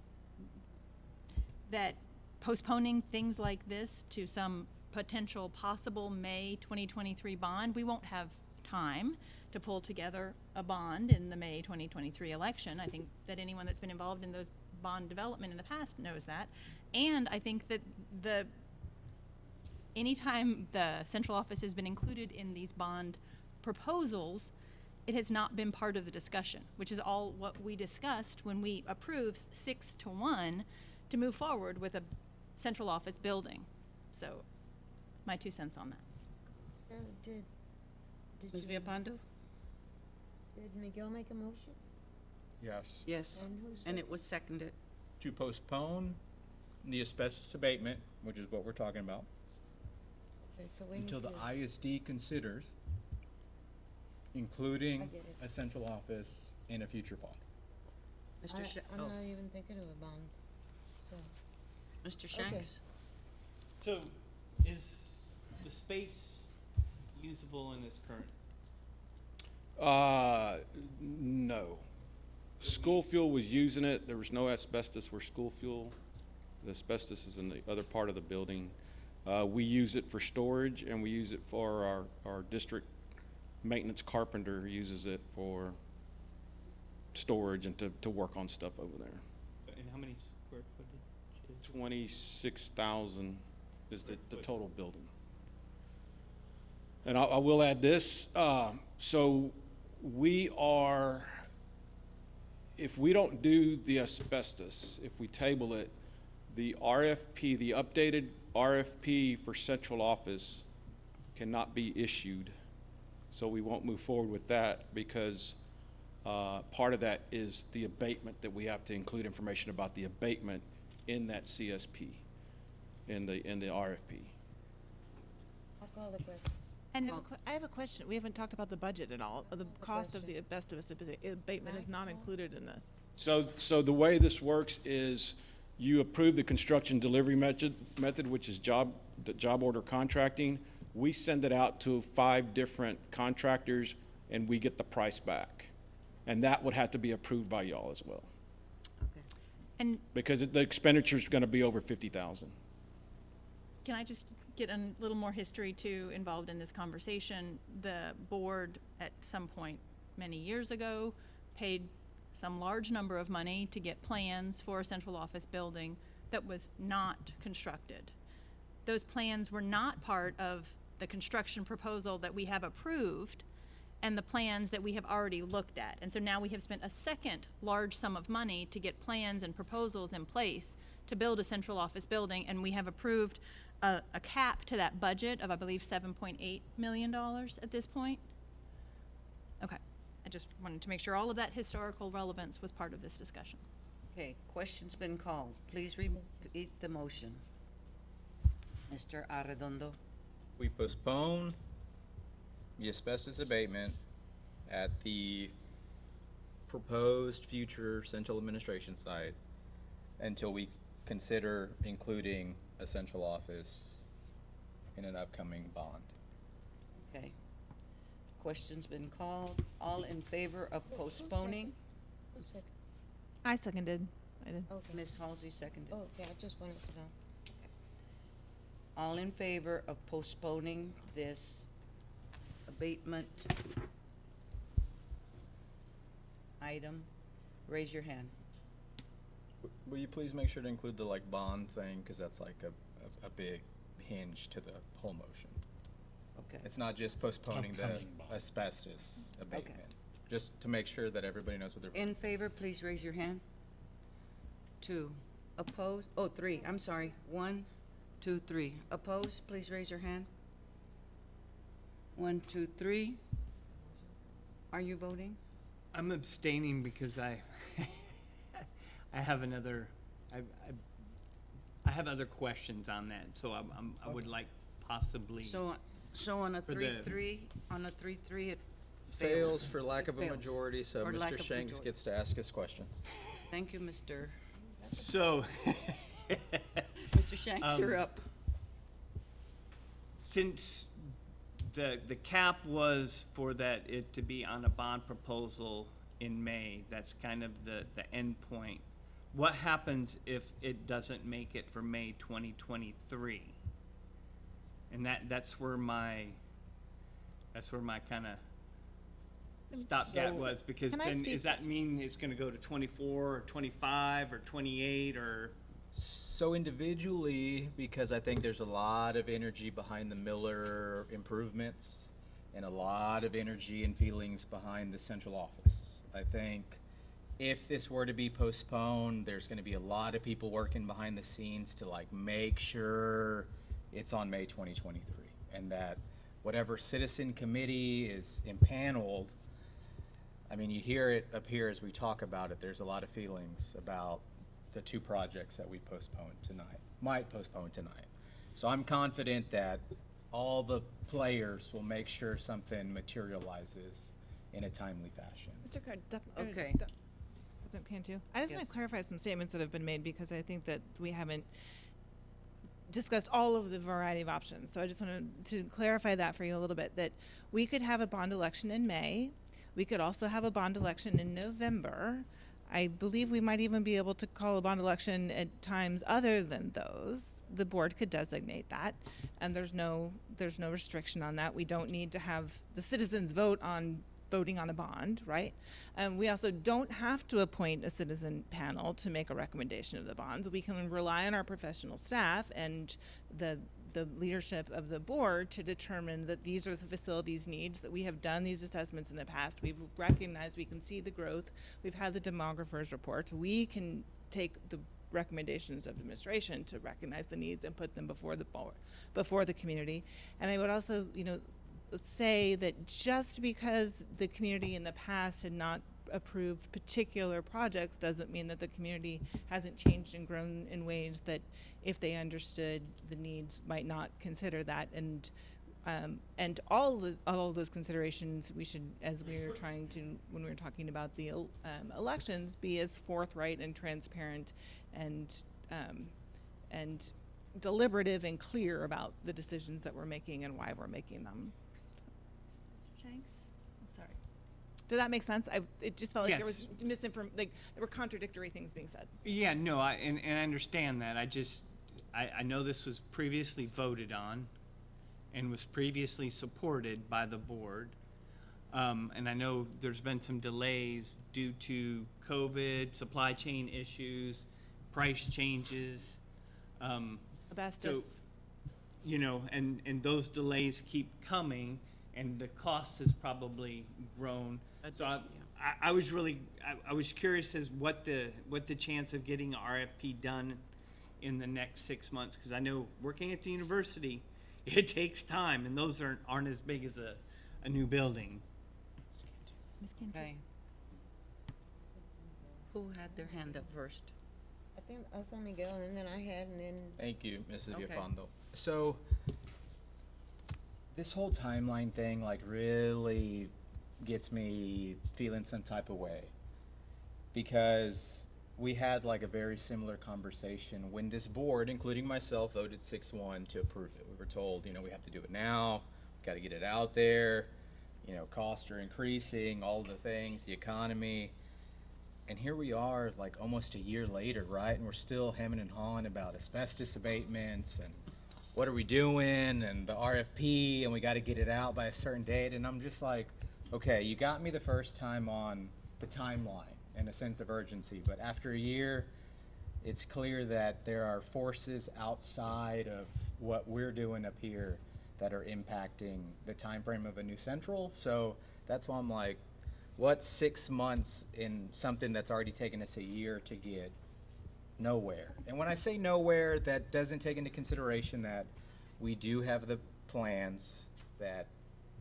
that postponing things like this to some potential possible May 2023 bond, we won't have time to pull together a bond in the May 2023 election. I think that anyone that's been involved in those bond development in the past knows that. And I think that anytime the central office has been included in these bond proposals, it has not been part of the discussion, which is all what we discussed when we approved 6-1 to move forward with a central office building. So my 2 cents on that. So did Ms. you, Villalpando? did Miguel make a motion? Yes. Yes, And who and seconded? it was seconded. To postpone the asbestos abatement, which is what we're talking about, Okay, so we need until the to- ISD considers I including get it. a central office in a future bond. Mr. I'm Oh, not even thinking of a bond, so. Mr. Shanks? So, is the space usable in its current? No. School fuel was using it. There was no asbestos where school fuel. The asbestos is in the other part of the building. We use it for storage, and we use it for our district maintenance carpenter uses it for storage and to work on stuff over there. And how many square footage is? 26,000 is the total building. And I will add this, so we are, if we don't do the asbestos, if we table it, the RFP, the updated RFP for central office cannot be issued. So we won't move forward with that because part of that is the abatement, that we have to include information about the abatement in that CSP, in the RFP. I'll call the question. And I have a question. We haven't talked about the budget at all. The cost of the asbestos abatement is not included in this. So the way this works is you approve the construction delivery method, which is the job order contracting. We send it out to 5 different contractors and we get the price back. And that would have to be approved by y'all as well. Okay. And Because the expenditure is gonna be over 50,000. can I just get a little more history too involved in this conversation? The board at some point many years ago paid some large number of money to get plans for a central office building that was not constructed. Those plans were not part of the construction proposal that we have approved and the plans that we have already looked at. And so now we have spent a second large sum of money to get plans and proposals in place to build a central office building, and we have approved a cap to that budget of, I believe, $7.8 million at this point. Okay, I just wanted to make sure all of that historical relevance was part of this discussion. Okay, question's been called. Please repeat the motion. Mr. Arredondo? We postpone the asbestos abatement at the proposed future central administration site until we consider including a central office in an upcoming bond. Okay. Question's been called. All in favor of postponing? Who seconded? I seconded. I did. Okay. Ms. Halsey seconded. Oh, okay, I just wanted to know. All in favor of postponing this abatement item, raise your hand. Will you please make sure to include the bond thing, because that's like a big hinge to the whole motion. Okay. It's not just postponing the Upcoming bond. asbestos abatement, just to make sure that everybody knows what they're voting. In favor, please raise your hand. 2. Opposed? Oh, 3. I'm sorry. 1, 2, 3. Opposed? Please raise your hand. 1, 2, 3. Are you voting? I'm abstaining because I have another, I have other questions on that, so I would like possibly. So on a For 3-3, on a 3-3, it Fails for lack of a Fails. majority, so For lack Mr. of Shanks majority. gets to ask his questions. Thank you, Mr. So, Mr. Shanks, you're up. Since the cap was for that it to be on a bond proposal in May, that's kind of the end point. What happens if it doesn't make it for May 2023? And that's where my kind of stopgap was, because Can I then, speak- does that mean it's gonna go to 24 or 25 or 28 or? So individually, because I think there's a lot of energy behind the Miller improvements and a lot of energy and feelings behind the central office. I think if this were to be postponed, there's gonna be a lot of people working behind the scenes to like make sure it's on May 2023, and that whatever citizen committee is impaneled, I mean, you hear it up here as we talk about it, there's a lot of feelings about the two projects that we might postpone tonight. So I'm confident that all the players will make sure something materializes in a timely fashion. Mr. Card, Okay. President Cantu, I just want Yes. to clarify some statements that have been made, because I think that we haven't discussed all of the variety of options. So I just wanted to clarify that for you a little bit, that we could have a bond election in May. We could also have a bond election in November. I believe we might even be able to call a bond election at times other than those. The board could designate that, and there's no restriction on that. We don't need to have the citizens voting on a bond, right? We also don't have to appoint a citizen panel to make a recommendation of the bonds. We can rely on our professional staff and the leadership of the board to determine that these are the facilities needs, that we have done these assessments in the past. We've recognized, we can see the growth. We've had the demographers reports. We can take the recommendations of administration to recognize the needs and put them before the board, before the community. And I would also, say that just because the community in the past had not approved particular projects doesn't mean that the community hasn't changed and grown in ways that, if they understood the needs, might not consider that. And all of those considerations, we should, as we were trying to, when we were talking about the elections, be as forthright and transparent and deliberative and clear about the decisions that we're making and why we're making them. Shanks? I'm sorry. Did that make sense? It just felt like there was Yes. there were contradictory things being said. Yeah, no, and I understand that. I know this was previously voted on and was previously supported by the board. And I know there's been some delays due to COVID, supply chain issues, price changes. Asbestos. And those delays keep coming, and the cost has probably grown. So I was curious as what the chance of getting RFP done in the next 6 months, because I know working at the university, it takes time, and those aren't as big as a new building. Ms. Cantu? Okay. Who had their hand up first? I think I saw Miguel, and then I had, and then Thank you, Mrs. Okay. Villafando. So this whole timeline thing really gets me feeling some type of way, because we had a very similar conversation when this board, including myself, voted 6-1 to approve it. We were told, we have to do it now, we got to get it out there, costs are increasing, all the things, the economy. And here we are, almost a year later, right? And we're still hemming and hawing about asbestos abatements and what are we doing, and the RFP, and we got to get it out by a certain date. And I'm just like, okay, you got me the first time on the timeline and a sense of urgency, but after a year, it's clear that there are forces outside of what we're doing up here that are impacting the time frame of a new central. So that's why I'm like, what's 6 months in something that's already taken us a year to get nowhere? And when I say nowhere, that doesn't take into consideration that we do have the plans, that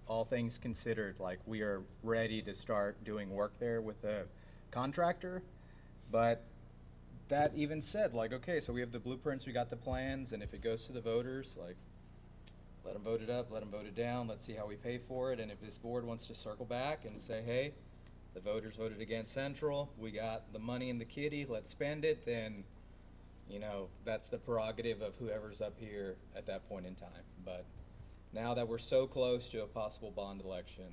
all things considered, we are ready to start doing work there with a contractor. But that even said, okay, so we have the blueprints, we got the plans, and if it goes to the voters, let them vote it up, let them vote it down, let's see how we pay for it. And if this board wants to circle back and say, hey, the voters voted against Central, we got the money in the kitty, let's spend it, then You know, that's the prerogative of whoever's up here at that point in time. But now that we're so close to a possible bond election,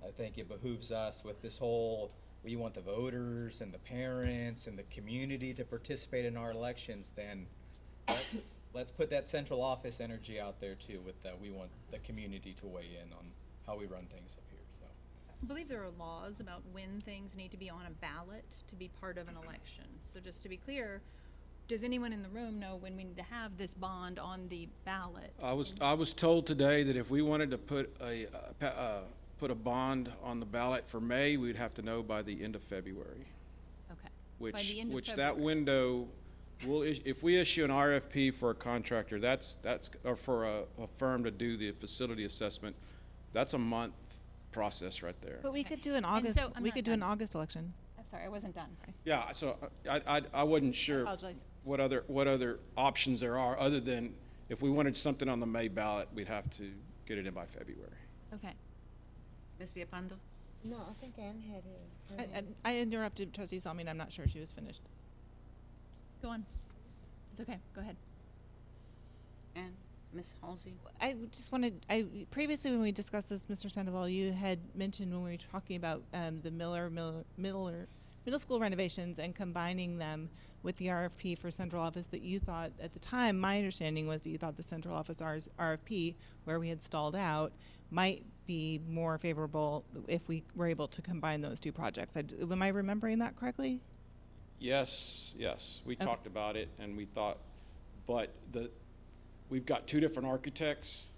I think it behooves us with this whole, we want the voters and the parents and the community to participate in our elections, then let's put that central office energy out there too with that. We want the community to weigh in on how we run things up here, so. I believe there are laws about when things need to be on a ballot to be part of an election. So just to be clear, does anyone in the room know when we need to have this bond on the ballot? I was told today that if we wanted to put a bond on the ballot for May, we'd have to know by the end of February. Okay. By the end of Which that February. window, if we issue an RFP for a contractor, or for a firm to do the facility assessment, that's a month process right there. But we could do an August, so I'm we not could do an done. August election. I'm sorry, I wasn't done. Yeah, so I wasn't sure Apologize. what other options there are, other than if we wanted something on the May ballot, we'd have to get it in by February. Okay. Ms. Villapando? No, I think Ann had it. I interrupted Trustee Salmin. I'm not sure she was finished. Go on. It's okay. Go ahead. And Ms. Halsey? I just wanted, previously when we discussed this, Mr. Sandoval, you had mentioned when we were talking about the middle school renovations and combining them with the RFP for central office, that you thought, at the time, my understanding was that you thought the central office RFP, where we had stalled out, might be more favorable if we were able to combine those two projects. Am I remembering that correctly? Yes, we talked about it, and we thought, but we've got two different architects.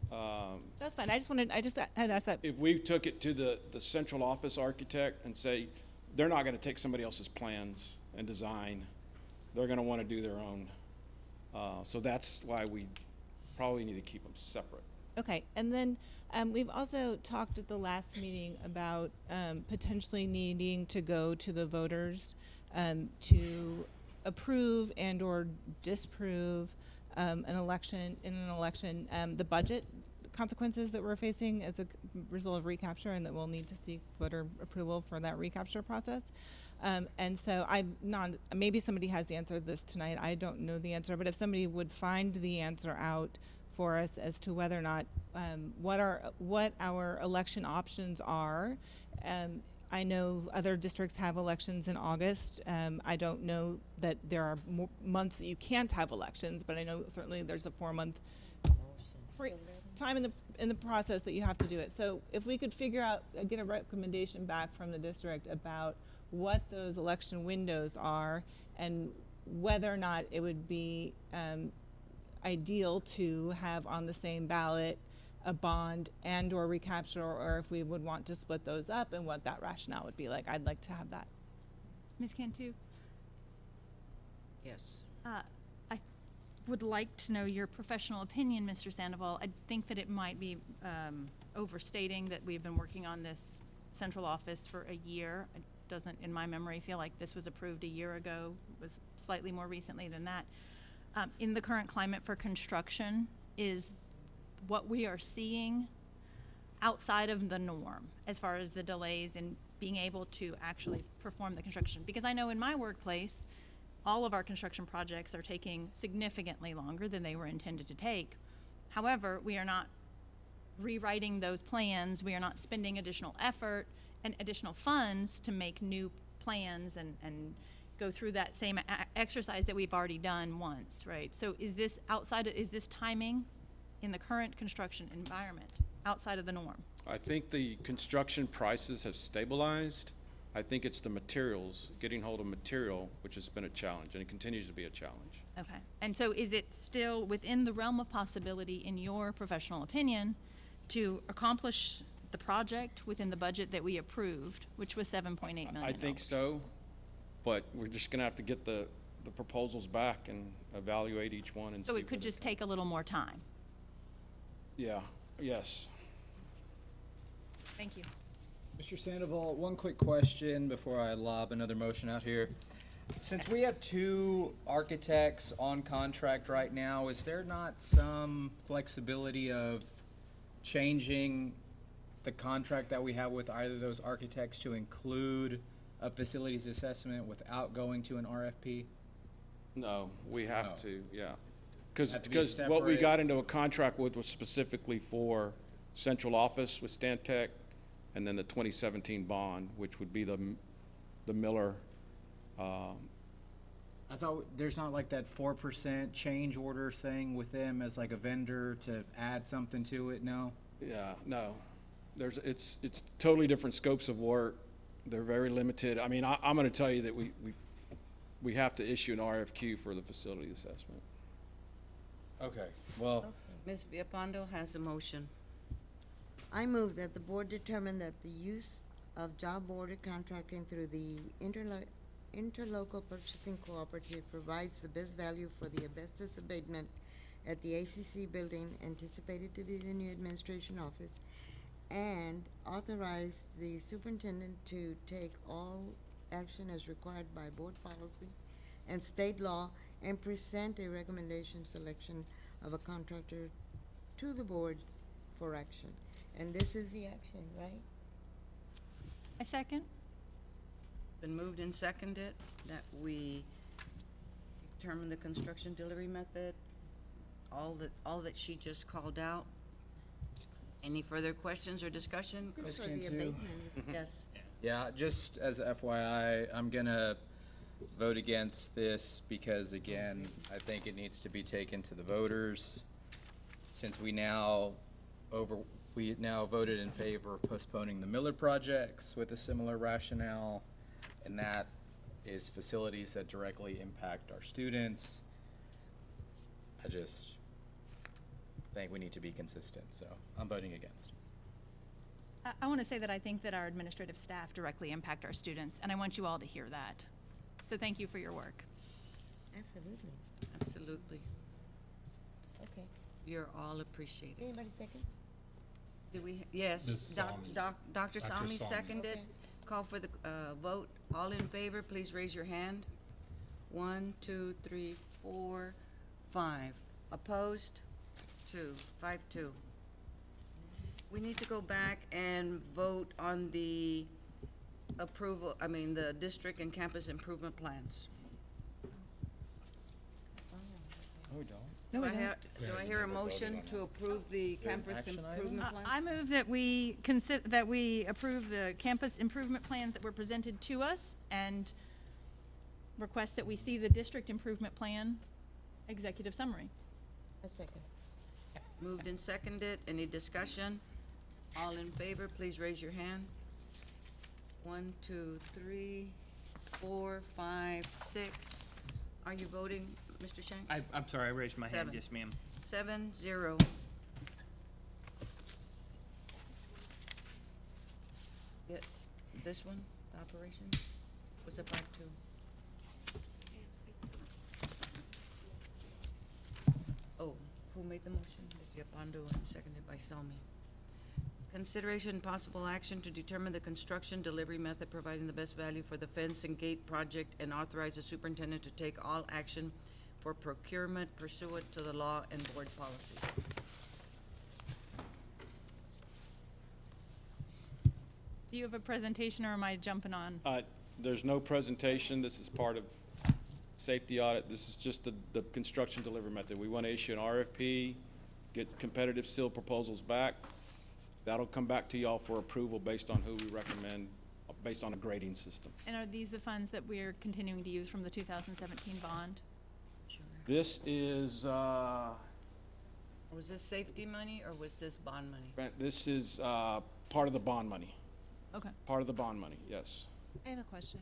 That's fine. I just had asked that. If we took it to the central office architect and say, they're not gonna take somebody else's plans and design, they're gonna wanna do their own. So that's why we probably need to keep them separate. Okay, and then we've also talked at the last meeting about potentially needing to go to the voters to approve and or disapprove an election, the budget consequences that we're facing as a result of recapture, and that we'll need to seek voter approval for that recapture process. And so maybe somebody has the answer to this tonight. I don't know the answer, but if somebody would find the answer out for us as to whether or not what our election options are. I know other districts have elections in August. I don't know that there are months that you can't have elections, but I know certainly there's a 4-month time in the process that you have to do it. So if we could figure out, get a recommendation back from the district about what those election windows are, and whether or not it would be ideal to have on the same ballot a bond and or recapture, or if we would want to split those up, and what that rationale would be like. I'd like to have that. Ms. Cantu? Yes. I would like to know your professional opinion, Mr. Sandoval. I think that it might be overstating that we've been working on this central office for a year. It doesn't, in my memory, feel like this was approved a year ago. It was slightly more recently than that. In the current climate for construction, is what we are seeing outside of the norm as far as the delays in being able to actually perform the construction? Because I know in my workplace, all of our construction projects are taking significantly longer than they were intended to take. However, we are not rewriting those plans. We are not spending additional effort and additional funds to make new plans and go through that same exercise that we've already done once, right? So is this is this timing in the current construction environment outside of the norm? I think the construction prices have stabilized. I think it's the materials, getting hold of material, which has been a challenge, and it continues to be a challenge. Okay. And so is it still within the realm of possibility, in your professional opinion, to accomplish the project within the budget that we approved, which was $7.8 million? I think so, but we're just gonna have to get the proposals back and evaluate each one and see. So it could just take a little more time? Yeah, yes. Thank you. Mr. Sandoval, one quick question before I lob another motion out here. Since we have two architects on contract right now, is there not some flexibility of changing the contract that we have with either of those architects to include a facilities assessment without going to an RFP? No, we have No. to, yeah. Because, Have to be what we separate. got into a contract with was specifically for central office with Stantec, and then the 2017 bond, which would be the Miller, I thought there's not like that 4% change order thing with them as like a vendor to add something to it, no? yeah, no. It's totally different scopes of work. They're very limited. I mean, I'm gonna tell you that we have to issue an RFQ for the facility assessment. Okay, well, Ms. Villalpando has a motion. I move that the board determine that the use of job order contracting through the interlocal purchasing cooperative provides the best value for the asbestos abatement at the ACC building anticipated to be the new administration office, and authorize the superintendent to take all action as required by board policy and state law, and present a recommendation selection of a contractor to the board for action. And this is the action, right? I second. Been moved and seconded that we determine the construction delivery method, all that she just called out. Any further questions or discussion? This is for Question the two. abatement. Yes. yeah, just as FYI, I'm gonna vote against this because, again, I think it needs to be taken to the voters. Since we now voted in favor of postponing the Miller projects with a similar rationale, and that is facilities that directly impact our students. I just think we need to be consistent, so I'm voting against. I want to say that I think that our administrative staff directly impact our students, and I want you all to hear that. So thank you for your work. Absolutely. Absolutely. Okay. You're all appreciated. Anybody second? Did we, yes, Ms. Salmi. Dr. Dr. Salmi Salmi. seconded. Okay. Call for the, vote. All in favor, please raise your hand. 1, 2, 3, 4, 5. Opposed? 2, 5, 2. We need to go back and vote on the the district and campus improvement plans. No, we don't. Do I hear a motion to approve the campus action item? improvement plans? I move that we approve the campus improvement plans that were presented to us and request that we see the district improvement plan executive summary. A second. Moved and seconded. Any discussion? All in favor, please raise your hand. 1, 2, 3, 4, 5, 6. Are you voting, Mr. Shanks? I'm sorry, I raised my hand, 7. yes, ma'am. 7, 0. Yeah, this one, the operation, was a 5-2. Oh, who made the motion? Ms. Yapando, and seconded by Salmi. Consideration and possible action to determine the construction delivery method providing the best value for the fence and gate project, and authorize the superintendent to take all action for procurement pursuant to the law and board policy. Do you have a presentation, or am I jumping on? There's no presentation. This is part of safety audit. This is just the construction delivery method. We want to issue an RFP, get competitive seal proposals back. That'll come back to y'all for approval based on who we recommend, based on a grading system. And are these the funds that we're continuing to use from the 2017 bond? This is, Was this safety money, or was this bond money? this is part of the bond money. Okay. Part of the bond money, yes. I have a question.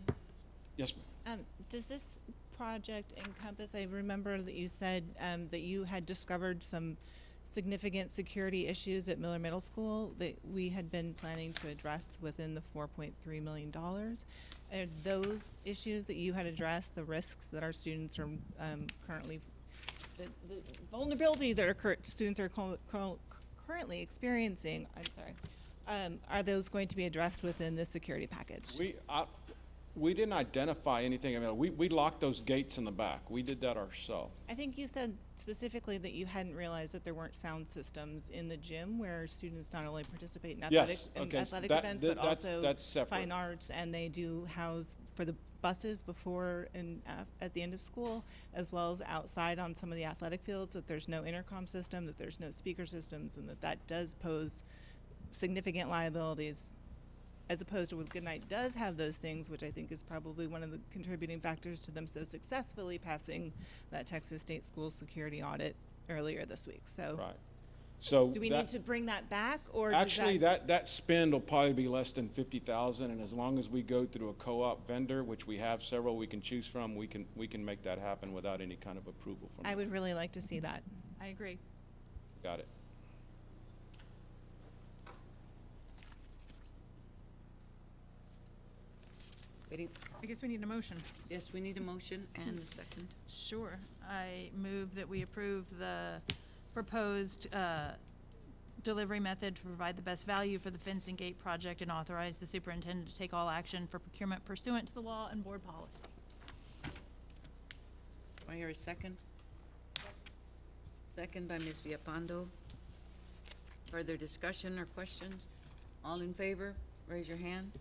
Yes, ma'am. Does this project encompass, I remember that you said that you had discovered some significant security issues at Miller Middle School that we had been planning to address within the $4.3 million. Are those issues that you had addressed the risks that our students are currently, the vulnerability that our students are currently experiencing, are those going to be addressed within this security package? We didn't identify anything. I mean, we locked those gates in the back. We did that ourselves. I think you said specifically that you hadn't realized that there weren't sound systems in the gym where students not only participate in Yes, athletic, okay, athletic that- events, that- but that's- also that's separate. fine arts, and they do house for the buses before and at the end of school, as well as outside on some of the athletic fields, that there's no intercom system, that there's no speaker systems, and that does pose significant liabilities, as opposed to with Goodnight does have those things, which I think is probably one of the contributing factors to them so successfully passing that Texas State School Security Audit earlier this week. So, Right. So do we that- need to bring that back, or does Actually, that spend will probably be less than 50,000, and as long as we go through a co-op vendor, which we have several we can choose from, we can make that happen without any kind of approval from I them. would really like to see that. I agree. Got it. Waiting. I guess we need a motion. Yes, we need a motion and a second. Sure. I move that we approve the proposed delivery method to provide the best value for the fence and gate project and authorize the superintendent to take all action for procurement pursuant to the law and board policy. Do I hear a second? Second by Ms. Villapando. Further discussion or questions? All in favor, raise your hand.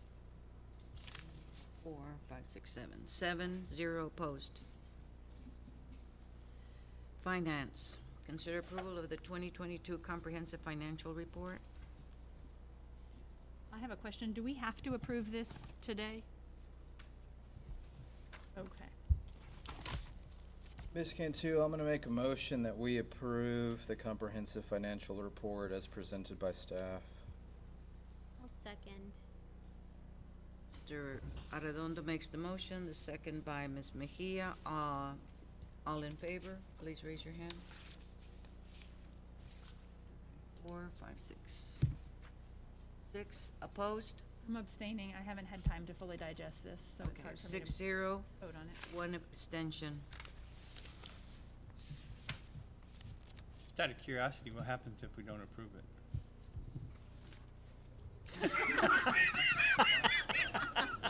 4, 5, 6, 7. 7, 0 opposed. Finance. Consider approval of the 2022 Comprehensive Financial Report. I have a question. Do we have to approve this today? Okay. Ms. Cantu, I'm going to make a motion that we approve the comprehensive financial report as presented by staff. I'll second. Mr. Arredondo makes the motion, the second by Ms. Mejia. All in favor, please raise your hand. 4, 5, 6. 6 opposed? I'm abstaining. I haven't had time to fully digest this, so it's Okay, hard for me 6, to 0, vote on it. 1 abstention. Just out of curiosity, what happens if we don't approve it?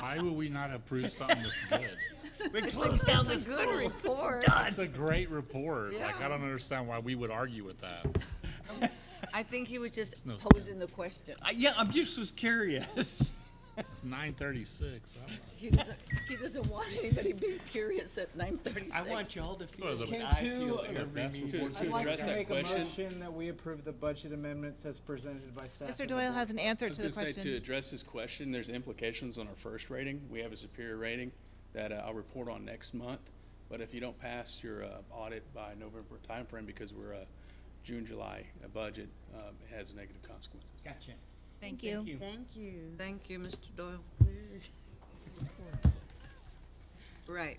Why would we not approve something that's good? We close down It's a this good report. It's a great report. Like, Yeah. I don't understand why we would argue with that. I think he was just no posing the question. Yeah, I'm just was curious. It's 9:36. He doesn't want anybody being curious at 9:36. I want y'all to feel Well, what the- I feel Can every that's meeting. what- To address that make a question, motion that we approve the budget amendments as presented by staff. Mr. Doyle has an I answer was to the gonna say, to question. address this question, there's implications on our first rating. We have a superior rating that I'll report on next month. But if you don't pass your audit by November timeframe, because we're a June, July budget, it has negative consequences. Gotcha. Thank you. Thank you. Thank you, Mr. Doyle. Right.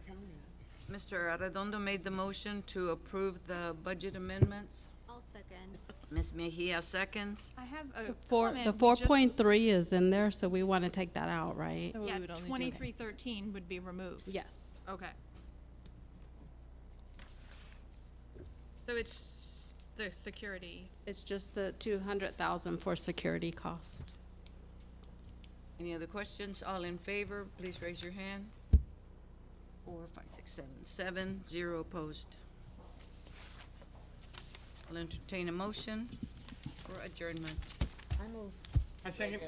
Mr. Arredondo made the motion to approve the budget amendments. I'll second. Ms. Mejia seconds. I have a For, comment. the We just- 4.3 is in there, so we want to take that out, right? So we Yeah, would only do- 2313 would be removed. Yes. Okay. So it's the security. It's just the 200,000 for security cost. Any other questions? All in favor, please raise your hand. 4, 5, 6, 7. 7, 0 opposed. I'll entertain a motion for adjournment. I move. I second.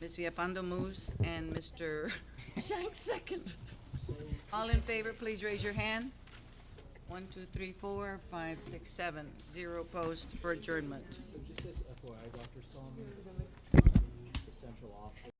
Ms. Villapando moves and Mr. Shanks second. All in favor, please raise your hand. 1, 2, 3, 4, 5, 6, 7. 0 opposed for adjournment. So just as FYI, Dr. Solomon, the central office